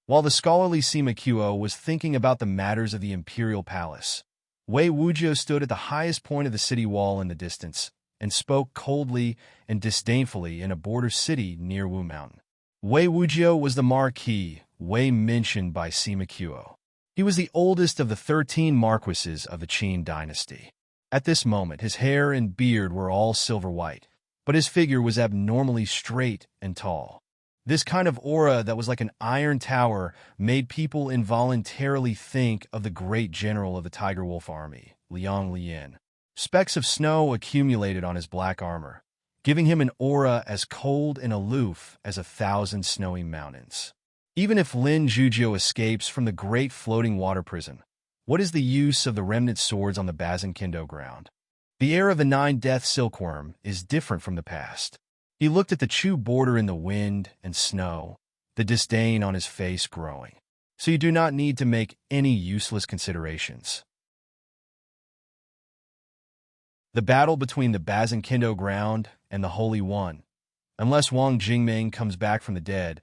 While the scholarly Simakuo was thinking about the matters of the imperial palace, Wei Wujiu stood at the highest point of the city wall in the distance and spoke coldly and disdainfully in a border city near Wu Mountain. Wei Wujiu was the Marquis Wei mentioned by Simakuo. He was the oldest of the 13 marquises of the Qin dynasty. At this moment, his hair and beard were all silver white, but his figure was abnormally straight and tall. This kind of aura that was like an iron tower made people involuntarily think of the great general of the Tiger Wolf Army, Liang Lian. Specks of snow accumulated on his black armor, giving him an aura as cold and aloof as 1,000 snowy mountains. Even if Lin Zhujiu escapes from the great floating water prison, what is the use of the remnant swords on the Bazin Kendo ground? The air of the 9-death silkworm is different from the past. He looked at the Chu border in the wind and snow, the disdain on his face growing. So you do not need to make any useless considerations. The battle between the Bazin Kendo ground and the Holy One. Unless Wang Jingming comes back from the dead,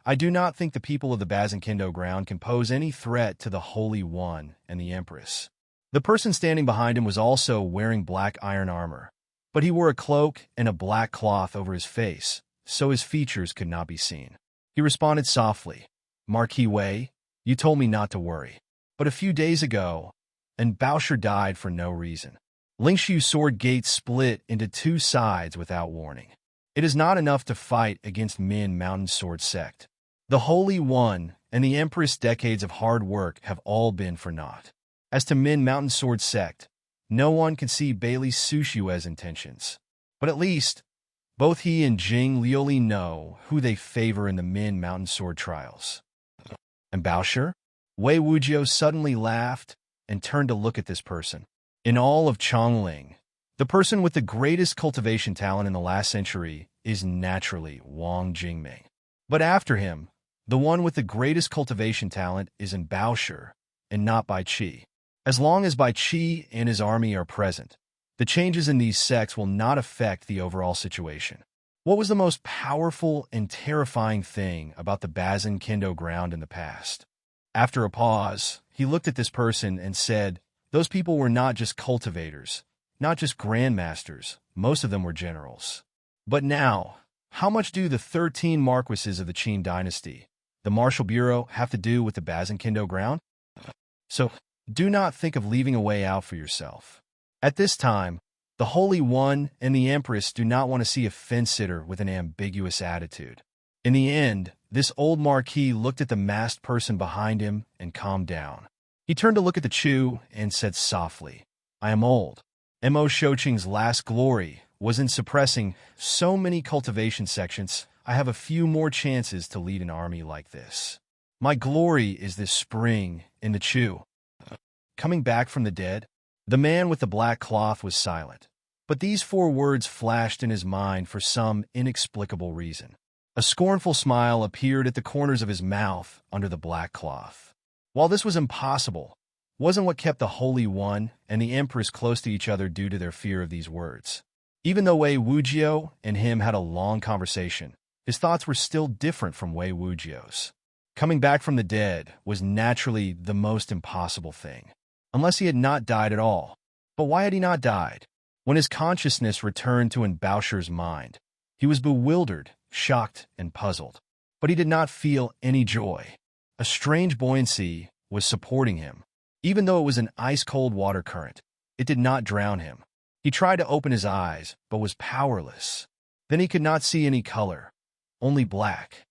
I do not think the people of the Bazin Kendo ground can pose any threat to the Holy One and the Empress. The person standing behind him was also wearing black iron armor, but he wore a cloak and a black cloth over his face, so his features could not be seen. He responded softly, "Marquis Wei, you told me not to worry. But a few days ago, an Baosher died for no reason. Lingshu sword gate split into 2 sides without warning. It is not enough to fight against Min Mountain Sword Sect. The Holy One and the Empress' decades of hard work have all been for naught. As to Min Mountain Sword Sect, no one can see Bailey Sushue's intentions. But at least, both he and Jing Lioli know who they favor in the Min Mountain Sword trials." "And Baosher?" Wei Wujiu suddenly laughed and turned to look at this person. In all of Chongling, the person with the greatest cultivation talent in the last century is naturally Wang Jingming. But after him, the one with the greatest cultivation talent is in Baosher, and not Bai Qi. As long as Bai Qi and his army are present, the changes in these sects will not affect the overall situation. What was the most powerful and terrifying thing about the Bazin Kendo ground in the past? After a pause, he looked at this person and said, "Those people were not just cultivators, not just grandmasters, most of them were generals. But now, how much do the 13 marquises of the Qin dynasty, the Martial Bureau, have to do with the Bazin Kendo ground? So, do not think of leaving a way out for yourself. At this time, the Holy One and the Empress do not want to see a fence-sitter with an ambiguous attitude." In the end, this old marquis looked at the masked person behind him and calmed down. He turned to look at the Chu and said softly, "I am old. Mo Shouqing's last glory was in suppressing so many cultivation sections. I have a few more chances to lead an army like this. My glory is this spring in the Chu." Coming back from the dead, the man with the black cloth was silent. But these 4 words flashed in his mind for some inexplicable reason. A scornful smile appeared at the corners of his mouth under the black cloth. While this was impossible, wasn't what kept the Holy One and the Empress close to each other due to their fear of these words. Even though Wei Wujiu and him had a long conversation, his thoughts were still different from Wei Wujiu's. Coming back from the dead was naturally the most impossible thing, unless he had not died at all. But why had he not died? When his consciousness returned to Baosher's mind, he was bewildered, shocked, and puzzled. But he did not feel any joy. A strange buoyancy was supporting him. Even though it was an ice-cold water current, it did not drown him. He tried to open his eyes, but was powerless. Then he could not see any color, only black.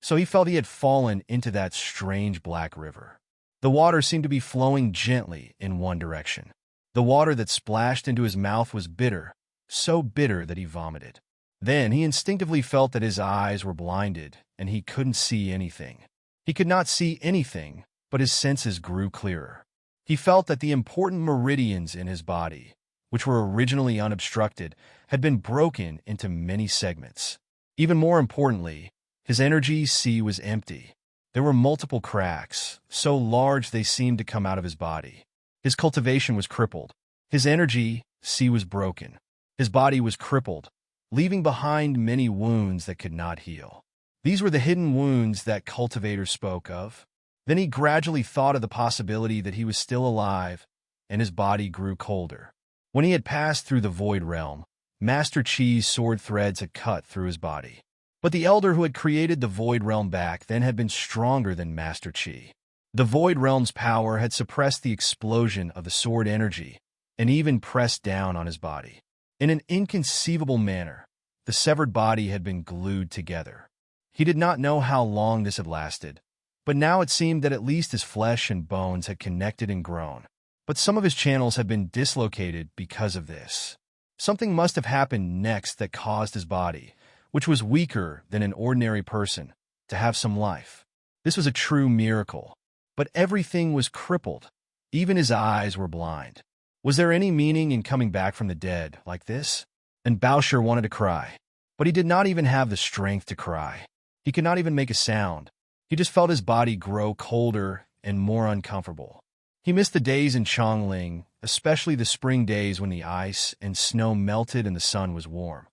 So he felt he had fallen into that strange black river. The water seemed to be flowing gently in one direction. The water that splashed into his mouth was bitter, so bitter that he vomited. Then he instinctively felt that his eyes were blinded and he couldn't see anything. He could not see anything, but his senses grew clearer. He felt that the important meridians in his body, which were originally unobstructed, had been broken into many segments. Even more importantly, his energy sea was empty. There were multiple cracks, so large they seemed to come out of his body. His cultivation was crippled. His energy sea was broken. His body was crippled, leaving behind many wounds that could not heal. These were the hidden wounds that cultivators spoke of. Then he gradually thought of the possibility that he was still alive, and his body grew colder. When he had passed through the void realm, Master Chi's sword threads had cut through his body. But the elder who had created the void realm back then had been stronger than Master Chi. The void realm's power had suppressed the explosion of the sword energy and even pressed down on his body. In an inconceivable manner, the severed body had been glued together. He did not know how long this had lasted, but now it seemed that at least his flesh and bones had connected and grown. But some of his channels had been dislocated because of this. Something must have happened next that caused his body, which was weaker than an ordinary person, to have some life. This was a true miracle. But everything was crippled. Even his eyes were blind. Was there any meaning in coming back from the dead like this? And Bowser wanted to cry. But he did not even have the strength to cry. He could not even make a sound. He just felt his body grow colder and more uncomfortable. He missed the days in Chongling, especially the spring days when the ice and snow melted and the sun was warm.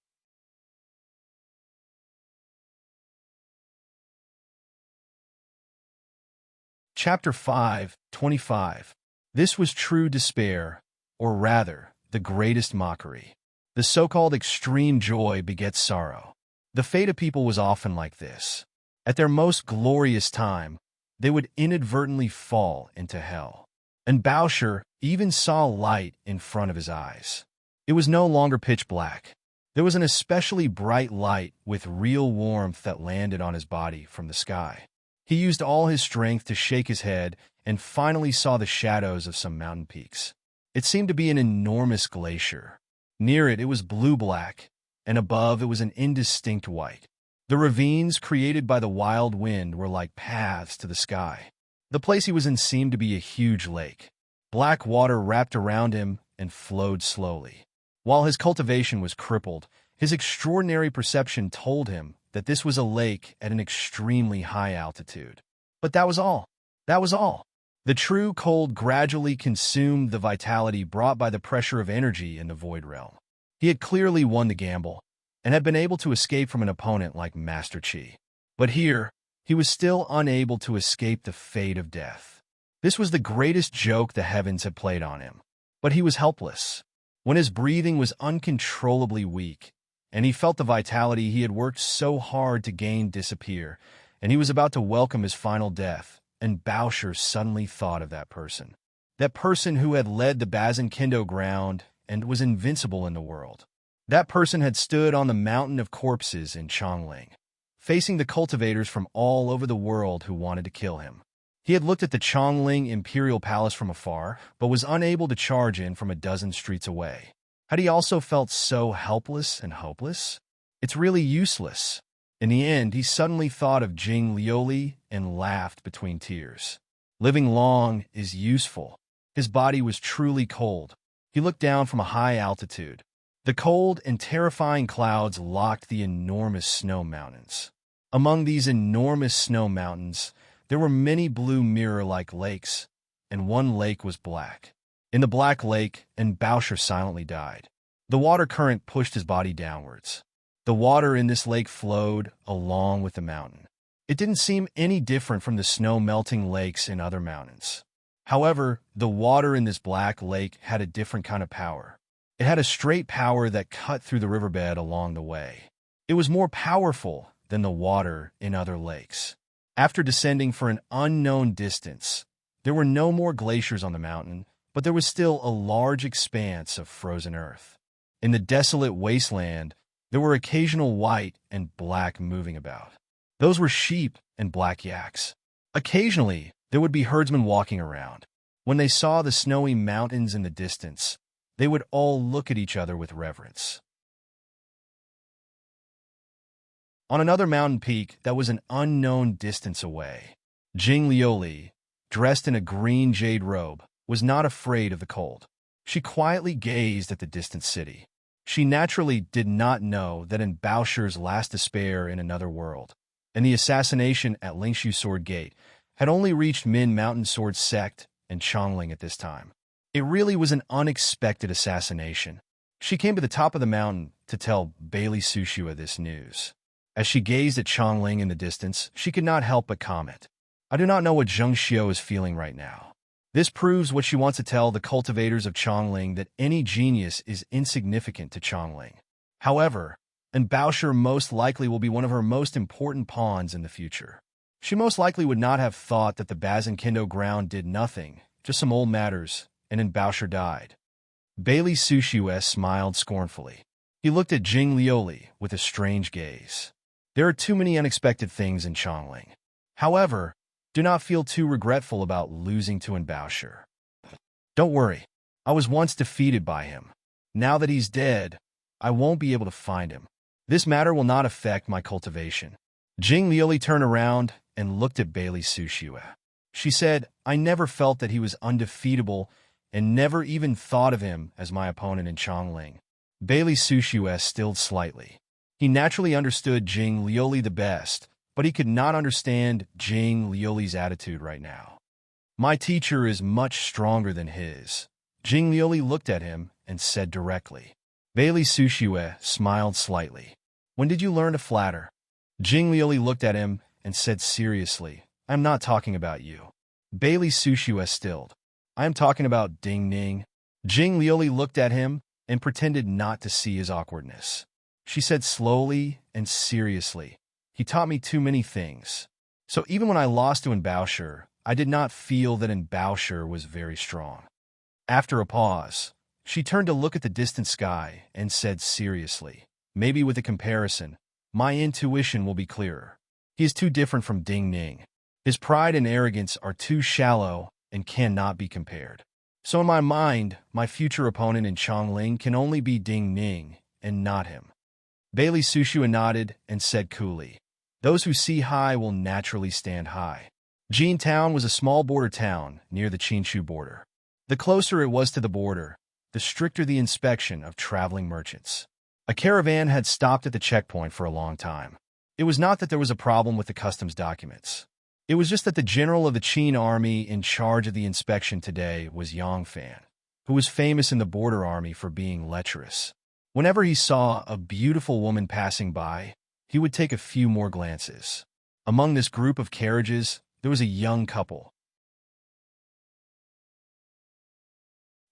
Chapter 5:25. This was true despair, or rather, the greatest mockery. The so-called extreme joy begets sorrow. The fate of people was often like this. At their most glorious time, they would inadvertently fall into hell. And Bowser even saw light in front of his eyes. It was no longer pitch black. There was an especially bright light with real warmth that landed on his body from the sky. He used all his strength to shake his head and finally saw the shadows of some mountain peaks. It seemed to be an enormous glacier. Near it was blue-black, and above it was an indistinct white. The ravines created by the wild wind were like paths to the sky. The place he was in seemed to be a huge lake. Black water wrapped around him and flowed slowly. While his cultivation was crippled, his extraordinary perception told him that this was a lake at an extremely high altitude. But that was all. That was all. The true cold gradually consumed the vitality brought by the pressure of energy in the void realm. He had clearly won the gamble, and had been able to escape from an opponent like Master Chi. But here, he was still unable to escape the fate of death. This was the greatest joke the heavens had played on him. But he was helpless. When his breathing was uncontrollably weak, and he felt the vitality he had worked so hard to gain disappear, and he was about to welcome his final death, and Bowser suddenly thought of that person. That person who had led the Bazin Kendo ground and was invincible in the world. That person had stood on the mountain of corpses in Chongling, facing the cultivators from all over the world who wanted to kill him. He had looked at the Chongling Imperial Palace from afar, but was unable to charge in from a dozen streets away. Had he also felt so helpless and hopeless? It's really useless. In the end, he suddenly thought of Jing Lioli and laughed between tears. Living long is useful. His body was truly cold. He looked down from a high altitude. The cold and terrifying clouds locked the enormous snow mountains. Among these enormous snow mountains, there were many blue mirror-like lakes, and one lake was black. In the black lake, and Bowser silently died. The water current pushed his body downwards. The water in this lake flowed along with the mountain. It didn't seem any different from the snow-melting lakes in other mountains. However, the water in this black lake had a different kind of power. It had a straight power that cut through the riverbed along the way. It was more powerful than the water in other lakes. After descending for an unknown distance, there were no more glaciers on the mountain, but there was still a large expanse of frozen earth. In the desolate wasteland, there were occasional white and black moving about. Those were sheep and black yaks. Occasionally, there would be herdsmen walking around. When they saw the snowy mountains in the distance, they would all look at each other with reverence. On another mountain peak that was an unknown distance away, Jing Lioli, dressed in a green jade robe, was not afraid of the cold. She quietly gazed at the distant city. She naturally did not know that in Baosher's last despair in another world, and the assassination at Lingshu Sword Gate, had only reached Min Mountain Sword Sect and Chongling at this time. It really was an unexpected assassination. She came to the top of the mountain to tell Bailey Sushua this news. As she gazed at Chongling in the distance, she could not help but comment, "I do not know what Zheng Xiao is feeling right now." This proves what she wants to tell the cultivators of Chongling, that any genius is insignificant to Chongling. However, and Baosher most likely will be one of her most important pawns in the future. She most likely would not have thought that the Bazin Kendo ground did nothing, just some old matters, and then Baosher died. Bailey Sushua smiled scornfully. He looked at Jing Lioli with a strange gaze. There are too many unexpected things in Chongling. However, do not feel too regretful about losing to Baosher. Don't worry, I was once defeated by him. Now that he's dead, I won't be able to find him. This matter will not affect my cultivation. Jing Lioli turned around and looked at Bailey Sushua. She said, "I never felt that he was undefeatable and never even thought of him as my opponent in Chongling." Bailey Sushua stilled slightly. He naturally understood Jing Lioli the best, but he could not understand Jing Lioli's attitude right now. "My teacher is much stronger than his." Jing Lioli looked at him and said directly. Bailey Sushua smiled slightly. "When did you learn to flatter?" Jing Lioli looked at him and said seriously, "I am not talking about you." Bailey Sushua stilled. "I am talking about Ding Ning." Jing Lioli looked at him and pretended not to see his awkwardness. She said slowly and seriously, "He taught me too many things. So even when I lost to Baosher, I did not feel that Baosher was very strong." After a pause, she turned to look at the distant sky and said seriously, "Maybe with a comparison, my intuition will be clearer. He is too different from Ding Ning. His pride and arrogance are too shallow and cannot be compared. So in my mind, my future opponent in Chongling can only be Ding Ning and not him." Bailey Sushua nodded and said coolly, "Those who see high will naturally stand high." Jin Town was a small border town near the Qinshu border. The closer it was to the border, the stricter the inspection of traveling merchants. A caravan had stopped at the checkpoint for a long time. It was not that there was a problem with the customs documents. It was just that the general of the Qin army in charge of the inspection today was Yang Fan, who was famous in the border army for being lecherous. Whenever he saw a beautiful woman passing by, he would take a few more glances. Among this group of carriages, there was a young couple.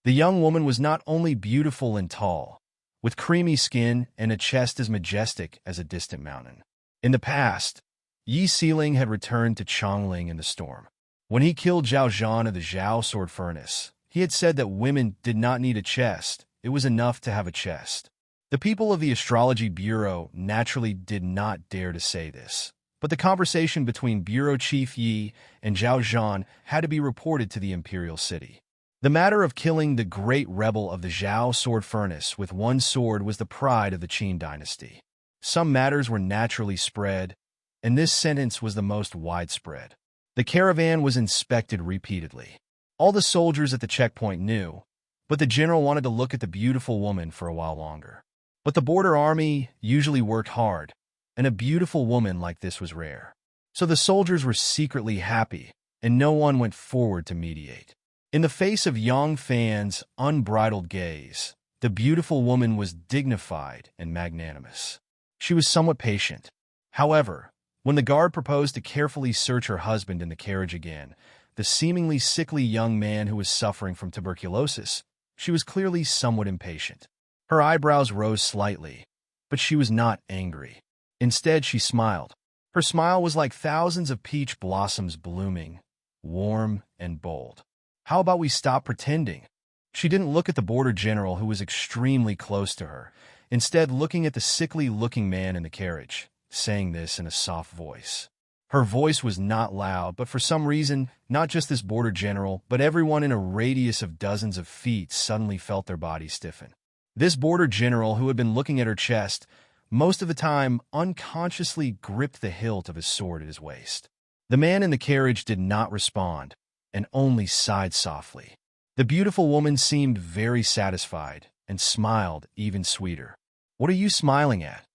The young woman was not only beautiful and tall, with creamy skin and a chest as majestic as a distant mountain. In the past, Yi Sealing had returned to Chongling in the storm. When he killed Zhao Zhan of the Zhao Sword Furnace, he had said that women did not need a chest, it was enough to have a chest. The people of the Astrology Bureau naturally did not dare to say this, but the conversation between Bureau Chief Yi and Zhao Zhan had to be reported to the Imperial City. The matter of killing the great rebel of the Zhao Sword Furnace with one sword was the pride of the Qin dynasty. Some matters were naturally spread, and this sentence was the most widespread. The caravan was inspected repeatedly. All the soldiers at the checkpoint knew, but the general wanted to look at the beautiful woman for a while longer. But the border army usually worked hard, and a beautiful woman like this was rare. So the soldiers were secretly happy, and no one went forward to mediate. In the face of Yang Fan's unbridled gaze, the beautiful woman was dignified and magnanimous. She was somewhat patient. However, when the guard proposed to carefully search her husband in the carriage again, the seemingly sickly young man who was suffering from tuberculosis, she was clearly somewhat impatient. Her eyebrows rose slightly, but she was not angry. Instead, she smiled. Her smile was like thousands of peach blossoms blooming, warm and bold. "How about we stop pretending?" She didn't look at the border general who was extremely close to her, instead looking at the sickly-looking man in the carriage, saying this in a soft voice. Her voice was not loud, but for some reason, not just this border general, but everyone in a radius of dozens of feet suddenly felt their bodies stiffen. This border general, who had been looking at her chest, most of the time unconsciously gripped the hilt of his sword at his waist. The man in the carriage did not respond, and only sighed softly. The beautiful woman seemed very satisfied and smiled even sweeter. "What are you smiling at?"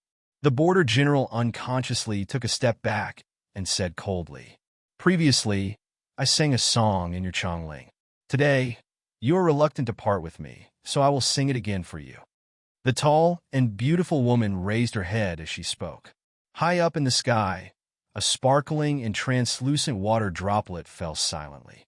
The border general unconsciously took a step back and said coldly, "Previously, I sang a song in your Chongling. Today, you are reluctant to part with me, so I will sing it again for you." The tall and beautiful woman raised her head as she spoke. High up in the sky, a sparkling and translucent water droplet fell silently.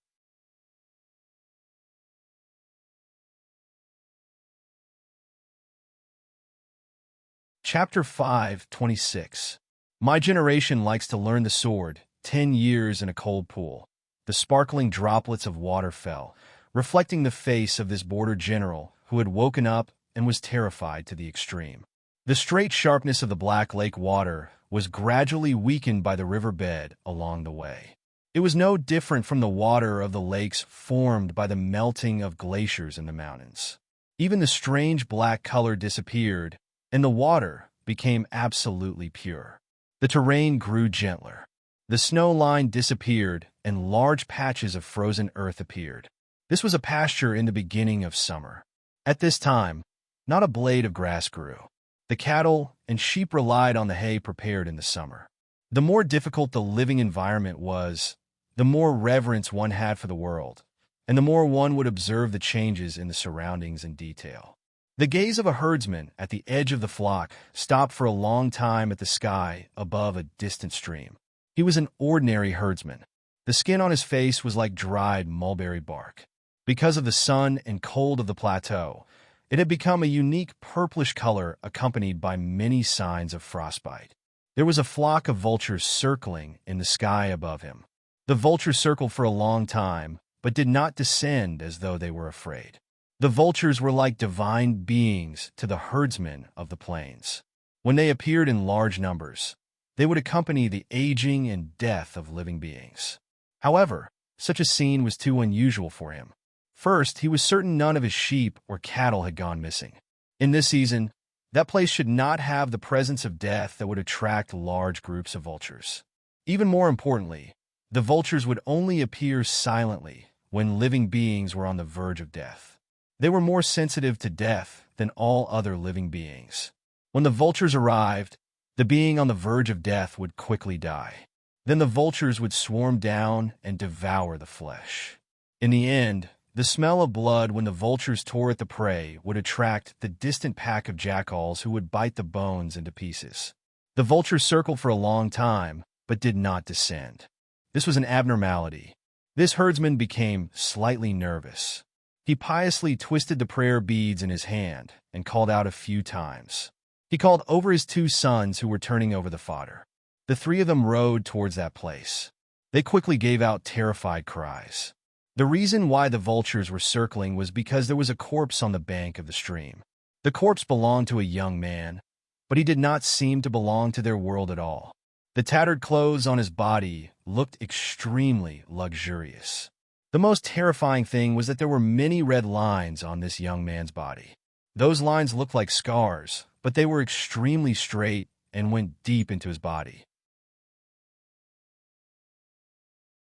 Chapter 5:26. My generation likes to learn the sword, 10 years in a cold pool. The sparkling droplets of water fell, reflecting the face of this border general who had woken up and was terrified to the extreme. The straight sharpness of the black lake water was gradually weakened by the riverbed along the way. It was no different from the water of the lakes formed by the melting of glaciers in the mountains. Even the strange black color disappeared, and the water became absolutely pure. The terrain grew gentler. The snow line disappeared, and large patches of frozen earth appeared. This was a pasture in the beginning of summer. At this time, not a blade of grass grew. The cattle and sheep relied on the hay prepared in the summer. The more difficult the living environment was, the more reverence one had for the world, and the more one would observe the changes in the surroundings in detail. The gaze of a herdsman at the edge of the flock stopped for a long time at the sky above a distant stream. He was an ordinary herdsman. The skin on his face was like dried mulberry bark. Because of the sun and cold of the plateau, it had become a unique purplish color accompanied by many signs of frostbite. There was a flock of vultures circling in the sky above him. The vultures circled for a long time, but did not descend as though they were afraid. The vultures were like divine beings to the herdsmen of the plains. When they appeared in large numbers, they would accompany the aging and death of living beings. However, such a scene was too unusual for him. First, he was certain none of his sheep or cattle had gone missing. In this season, that place should not have the presence of death that would attract large groups of vultures. Even more importantly, the vultures would only appear silently when living beings were on the verge of death. They were more sensitive to death than all other living beings. When the vultures arrived, the being on the verge of death would quickly die. Then the vultures would swarm down and devour the flesh. In the end, the smell of blood when the vultures tore at the prey would attract the distant pack of jackals who would bite the bones into pieces. The vultures circled for a long time, but did not descend. This was an abnormality. This herdsman became slightly nervous. He piously twisted the prayer beads in his hand and called out a few times. He called over his 2 sons who were turning over the fodder. The 3 of them rode towards that place. They quickly gave out terrified cries. The reason why the vultures were circling was because there was a corpse on the bank of the stream. The corpse belonged to a young man, but he did not seem to belong to their world at all. The tattered clothes on his body looked extremely luxurious. The most terrifying thing was that there were many red lines on this young man's body. Those lines looked like scars, but they were extremely straight and went deep into his body.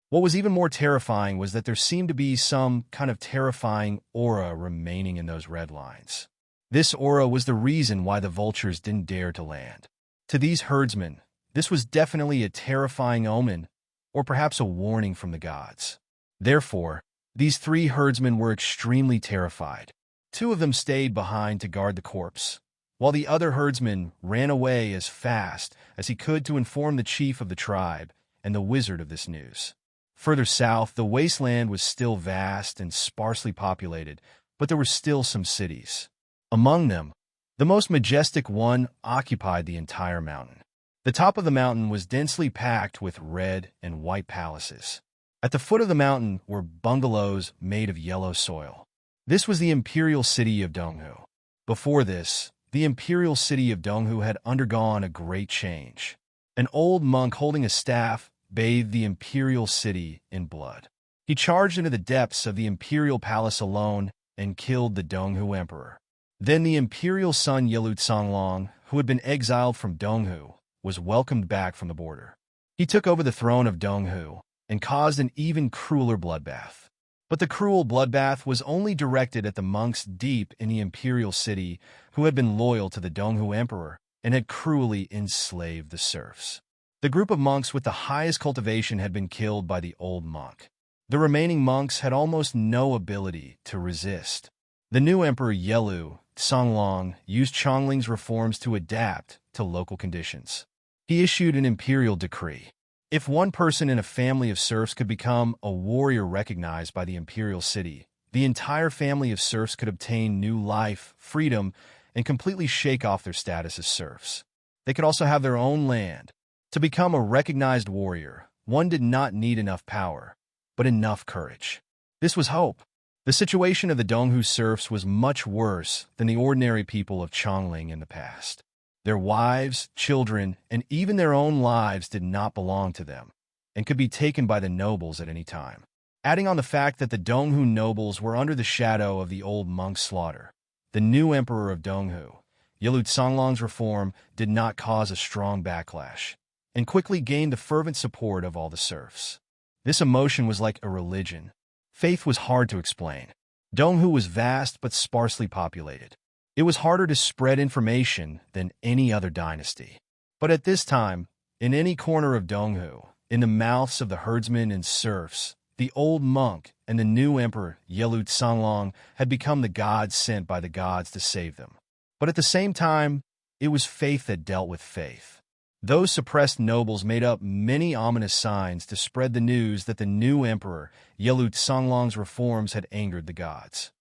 What was even more terrifying was that there seemed to be some kind of terrifying aura remaining in those red lines. This aura was the reason why the vultures didn't dare to land. To these herdsmen, this was definitely a terrifying omen, or perhaps a warning from the gods. Therefore, these 3 herdsmen were extremely terrified. 2 of them stayed behind to guard the corpse, while the other herdsman ran away as fast as he could to inform the chief of the tribe and the wizard of this news. Further south, the wasteland was still vast and sparsely populated, but there were still some cities. Among them, the most majestic one occupied the entire mountain. The top of the mountain was densely packed with red and white palaces. At the foot of the mountain were bungalows made of yellow soil. This was the imperial city of Donghu. Before this, the imperial city of Donghu had undergone a great change. An old monk holding a staff bathed the imperial city in blood. He charged into the depths of the imperial palace alone and killed the Donghu emperor. Then the imperial son Yelut Songlong, who had been exiled from Donghu, was welcomed back from the border. He took over the throne of Donghu and caused an even crueler bloodbath. But the cruel bloodbath was only directed at the monks deep in the imperial city who had been loyal to the Donghu emperor and had cruelly enslaved the serfs. The group of monks with the highest cultivation had been killed by the old monk. The remaining monks had almost no ability to resist. The new emperor Yelu Songlong used Chongling's reforms to adapt to local conditions. He issued an imperial decree. If one person in a family of serfs could become a warrior recognized by the imperial city, the entire family of serfs could obtain new life, freedom, and completely shake off their status as serfs. They could also have their own land. To become a recognized warrior, one did not need enough power, but enough courage. This was hope. The situation of the Donghu serfs was much worse than the ordinary people of Chongling in the past. Their wives, children, and even their own lives did not belong to them and could be taken by the nobles at any time. Adding on the fact that the Donghu nobles were under the shadow of the old monk's slaughter, the new emperor of Donghu, Yelut Songlong's reform, did not cause a strong backlash and quickly gained the fervent support of all the serfs. This emotion was like a religion. Faith was hard to explain. Donghu was vast but sparsely populated. It was harder to spread information than any other dynasty. But at this time, in any corner of Donghu, in the mouths of the herdsmen and serfs, the old monk and the new emperor, Yelut Songlong, had become the gods sent by the gods to save them. But at the same time, it was faith that dealt with faith. Those suppressed nobles made up many ominous signs to spread the news that the new emperor, Yelut Songlong's reforms had angered the gods.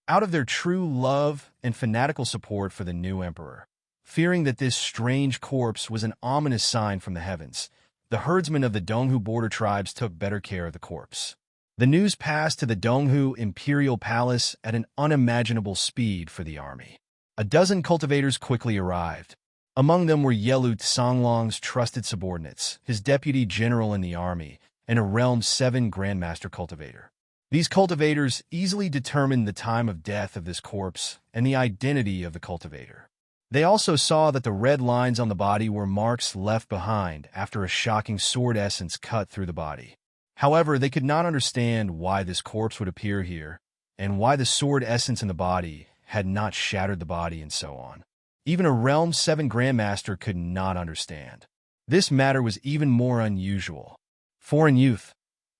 Out of their true love and fanatical support for the new emperor, fearing that this strange corpse was an ominous sign from the heavens, the herdsmen of the Donghu border tribes took better care of the corpse. The news passed to the Donghu imperial palace at an unimaginable speed for the army. A dozen cultivators quickly arrived. Among them were Yelut Songlong's trusted subordinates, his deputy general in the army, and a Realm 7 Grandmaster cultivator. These cultivators easily determined the time of death of this corpse and the identity of the cultivator. They also saw that the red lines on the body were marks left behind after a shocking sword essence cut through the body. However, they could not understand why this corpse would appear here and why the sword essence in the body had not shattered the body and so on. Even a Realm 7 Grandmaster could not understand. This matter was even more unusual. Foreign youth,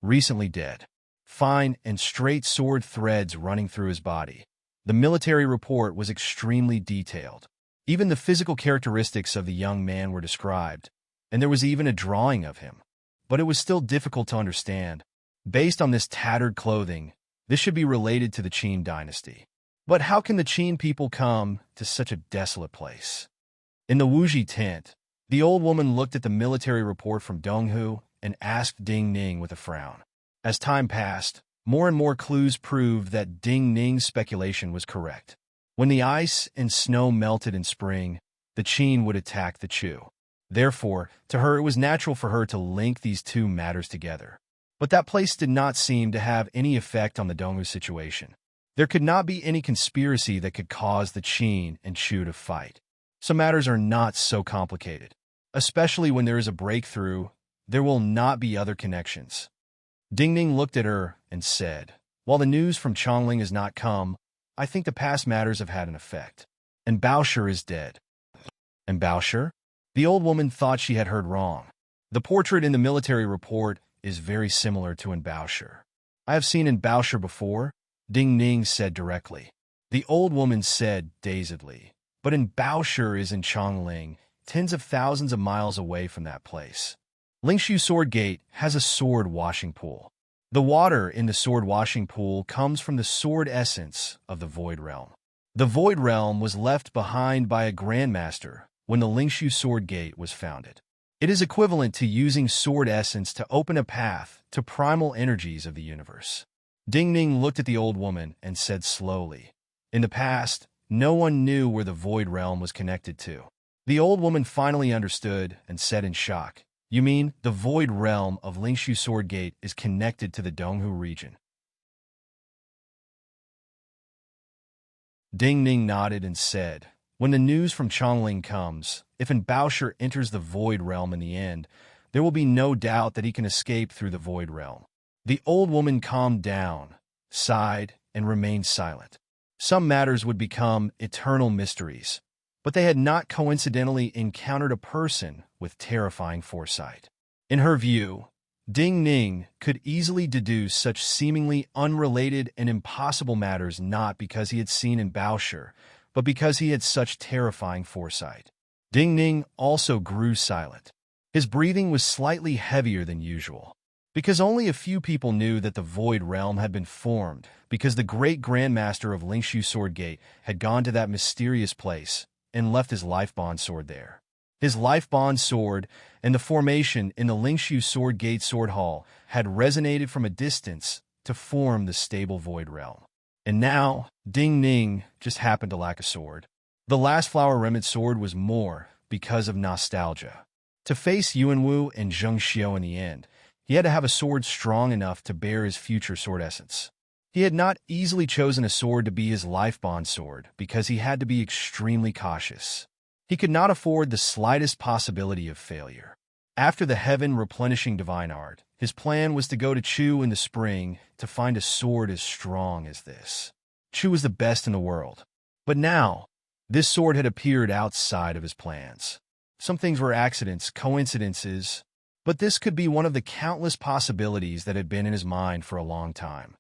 recently dead. Fine and straight sword threads running through his body. The military report was extremely detailed. Even the physical characteristics of the young man were described, and there was even a drawing of him. But it was still difficult to understand. Based on this tattered clothing, this should be related to the Qin dynasty. But how can the Qin people come to such a desolate place? In the Wuji tent, the old woman looked at the military report from Donghu and asked Ding Ning with a frown. As time passed, more and more clues proved that Ding Ning's speculation was correct. When the ice and snow melted in spring, the Qin would attack the Chu. Therefore, to her it was natural for her to link these two matters together. But that place did not seem to have any effect on the Donghu situation. There could not be any conspiracy that could cause the Qin and Chu to fight. So matters are not so complicated. Especially when there is a breakthrough, there will not be other connections. Ding Ning looked at her and said, "While the news from Chongling has not come, I think the past matters have had an effect. And Baoshi is dead." And Baoshi? The old woman thought she had heard wrong. The portrait in the military report is very similar to Baoshi. "I have seen Baoshi before," Ding Ning said directly. The old woman said dazedly, "But Baoshi is in Chongling, tens of thousands of miles away from that place. Lingshu Sword Gate has a sword washing pool. The water in the sword washing pool comes from the sword essence of the Void Realm. The Void Realm was left behind by a Grandmaster when the Lingshu Sword Gate was founded. It is equivalent to using sword essence to open a path to primal energies of the universe." Ding Ning looked at the old woman and said slowly, "In the past, no one knew where the Void Realm was connected to." The old woman finally understood and said in shock, "You mean the Void Realm of Lingshu Sword Gate is connected to the Donghu region?" Ding Ning nodded and said, "When the news from Chongling comes, if Enbausher enters the Void Realm in the end, there will be no doubt that he can escape through the Void Realm." The old woman calmed down, sighed, and remained silent. Some matters would become eternal mysteries, but they had not coincidentally encountered a person with terrifying foresight. In her view, Ding Ning could easily deduce such seemingly unrelated and impossible matters not because he had seen in Baosher, but because he had such terrifying foresight. Ding Ning also grew silent. His breathing was slightly heavier than usual, because only a few people knew that the Void Realm had been formed, because the great Grandmaster of Lingshu Sword Gate had gone to that mysterious place and left his life-bond sword there. His life-bond sword and the formation in the Lingshu Sword Gate Sword Hall had resonated from a distance to form the stable Void Realm. And now, Ding Ning just happened to lack a sword. The last Flower Remnant sword was more because of nostalgia. To face Yuanwu and Zheng Xiao in the end, he had to have a sword strong enough to bear his future sword essence. He had not easily chosen a sword to be his life-bond sword because he had to be extremely cautious. He could not afford the slightest possibility of failure. After the heaven-replenishing divine art, his plan was to go to Chu in the spring to find a sword as strong as this. Chu was the best in the world. But now, this sword had appeared outside of his plans. Some things were accidents, coincidences, but this could be one of the countless possibilities that had been in his mind for a long time.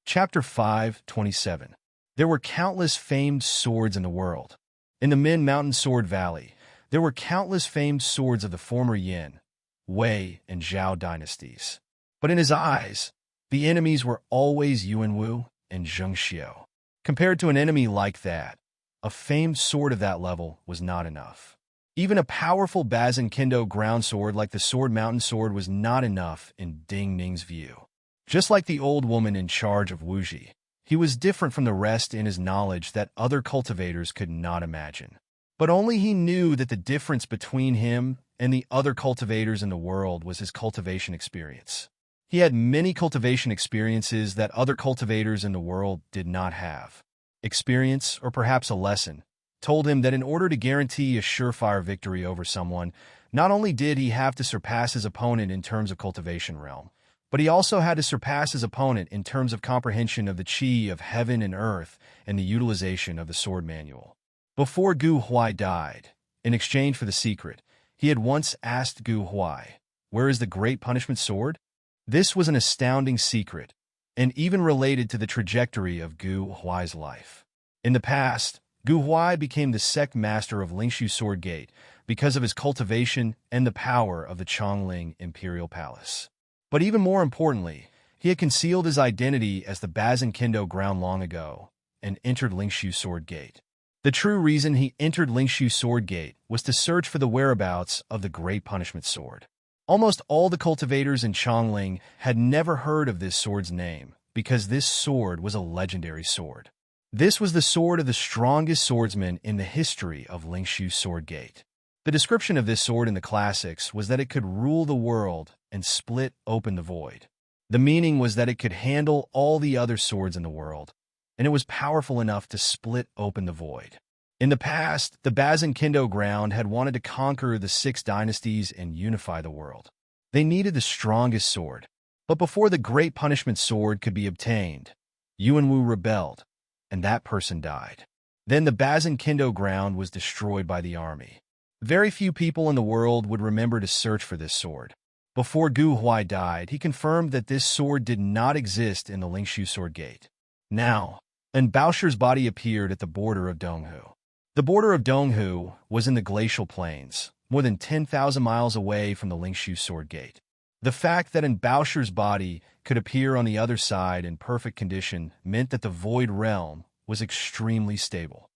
Chapter 5:27. There were countless famed swords in the world. In the Min Mountain Sword Valley, there were countless famed swords of the former Yin, Wei, and Zhao dynasties. But in his eyes, the enemies were always Yuanwu and Zheng Xiao. Compared to an enemy like that, a famed sword of that level was not enough. Even a powerful Bazin Kendo ground sword like the Sword Mountain Sword was not enough in Ding Ning's view. Just like the old woman in charge of Wuji, he was different from the rest in his knowledge that other cultivators could not imagine. But only he knew that the difference between him and the other cultivators in the world was his cultivation experience. He had many cultivation experiences that other cultivators in the world did not have. Experience, or perhaps a lesson, told him that in order to guarantee a surefire victory over someone, not only did he have to surpass his opponent in terms of cultivation realm, but he also had to surpass his opponent in terms of comprehension of the chi of heaven and earth and the utilization of the sword manual. Before Gu Huai died, in exchange for the secret, he had once asked Gu Huai, "Where is the great punishment sword?" This was an astounding secret, and even related to the trajectory of Gu Huai's life. In the past, Gu Huai became the sect master of Lingshu Sword Gate because of his cultivation and the power of the Chongling Imperial Palace. But even more importantly, he had concealed his identity as the Bazin Kendo ground long ago and entered Lingshu Sword Gate. The true reason he entered Lingshu Sword Gate was to search for the whereabouts of the Great Punishment Sword. Almost all the cultivators in Chongling had never heard of this sword's name because this sword was a legendary sword. This was the sword of the strongest swordsman in the history of Lingshu Sword Gate. The description of this sword in the classics was that it could rule the world and split open the void. The meaning was that it could handle all the other swords in the world, and it was powerful enough to split open the void. In the past, the Bazin Kendo ground had wanted to conquer the 6 dynasties and unify the world. They needed the strongest sword. But before the Great Punishment Sword could be obtained, Yuanwu rebelled, and that person died. Then the Bazin Kendo ground was destroyed by the army. Very few people in the world would remember to search for this sword. Before Gu Huai died, he confirmed that this sword did not exist in the Lingshu Sword Gate. Now, Baosher's body appeared at the border of Donghu. The border of Donghu was in the glacial plains, more than 10,000 miles away from the Lingshu Sword Gate. The fact that Baosher's body could appear on the other side in perfect condition meant that the Void Realm was extremely stable.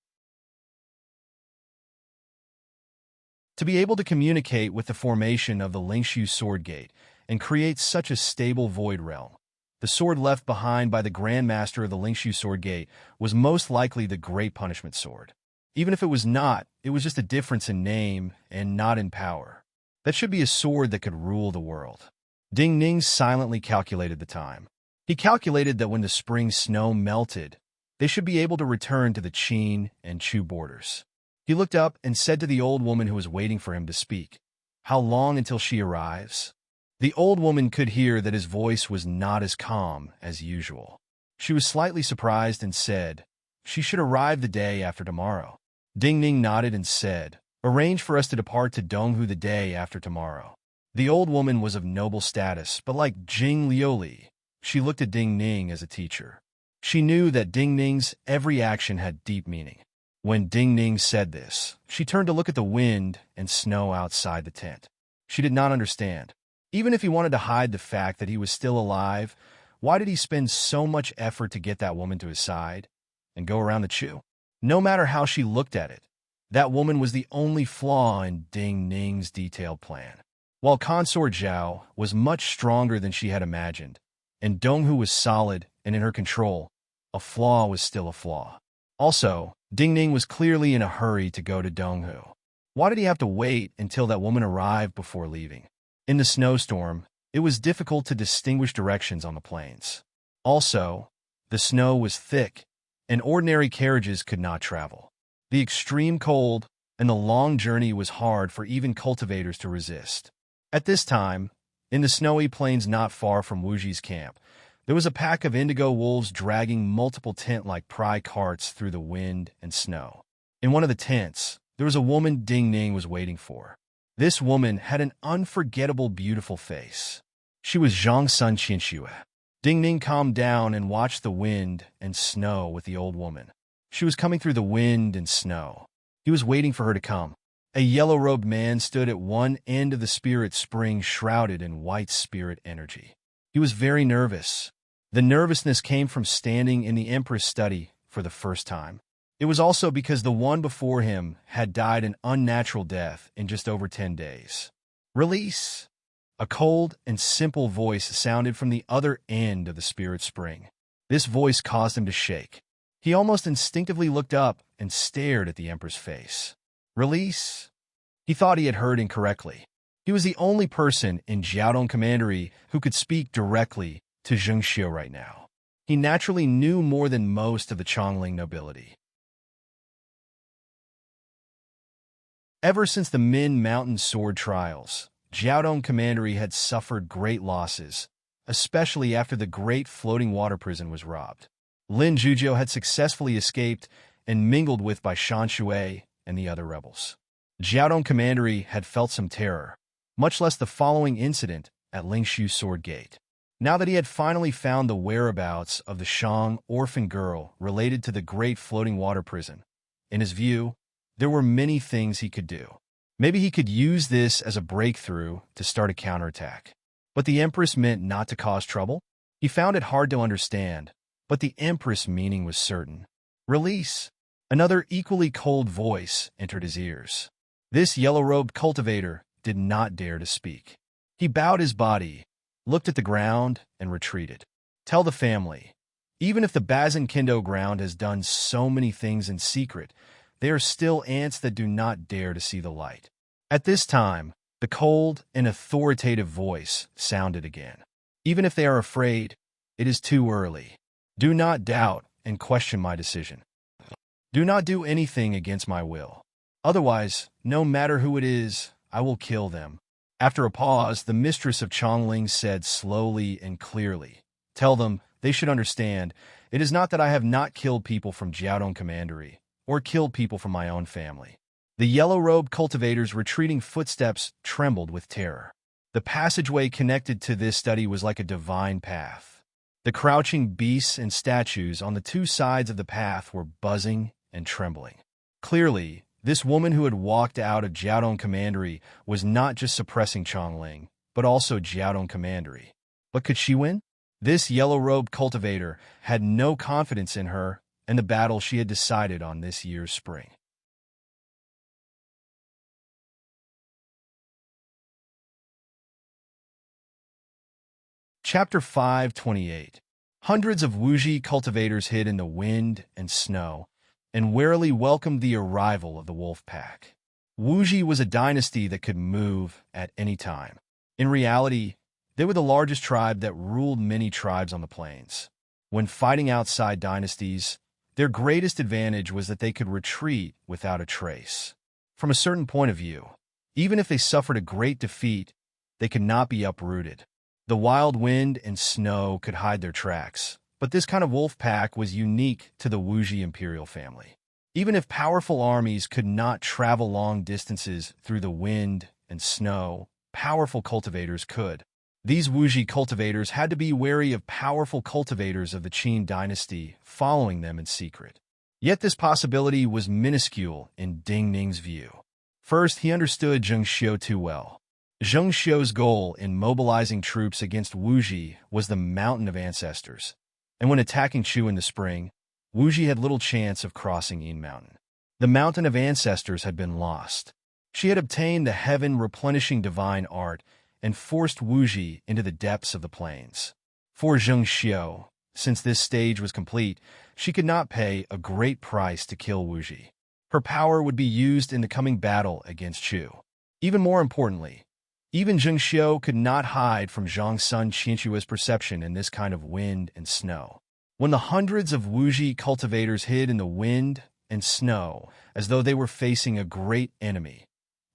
To be able to communicate with the formation of the Lingshu Sword Gate and create such a stable Void Realm, the sword left behind by the Grandmaster of the Lingshu Sword Gate was most likely the Great Punishment Sword. Even if it was not, it was just a difference in name and not in power. That should be a sword that could rule the world. Ding Ning silently calculated the time. He calculated that when the spring snow melted, they should be able to return to the Qin and Chu borders. He looked up and said to the old woman who was waiting for him to speak, "How long until she arrives?" The old woman could hear that his voice was not as calm as usual. She was slightly surprised and said, "She should arrive the day after tomorrow." Ding Ning nodded and said, "Arrange for us to depart to Donghu the day after tomorrow." The old woman was of noble status, but like Jing Liuli, she looked at Ding Ning as a teacher. She knew that Ding Ning's every action had deep meaning. When Ding Ning said this, she turned to look at the wind and snow outside the tent. She did not understand. Even if he wanted to hide the fact that he was still alive, why did he spend so much effort to get that woman to his side and go around the Chu? No matter how she looked at it, that woman was the only flaw in Ding Ning's detailed plan. While Consort Zhao was much stronger than she had imagined, and Donghu was solid and in her control, a flaw was still a flaw. Also, Ding Ning was clearly in a hurry to go to Donghu. Why did he have to wait until that woman arrived before leaving? In the snowstorm, it was difficult to distinguish directions on the plains. Also, the snow was thick, and ordinary carriages could not travel. The extreme cold and the long journey was hard for even cultivators to resist. At this time, in the snowy plains not far from Wuji's camp, there was a pack of indigo wolves dragging multiple tent-like pry carts through the wind and snow. In one of the tents, there was a woman Ding Ning was waiting for. This woman had an unforgettable beautiful face. She was Zhang Sun Qianxue. Ding Ning calmed down and watched the wind and snow with the old woman. She was coming through the wind and snow. He was waiting for her to come. A yellow-robed man stood at one end of the spirit spring shrouded in white spirit energy. He was very nervous. The nervousness came from standing in the Empress study for the first time. It was also because the one before him had died an unnatural death in just over 10 days. "Release!" A cold and simple voice sounded from the other end of the spirit spring. This voice caused him to shake. He almost instinctively looked up and stared at the Emperor's face. "Release?" He thought he had heard incorrectly. He was the only person in Jiaodong Commandery who could speak directly to Zheng Xiu right now. He naturally knew more than most of the Chongling nobility. Ever since the Min Mountain sword trials, Jiaodong Commandery had suffered great losses, especially after the great floating water prison was robbed. Lin Zhujiu had successfully escaped and mingled with by Shan Shui and the other rebels. Jiaodong Commandery had felt some terror, much less the following incident at Lingshu Sword Gate. Now that he had finally found the whereabouts of the Shang orphan girl related to the great floating water prison, in his view, there were many things he could do. Maybe he could use this as a breakthrough to start a counterattack. But the Empress meant not to cause trouble? He found it hard to understand, but the Empress meaning was certain. "Release!" Another equally cold voice entered his ears. This yellow-robed cultivator did not dare to speak. He bowed his body, looked at the ground, and retreated. "Tell the family, even if the Bazin Kendo ground has done so many things in secret, they are still ants that do not dare to see the light." At this time, the cold and authoritative voice sounded again. "Even if they are afraid, it is too early. Do not doubt and question my decision. Do not do anything against my will. Otherwise, no matter who it is, I will kill them." After a pause, the mistress of Chongling said slowly and clearly, "Tell them they should understand, it is not that I have not killed people from Jiaodong Commandery, or killed people from my own family." The yellow-robed cultivator's retreating footsteps trembled with terror. The passageway connected to this study was like a divine path. The crouching beasts and statues on the two sides of the path were buzzing and trembling. Clearly, this woman who had walked out of Jiaodong Commandery was not just suppressing Chongling, but also Jiaodong Commandery. But could she win? This yellow-robed cultivator had no confidence in her and the battle she had decided on this year's spring. Chapter 528. Hundreds of Wuji cultivators hid in the wind and snow and warily welcomed the arrival of the wolf pack. Wuji was a dynasty that could move at any time. In reality, They were the largest tribe that ruled many tribes on the plains. When fighting outside dynasties, their greatest advantage was that they could retreat without a trace. From a certain point of view, even if they suffered a great defeat, they could not be uprooted. The wild wind and snow could hide their tracks, but this kind of wolf pack was unique to the Wuji imperial family. Even if powerful armies could not travel long distances through the wind and snow, powerful cultivators could. These Wuji cultivators had to be wary of powerful cultivators of the Qin dynasty following them in secret. Yet this possibility was minuscule in Ding Ning's view. First, he understood Zheng Xiu too well. Zheng Xiu's goal in mobilizing troops against Wuji was the Mountain of Ancestors, and when attacking Chu in the spring, Wuji had little chance of crossing Yin Mountain. The Mountain of Ancestors had been lost. She had obtained the heaven-replenishing divine art and forced Wuji into the depths of the plains. For Zheng Xiu, since this stage was complete, she could not pay a great price to kill Wuji. Her power would be used in the coming battle against Chu. Even more importantly, even Zheng Xiu could not hide from Zhang Sun Qianxue's perception in this kind of wind and snow. When the hundreds of Wuji cultivators hid in the wind and snow as though they were facing a great enemy,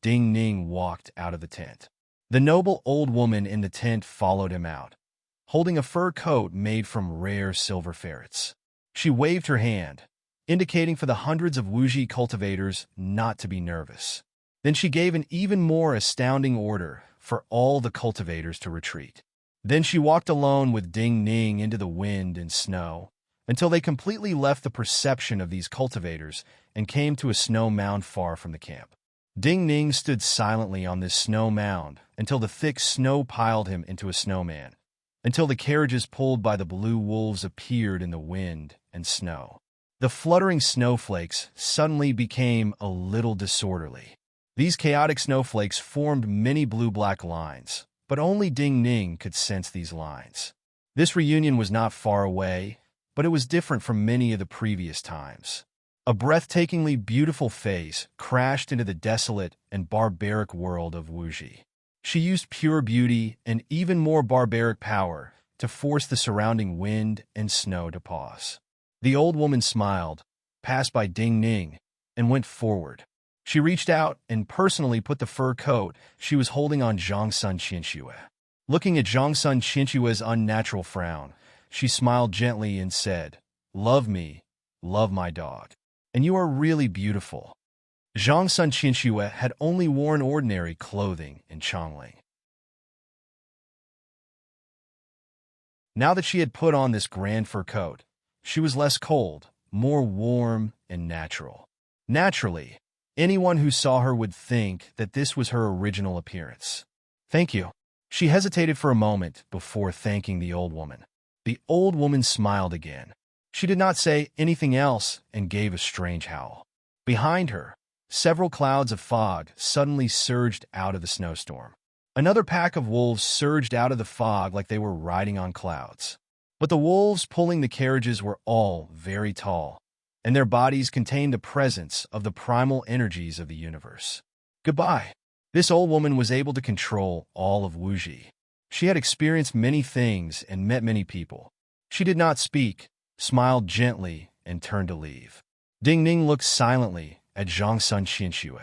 Ding Ning walked out of the tent. The noble old woman in the tent followed him out, holding a fur coat made from rare silver ferrets. She waved her hand, indicating for the hundreds of Wuji cultivators not to be nervous. Then she gave an even more astounding order for all the cultivators to retreat. Then she walked alone with Ding Ning into the wind and snow, until they completely left the perception of these cultivators and came to a snow mound far from the camp. Ding Ning stood silently on this snow mound until the thick snow piled him into a snowman, until the carriages pulled by the blue wolves appeared in the wind and snow. The fluttering snowflakes suddenly became a little disorderly. These chaotic snowflakes formed many blue-black lines, but only Ding Ning could sense these lines. This reunion was not far away, but it was different from many of the previous times. A breathtakingly beautiful face crashed into the desolate and barbaric world of Wuji. She used pure beauty and even more barbaric power to force the surrounding wind and snow to pause. The old woman smiled, passed by Ding Ning, and went forward. She reached out and personally put the fur coat she was holding on Zhang Sun Qianxue. Looking at Zhang Sun Qianxue's unnatural frown, she smiled gently and said, "Love me, love my dog. And you are really beautiful." Zhang Sun Qianxue had only worn ordinary clothing in Chongling. Now that she had put on this grand fur coat, she was less cold, more warm and natural. Naturally, anyone who saw her would think that this was her original appearance. "Thank you." She hesitated for a moment before thanking the old woman. The old woman smiled again. She did not say anything else and gave a strange howl. Behind her, several clouds of fog suddenly surged out of the snowstorm. Another pack of wolves surged out of the fog like they were riding on clouds. But the wolves pulling the carriages were all very tall, and their bodies contained the presence of the primal energies of the universe. Goodbye. This old woman was able to control all of Wuji. She had experienced many things and met many people. She did not speak, smiled gently, and turned to leave. Ding Ning looked silently at Zhang Sun Qianxue.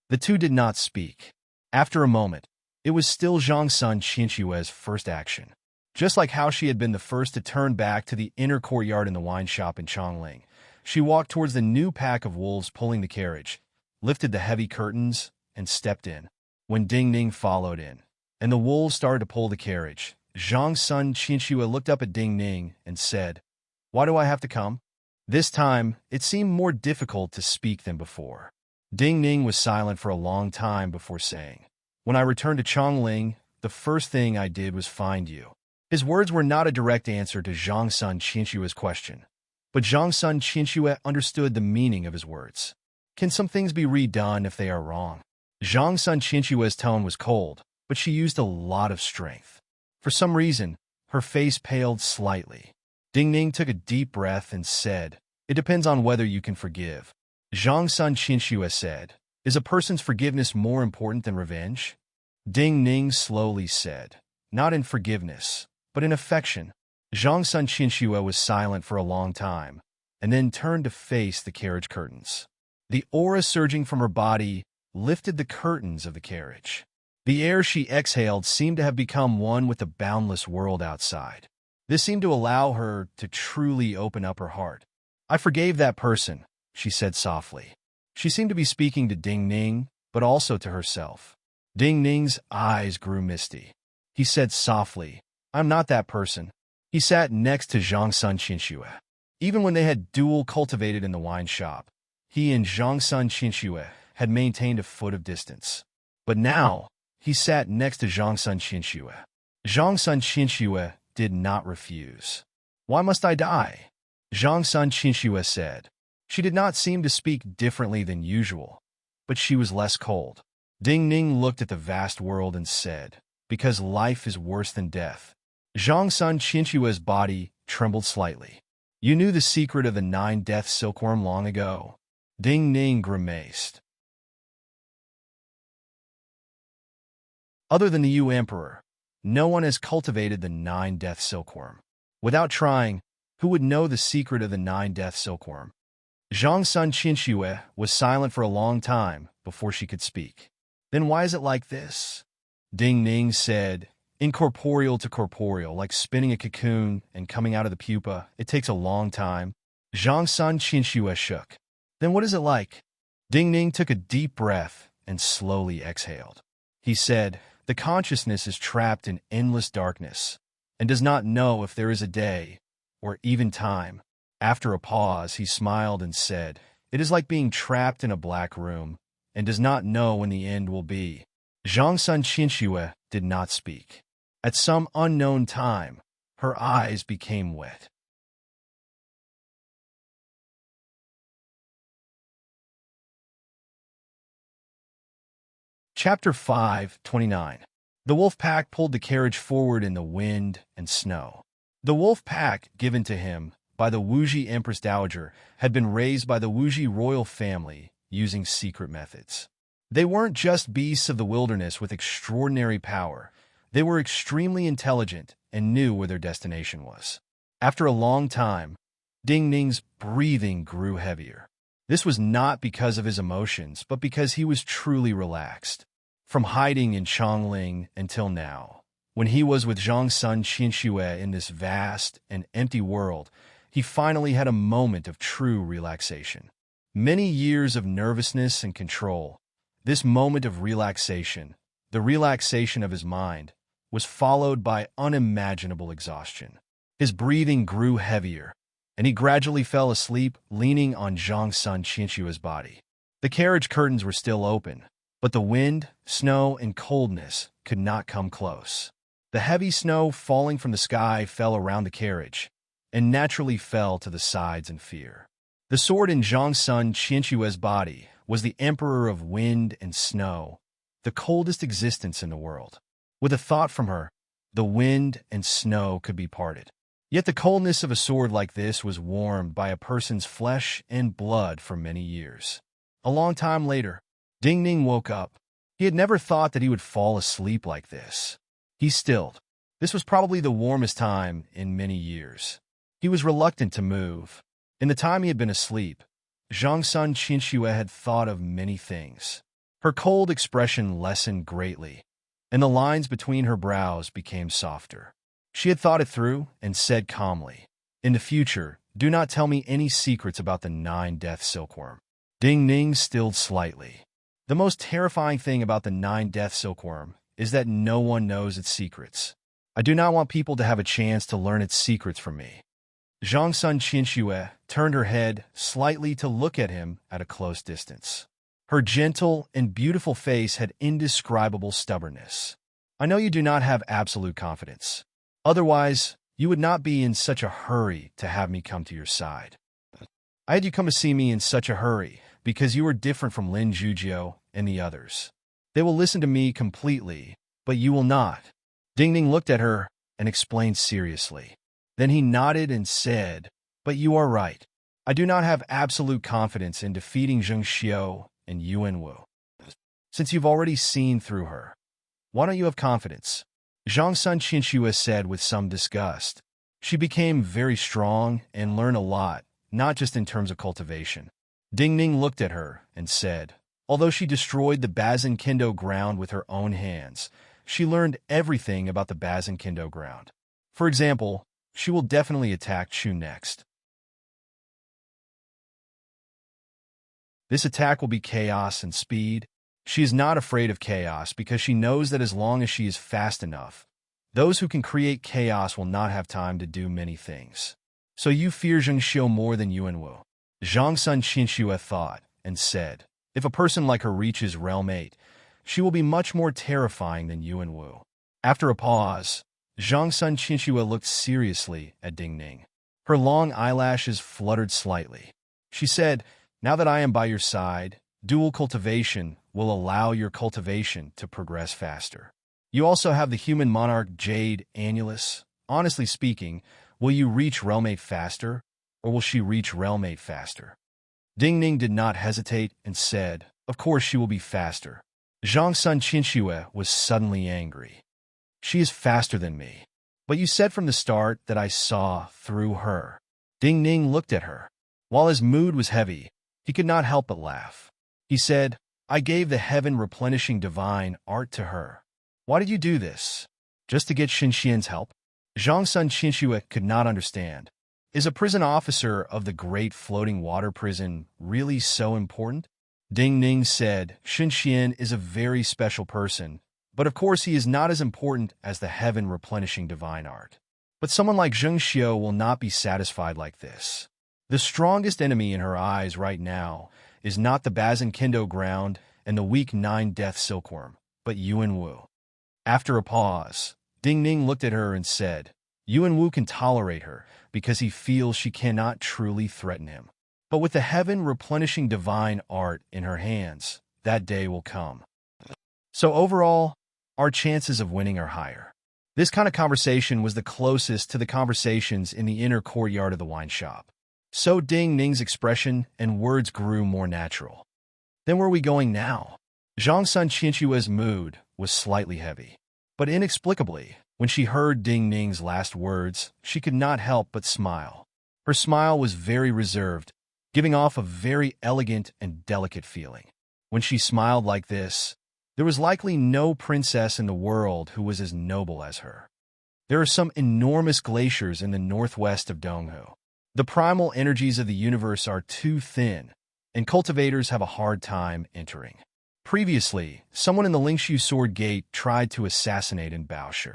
The two did not speak. After a moment, it was still Zhang Sun Qianxue's first action. Just like how she had been the first to turn back to the inner courtyard in the wine shop in Chongling, she walked towards the new pack of wolves pulling the carriage, lifted the heavy curtains, and stepped in. When Ding Ning followed in, and the wolves started to pull the carriage, Zhang Sun Qianxue looked up at Ding Ning and said, "Why do I have to come?" This time, it seemed more difficult to speak than before. Ding Ning was silent for a long time before saying, "When I returned to Chongling, the first thing I did was find you." His words were not a direct answer to Zhang Sun Qianxue's question, but Zhang Sun Qianxue understood the meaning of his words. Can some things be redone if they are wrong? Zhang Sun Qianxue's tone was cold, but she used a lot of strength. For some reason, her face paled slightly. Ding Ning took a deep breath and said, "It depends on whether you can forgive." Zhang Sun Qianxue said, "Is a person's forgiveness more important than revenge?" Ding Ning slowly said, not in forgiveness, but in affection. Zhang Sun Qinxue was silent for a long time, and then turned to face the carriage curtains. The aura surging from her body lifted the curtains of the carriage. The air she exhaled seemed to have become one with the boundless world outside. This seemed to allow her to truly open up her heart. "I forgave that person," she said softly. She seemed to be speaking to Ding Ning, but also to herself. Ding Ning's eyes grew misty. He said softly, "I'm not that person." He sat next to Zhang Sun Qinxue. Even when they had dual cultivated in the wine shop, he and Zhang Sun Qinxue had maintained a foot of distance. But now, he sat next to Zhang Sun Qinxue. Zhang Sun Qinxue did not refuse. "Why must I die?" Zhang Sun Qinxue said. She did not seem to speak differently than usual, but she was less cold. Ding Ning looked at the vast world and said, "Because life is worse than death." Zhang Sun Qinxue's body trembled slightly. "You knew the secret of the 9-death silkworm long ago." Ding Ning grimaced. "Other than the Yu Emperor, no one has cultivated the 9-death silkworm. Without trying, who would know the secret of the 9-death silkworm?" Zhang Sun Qinxue was silent for a long time before she could speak. "Then why is it like this?" Ding Ning said, "Incorporeal to corporeal, like spinning a cocoon and coming out of the pupa. It takes a long time." Zhang Sun Qinxue shook. "Then what is it like?" Ding Ning took a deep breath and slowly exhaled. He said, "The consciousness is trapped in endless darkness and does not know if there is a day or even time." After a pause, he smiled and said, "It is like being trapped in a black room and does not know when the end will be." Zhang Sun Qinxue did not speak. At some unknown time, her eyes became wet. Chapter 5:29. The wolf pack pulled the carriage forward in the wind and snow. The wolf pack, given to him by the Wuji Empress Dowager, had been raised by the Wuji royal family using secret methods. They weren't just beasts of the wilderness with extraordinary power. They were extremely intelligent and knew where their destination was. After a long time, Ding Ning's breathing grew heavier. This was not because of his emotions, but because he was truly relaxed. From hiding in Chongling until now, when he was with Zhang Sun Qinxue in this vast and empty world, he finally had a moment of true relaxation. Many years of nervousness and control, this moment of relaxation, the relaxation of his mind, was followed by unimaginable exhaustion. His breathing grew heavier, and he gradually fell asleep, leaning on Zhang Sun Qinshua's body. The carriage curtains were still open, but the wind, snow, and coldness could not come close. The heavy snow falling from the sky fell around the carriage, and naturally fell to the sides in fear. The sword in Zhang Sun Qinshua's body was the emperor of wind and snow, the coldest existence in the world. With a thought from her, the wind and snow could be parted. Yet the coldness of a sword like this was warmed by a person's flesh and blood for many years. A long time later, Ding Ning woke up. He had never thought that he would fall asleep like this. He stilled. This was probably the warmest time in many years. He was reluctant to move. In the time he had been asleep, Zhang Sun Qinxue had thought of many things. Her cold expression lessened greatly, and the lines between her brows became softer. She had thought it through and said calmly, "In the future, do not tell me any secrets about the 9-death silkworm." Ding Ning stilled slightly. The most terrifying thing about the 9-death silkworm is that no one knows its secrets. I do not want people to have a chance to learn its secrets from me. Zhang Sun Qinxue turned her head slightly to look at him at a close distance. Her gentle and beautiful face had indescribable stubbornness. "I know you do not have absolute confidence. Otherwise, you would not be in such a hurry to have me come to your side. I had you come to see me in such a hurry because you are different from Lin Zhujiu and the others. They will listen to me completely, but you will not." Ding Ning looked at her and explained seriously. Then he nodded and said, "But you are right. I do not have absolute confidence in defeating Zheng Xiu and Yuan Wu. Since you've already seen through her, why don't you have confidence?" Zhang Sun Qinxue said with some disgust. She became very strong and learned a lot, not just in terms of cultivation. Ding Ning looked at her and said, although she destroyed the Bazin Kendo ground with her own hands, she learned everything about the Bazin Kendo ground. For example, she will definitely attack Chu next. This attack will be chaos and speed. She is not afraid of chaos because she knows that as long as she is fast enough, those who can create chaos will not have time to do many things. So you fear Zheng Xiu more than Yuan Wu. Zhang Sun Qinxue thought and said, if a person like her reaches Realm 8, she will be much more terrifying than Yuan Wu. After a pause, Zhang Sun Qinxue looked seriously at Ding Ning. Her long eyelashes fluttered slightly. She said, now that I am by your side, dual cultivation will allow your cultivation to progress faster. You also have the human monarch Jade Annulus. Honestly speaking, will you reach Realm 8 faster, or will she reach Realm 8 faster? Ding Ning did not hesitate and said, of course she will be faster. Zhang Sun Qinxue was suddenly angry. She is faster than me. But you said from the start that I saw through her. Ding Ning looked at her. While his mood was heavy, he could not help but laugh. He said, I gave the heaven-replenishing divine art to her. Why did you do this? Just to get Xinxian's help? Zhang Sun Qinxue could not understand. Is a prison officer of the great floating water prison really so important? Ding Ning said, Xinxian is a very special person, but of course he is not as important as the heaven-replenishing divine art. But someone like Zheng Xiu will not be satisfied like this. The strongest enemy in her eyes right now is not the Bazin Kendo ground and the weak 9-death silkworm, but Yuan Wu. After a pause, Ding Ning looked at her and said, Yuan Wu can tolerate her because he feels she cannot truly threaten him. But with the heaven-replenishing divine art in her hands, that day will come. So overall, our chances of winning are higher. This kind of conversation was the closest to the conversations in the inner courtyard of the wine shop. So Ding Ning's expression and words grew more natural. Then where are we going now? Zhang Sun Qinxue's mood was slightly heavy. But inexplicably, when she heard Ding Ning's last words, she could not help but smile. Her smile was very reserved, giving off a very elegant and delicate feeling. When she smiled like this, there was likely no princess in the world who was as noble as her. There are some enormous glaciers in the northwest of Donghu. The primal energies of the universe are too thin, and cultivators have a hard time entering. Previously, someone in the Lingshu Sword Gate tried to assassinate Baoshi.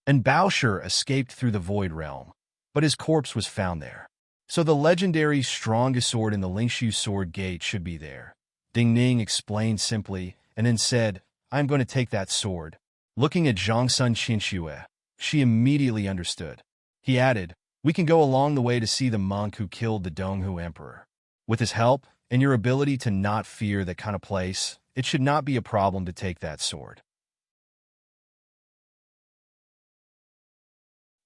And Baoshi escaped through the Void Realm, but his corpse was found there. So the legendary strongest sword in the Lingshu Sword Gate should be there. Ding Ning explained simply, and then said, I am going to take that sword. Looking at Zhang Sun Qinxue, she immediately understood. He added, we can go along the way to see the monk who killed the Donghu Emperor. With his help, and your ability to not fear that kind of place, it should not be a problem to take that sword.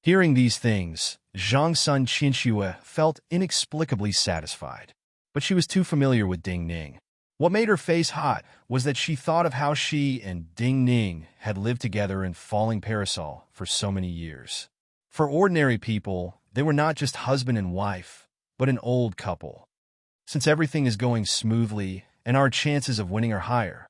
Hearing these things, Zhang Sun Qinxue felt inexplicably satisfied. But she was too familiar with Ding Ning. What made her face hot was that she thought of how she and Ding Ning had lived together in Falling Parasol for so many years. For ordinary people, they were not just husband and wife, but an old couple. Since everything is going smoothly and our chances of winning are higher,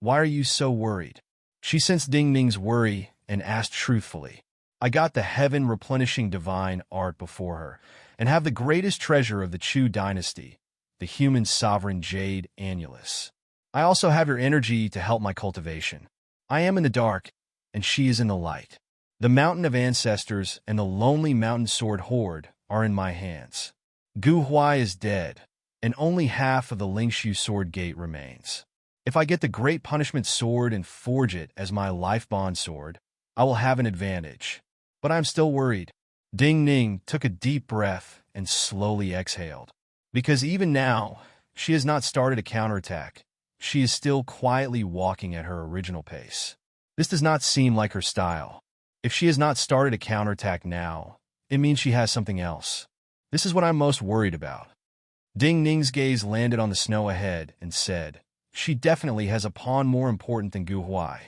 why are you so worried? She sensed Ding Ning's worry and asked truthfully. I got the heaven-replenishing divine art before her and have the greatest treasure of the Chu dynasty, the human sovereign Jade Annulus. I also have your energy to help my cultivation. I am in the dark, and she is in the light. The mountain of ancestors and the lonely mountain sword horde are in my hands. Gu Huai is dead, and only half of the Lingshu Sword Gate remains. If I get the Great Punishment Sword and forge it as my life bond sword, I will have an advantage. But I'm still worried. Ding Ning took a deep breath and slowly exhaled. Because even now, she has not started a counterattack. She is still quietly walking at her original pace. This does not seem like her style. If she has not started a counterattack now, it means she has something else. This is what I'm most worried about. Ding Ning's gaze landed on the snow ahead and said, she definitely has a pawn more important than Gu Huai.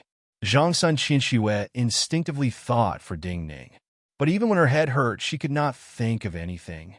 Zhang Sun Qinxue instinctively thought for Ding Ning. But even when her head hurt, she could not think of anything.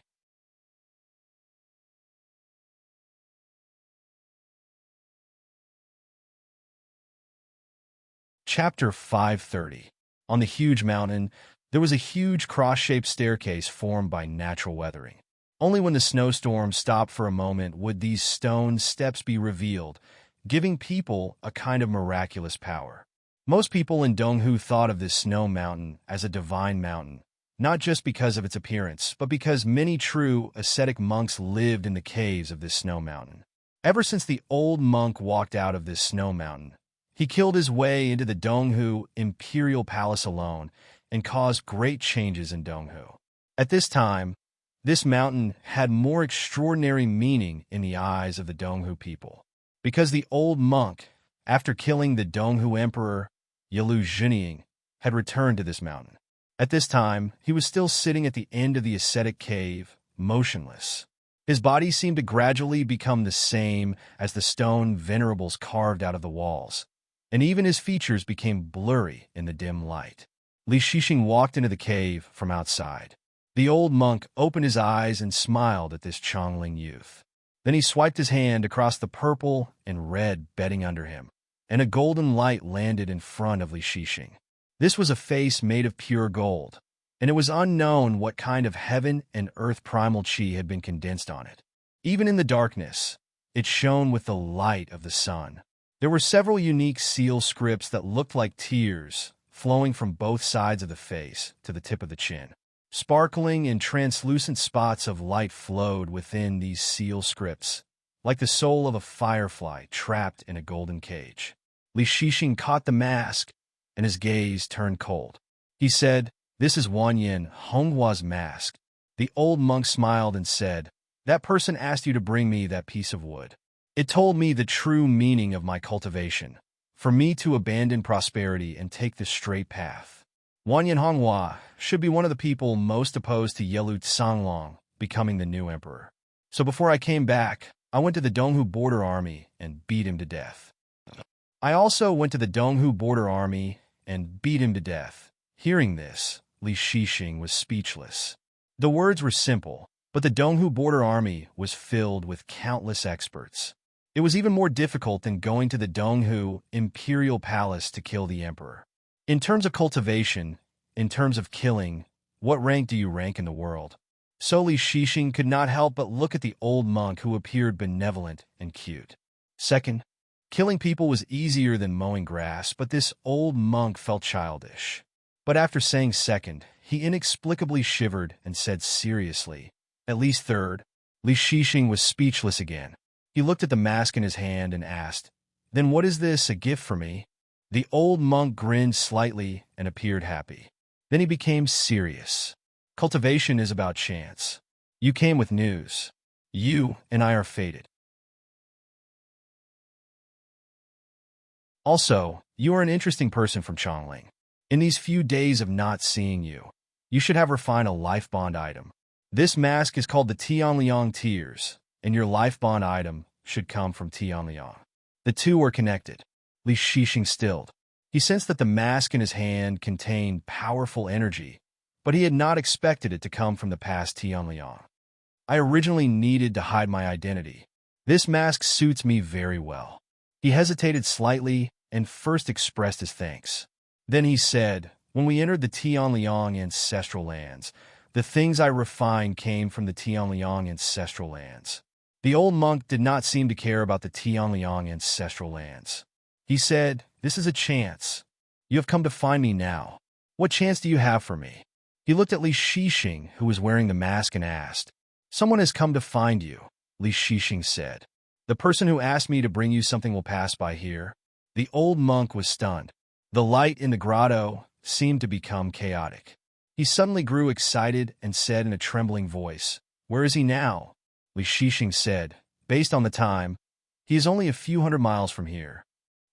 Chapter 530. On the huge mountain, there was a huge cross-shaped staircase formed by natural weathering. Only when the snowstorm stopped for a moment would these stone steps be revealed, giving people a kind of miraculous power. Most people in Donghu thought of this snow mountain as a divine mountain, not just because of its appearance, but because many true ascetic monks lived in the caves of this snow mountain. Ever since the old monk walked out of this snow mountain, he killed his way into the Donghu imperial palace alone and caused great changes in Donghu. At this time, this mountain had more extraordinary meaning in the eyes of the Donghu people, because the old monk, after killing the Donghu emperor, Yalu Zhenying, had returned to this mountain. At this time, he was still sitting at the end of the ascetic cave, motionless. His body seemed to gradually become the same as the stone venerables carved out of the walls, and even his features became blurry in the dim light. Li Shixing walked into the cave from outside. The old monk opened his eyes and smiled at this Chongling youth. Then he swiped his hand across the purple and red bedding under him, and a golden light landed in front of Li Shixing. This was a face made of pure gold, and it was unknown what kind of heaven and earth primal chi had been condensed on it. Even in the darkness, it shone with the light of the sun. There were several unique seal scripts that looked like tears flowing from both sides of the face to the tip of the chin. Sparkling and translucent spots of light flowed within these seal scripts, like the soul of a firefly trapped in a golden cage. Li Shixing caught the mask, and his gaze turned cold. He said, "This is Wanyan Honghua's mask." The old monk smiled and said, "That person asked you to bring me that piece of wood. It told me the true meaning of my cultivation, for me to abandon prosperity and take the straight path. Wanyan Honghua should be one of the people most opposed to Yelu Tsanglong becoming the new emperor. So before I came back, I went to the Donghu border army and beat him to death. I also went to the Donghu border army and beat him to death." Hearing this, Li Shixing was speechless. The words were simple, but the Donghu border army was filled with countless experts. It was even more difficult than going to the Donghu imperial palace to kill the emperor. In terms of cultivation, in terms of killing, what rank do you rank in the world? So Li Shixing could not help but look at the old monk who appeared benevolent and cute. Second, killing people was easier than mowing grass, but this old monk felt childish. But after saying second, he inexplicably shivered and said seriously, "At least third." Li Shixing was speechless again. He looked at the mask in his hand and asked, "Then what is this, a gift for me?" The old monk grinned slightly and appeared happy. Then he became serious. "Cultivation is about chance. You came with news. You and I are fated. Also, you are an interesting person from Chongling. In these few days of not seeing you, you should have her find a life bond item. This mask is called the Tianliang Tears, and your life bond item should come from Tianliang." The two were connected. Li Shixing stilled. He sensed that the mask in his hand contained powerful energy, but he had not expected it to come from the past Tianliang. "I originally needed to hide my identity. This mask suits me very well." He hesitated slightly and first expressed his thanks. Then he said, "When we entered the Tianliang ancestral lands, the things I refined came from the Tianliang ancestral lands." The old monk did not seem to care about the Tianliang ancestral lands. He said, "This is a chance. You have come to find me now. What chance do you have for me?" He looked at Li Shixing, who was wearing the mask, and asked, "Someone has come to find you," Li Shixing said. "The person who asked me to bring you something will pass by here." The old monk was stunned. The light in the grotto seemed to become chaotic. He suddenly grew excited and said in a trembling voice, "Where is he now?" Li Shixing said, "Based on the time, he is only a few hundred miles from here.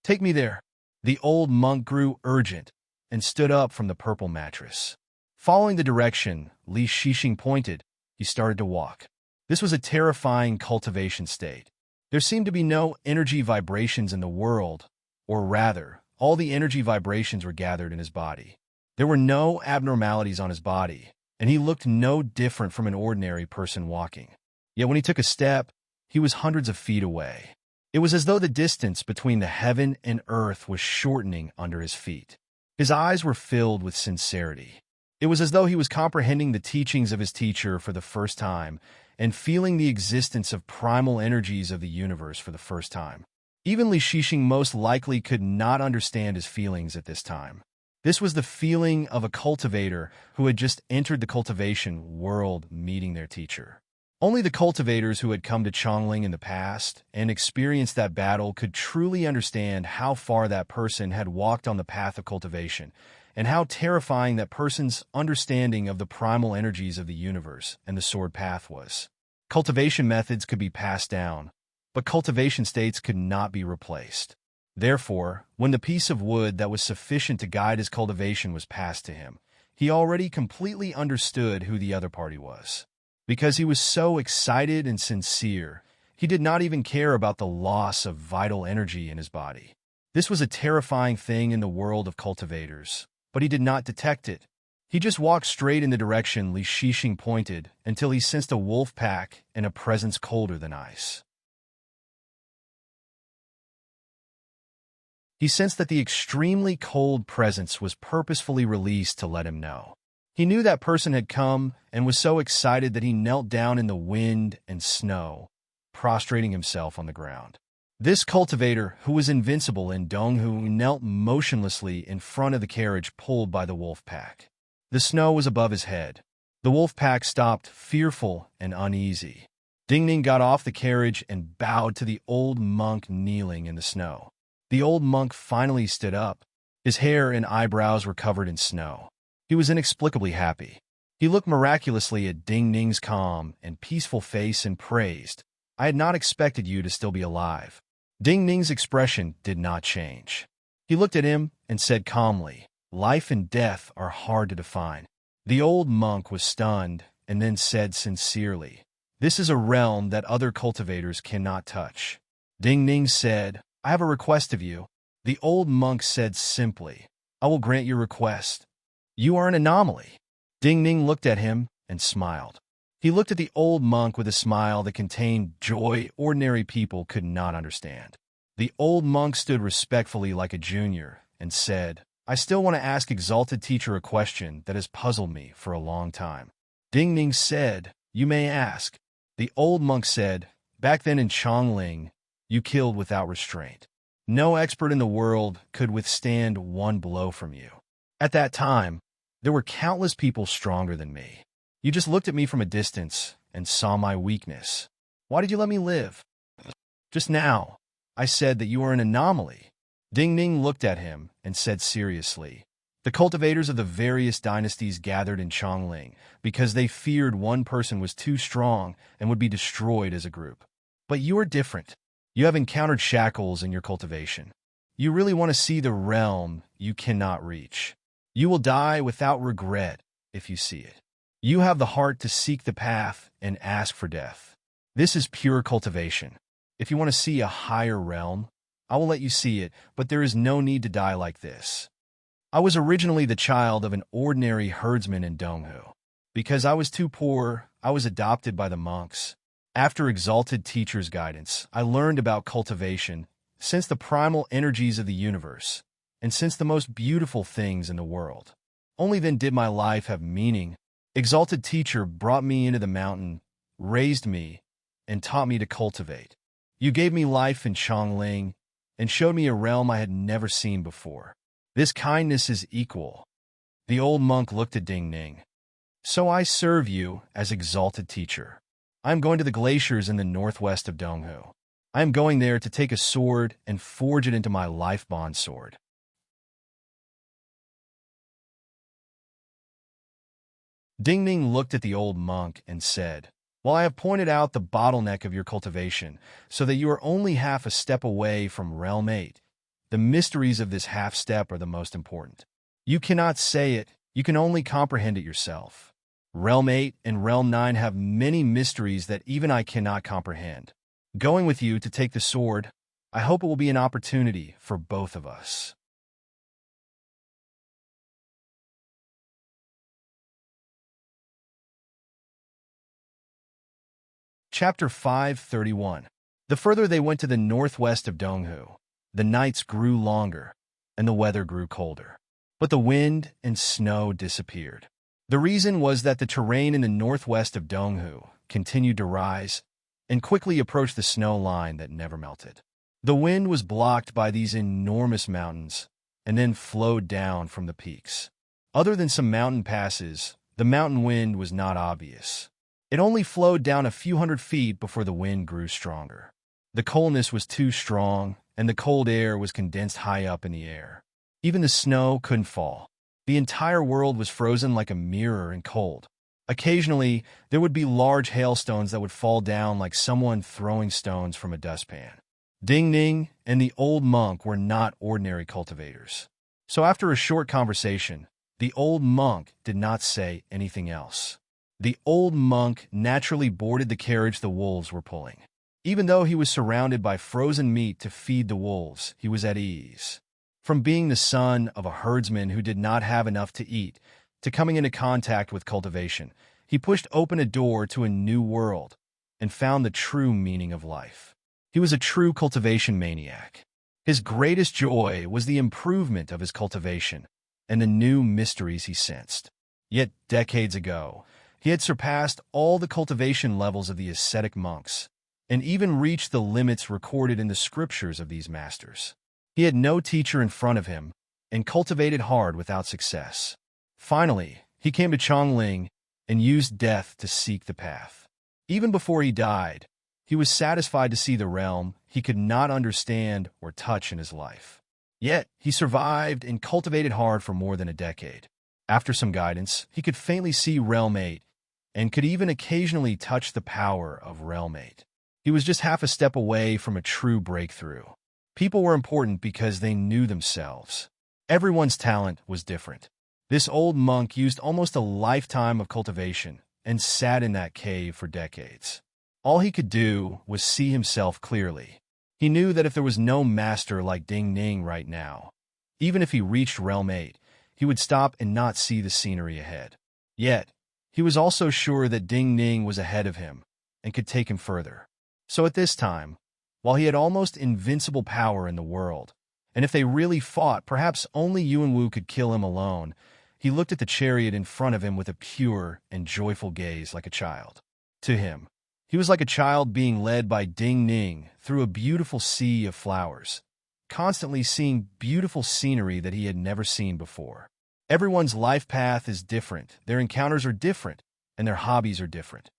Take me there." The old monk grew urgent and stood up from the purple mattress. Following the direction Li Shixing pointed, he started to walk. This was a terrifying cultivation state. There seemed to be no energy vibrations in the world, or rather, all the energy vibrations were gathered in his body. There were no abnormalities on his body, and he looked no different from an ordinary person walking. Yet when he took a step, he was hundreds of feet away. It was as though the distance between the heaven and earth was shortening under his feet. His eyes were filled with sincerity. It was as though he was comprehending the teachings of his teacher for the first time and feeling the existence of primal energies of the universe for the first time. Even Li Shixing most likely could not understand his feelings at this time. This was the feeling of a cultivator who had just entered the cultivation world meeting their teacher. Only the cultivators who had come to Chongling in the past and experienced that battle could truly understand how far that person had walked on the path of cultivation and how terrifying that person's understanding of the primal energies of the universe and the sword path was. Cultivation methods could be passed down, but cultivation states could not be replaced. Therefore, when the piece of wood that was sufficient to guide his cultivation was passed to him, he already completely understood who the other party was. Because he was so excited and sincere, he did not even care about the loss of vital energy in his body. This was a terrifying thing in the world of cultivators, but he did not detect it. He just walked straight in the direction Li Shixing pointed until he sensed a wolf pack and a presence colder than ice. He sensed that the extremely cold presence was purposefully released to let him know. He knew that person had come and was so excited that he knelt down in the wind and snow, prostrating himself on the ground. This cultivator, who was invincible in Donghu, knelt motionlessly in front of the carriage pulled by the wolf pack. The snow was above his head. The wolf pack stopped, fearful and uneasy. Dingning got off the carriage and bowed to the old monk kneeling in the snow. The old monk finally stood up. His hair and eyebrows were covered in snow. He was inexplicably happy. He looked miraculously at Ding Ning's calm and peaceful face and praised, "I had not expected you to still be alive." Ding Ning's expression did not change. He looked at him and said calmly, "Life and death are hard to define." The old monk was stunned and then said sincerely, "This is a realm that other cultivators cannot touch." Ding Ning said, "I have a request of you." The old monk said simply, "I will grant your request. You are an anomaly." Ding Ning looked at him and smiled. He looked at the old monk with a smile that contained joy ordinary people could not understand. The old monk stood respectfully like a junior and said, "I still want to ask Exalted Teacher a question that has puzzled me for a long time." Ding Ning said, "You may ask." The old monk said, "Back then in Chongling, you killed without restraint. No expert in the world could withstand one blow from you. At that time, there were countless people stronger than me. You just looked at me from a distance and saw my weakness. Why did you let me live? Just now, I said that you are an anomaly." Ding Ning looked at him and said seriously, "The cultivators of the various dynasties gathered in Chongling because they feared one person was too strong and would be destroyed as a group. But you are different. You have encountered shackles in your cultivation. You really want to see the realm you cannot reach. You will die without regret if you see it. You have the heart to seek the path and ask for death. This is pure cultivation. If you want to see a higher realm, I will let you see it, but there is no need to die like this. I was originally the child of an ordinary herdsman in Donghu. Because I was too poor, I was adopted by the monks. After Exalted Teacher's guidance, I learned about cultivation, since the primal energies of the universe, and since the most beautiful things in the world. Only then did my life have meaning. Exalted Teacher brought me into the mountain, raised me, and taught me to cultivate. You gave me life in Chongling, and showed me a realm I had never seen before. This kindness is equal." The old monk looked at Ding Ning. "So I serve you as Exalted Teacher. I am going to the glaciers in the northwest of Donghu. I am going there to take a sword and forge it into my life bond sword." Ding Ning looked at the old monk and said, "Well, I have pointed out the bottleneck of your cultivation, so that you are only half a step away from Realm 8. The mysteries of this half step are the most important. You cannot say it, you can only comprehend it yourself. Realm 8 and Realm 9 have many mysteries that even I cannot comprehend. Going with you to take the sword, I hope it will be an opportunity for both of us." Chapter 531. The further they went to the northwest of Donghu, the nights grew longer, and the weather grew colder. But the wind and snow disappeared. The reason was that the terrain in the northwest of Donghu continued to rise and quickly approached the snow line that never melted. The wind was blocked by these enormous mountains and then flowed down from the peaks. Other than some mountain passes, the mountain wind was not obvious. It only flowed down a few hundred feet before the wind grew stronger. The coldness was too strong, and the cold air was condensed high up in the air. Even the snow couldn't fall. The entire world was frozen like a mirror and cold. Occasionally, there would be large hailstones that would fall down like someone throwing stones from a dustpan. Ding Ning and the old monk were not ordinary cultivators. So after a short conversation, the old monk did not say anything else. The old monk naturally boarded the carriage the wolves were pulling. Even though he was surrounded by frozen meat to feed the wolves, he was at ease. From being the son of a herdsman who did not have enough to eat, to coming into contact with cultivation, he pushed open a door to a new world and found the true meaning of life. He was a true cultivation maniac. His greatest joy was the improvement of his cultivation and the new mysteries he sensed. Yet decades ago, he had surpassed all the cultivation levels of the ascetic monks, and even reached the limits recorded in the scriptures of these masters. He had no teacher in front of him, and cultivated hard without success. Finally, he came to Chongling and used death to seek the path. Even before he died, he was satisfied to see the realm he could not understand or touch in his life. Yet, he survived and cultivated hard for more than a decade. After some guidance, he could faintly see Realm 8, and could even occasionally touch the power of Realm 8. He was just half a step away from a true breakthrough. People were important because they knew themselves. Everyone's talent was different. This old monk used almost a lifetime of cultivation and sat in that cave for decades. All he could do was see himself clearly. He knew that if there was no master like Ding Ning right now, even if he reached Realm 8, he would stop and not see the scenery ahead. Yet, he was also sure that Ding Ning was ahead of him and could take him further. So at this time, while he had almost invincible power in the world, and if they really fought, perhaps only Yuan Wu could kill him alone, he looked at the chariot in front of him with a pure and joyful gaze like a child. To him, he was like a child being led by Ding Ning through a beautiful sea of flowers, constantly seeing beautiful scenery that he had never seen before. Everyone's life path is different, their encounters are different, and their hobbies are different.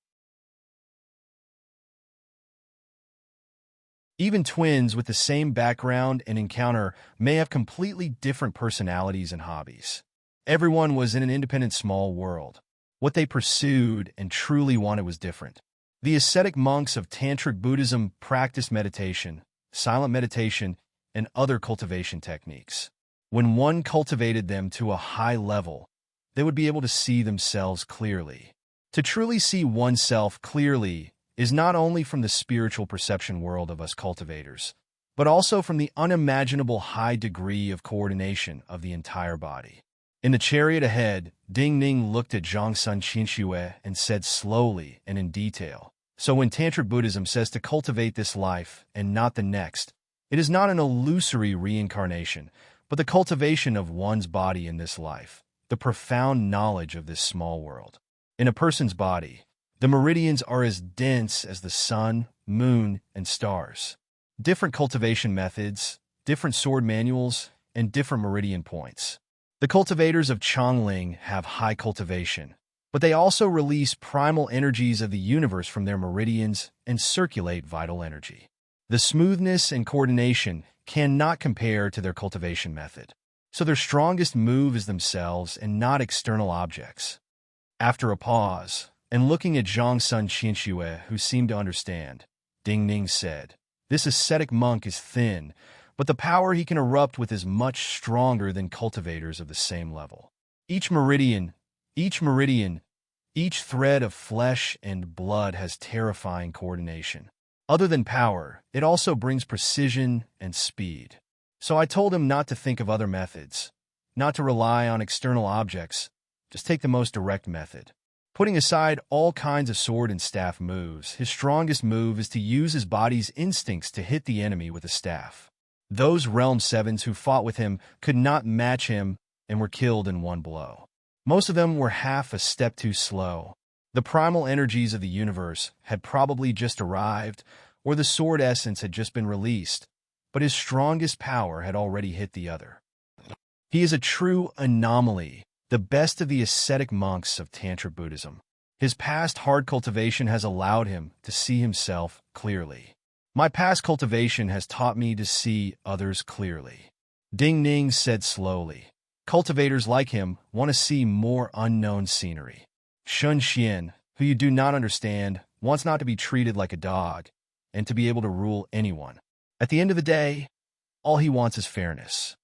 Even twins with the same background and encounter may have completely different personalities and hobbies. Everyone was in an independent small world. What they pursued and truly wanted was different. The ascetic monks of Tantric Buddhism practiced meditation, silent meditation, and other cultivation techniques. When one cultivated them to a high level, they would be able to see themselves clearly. To truly see oneself clearly is not only from the spiritual perception world of us cultivators, but also from the unimaginable high degree of coordination of the entire body. In the chariot ahead, Ding Ning looked at Zhongsun Qinxue and said slowly and in detail, "So when Tantric Buddhism says to cultivate this life and not the next, it is not an illusory reincarnation, but the cultivation of one's body in this life, the profound knowledge of this small world. In a person's body, the meridians are as dense as the sun, moon, and stars. Different cultivation methods, different sword manuals, and different meridian points. The cultivators of Chongling have high cultivation, but they also release primal energies of the universe from their meridians and circulate vital energy. The smoothness and coordination cannot compare to their cultivation method, so their strongest move is themselves and not external objects." After a pause, and looking at Zhongsun Qinxue, who seemed to understand, Ding Ning said, "This ascetic monk is thin, but the power he can erupt with is much stronger than cultivators of the same level. Each meridian, each thread of flesh and blood has terrifying coordination. Other than power, it also brings precision and speed. So I told him not to think of other methods, not to rely on external objects, just take the most direct method. Putting aside all kinds of sword and staff moves, his strongest move is to use his body's instincts to hit the enemy with a staff. Those Realm 7s who fought with him could not match him and were killed in one blow. Most of them were half a step too slow. The primal energies of the universe had probably just arrived, or the sword essence had just been released, but his strongest power had already hit the other. He is a true anomaly, the best of the ascetic monks of Tantra Buddhism. His past hard cultivation has allowed him to see himself clearly. My past cultivation has taught me to see others clearly. Ding Ning said slowly. Cultivators like him want to see more unknown scenery. Shun Xian, who you do not understand, wants not to be treated like a dog and to be able to rule anyone. At the end of the day, all he wants is fairness.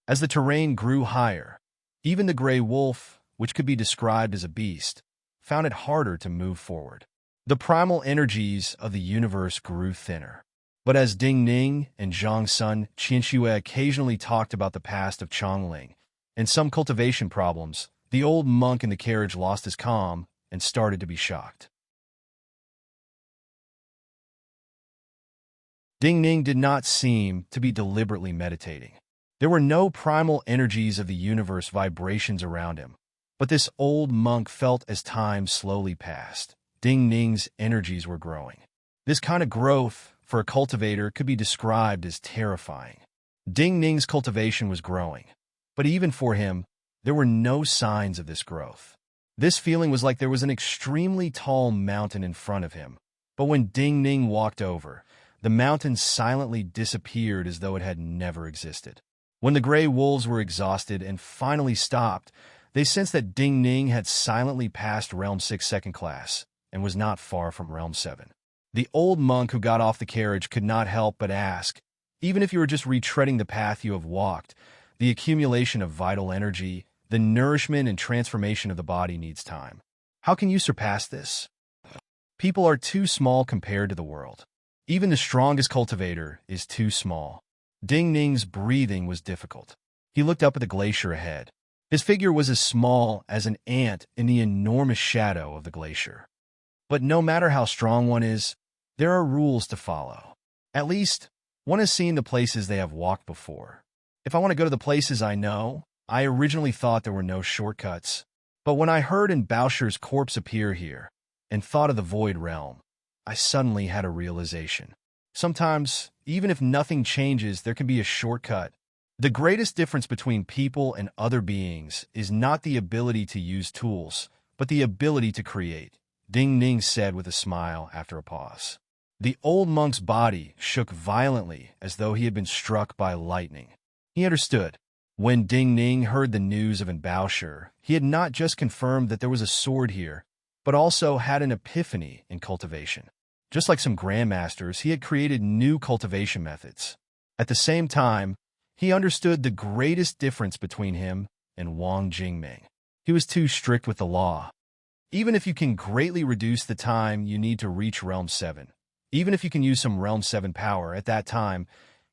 As the terrain grew higher, even the gray wolf, which could be described as a beast, found it harder to move forward. The primal energies of the universe grew thinner. But as Ding Ning and Zhang Sun Qianxue occasionally talked about the past of Chongling and some cultivation problems, the old monk in the carriage lost his calm and started to be shocked. Ding Ning did not seem to be deliberately meditating. There were no primal energies of the universe vibrations around him, but this old monk felt as time slowly passed. Ding Ning's energies were growing. This kind of growth, for a cultivator, could be described as terrifying. Ding Ning's cultivation was growing, but even for him, there were no signs of this growth. This feeling was like there was an extremely tall mountain in front of him, but when Ding Ning walked over, the mountain silently disappeared as though it had never existed. When the gray wolves were exhausted and finally stopped, they sensed that Ding Ning had silently passed Realm 6 second class and was not far from Realm 7. The old monk who got off the carriage could not help but ask, even if you were just retreading the path you have walked, the accumulation of vital energy, the nourishment and transformation of the body needs time. How can you surpass this? People are too small compared to the world. Even the strongest cultivator is too small. Ding Ning's breathing was difficult. He looked up at the glacier ahead. His figure was as small as an ant in the enormous shadow of the glacier. But no matter how strong one is, there are rules to follow. At least, one has seen the places they have walked before. If I want to go to the places I know, I originally thought there were no shortcuts. But when I heard Bauscher's corpse appear here, and thought of the Void Realm, I suddenly had a realization. Sometimes, even if nothing changes, there can be a shortcut. The greatest difference between people and other beings is not the ability to use tools, but the ability to create, Ding Ning said with a smile after a pause. The old monk's body shook violently as though he had been struck by lightning. He understood. When Ding Ning heard the news of Bauscher, he had not just confirmed that there was a sword here, but also had an epiphany in cultivation. Just like some grandmasters, he had created new cultivation methods. At the same time, he understood the greatest difference between him and Wang Jingming. He was too strict with the law. Even if you can greatly reduce the time you need to reach Realm 7, even if you can use some Realm 7 power at that time,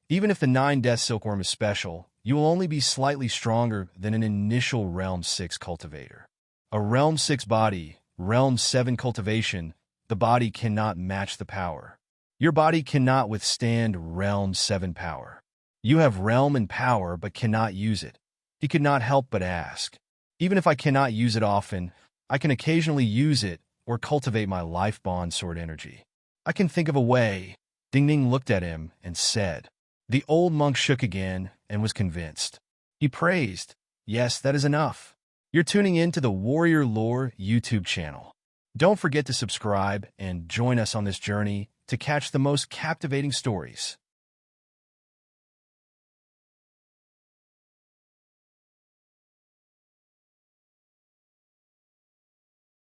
even if the 9 Death Silkworm is special, you will only be slightly stronger than an initial Realm 6 cultivator. A Realm 6 body, Realm 7 cultivation, the body cannot match the power. Your body cannot withstand Realm 7 power. You have Realm and power but cannot use it. He could not help but ask. Even if I cannot use it often, I can occasionally use it or cultivate my life bond sword energy. I can think of a way. Ding Ning looked at him and said. The old monk shook again and was convinced. He praised. Yes, that is enough. You're tuning in to the Warrior Lore YouTube channel. Don't forget to subscribe and join us on this journey to catch the most captivating stories.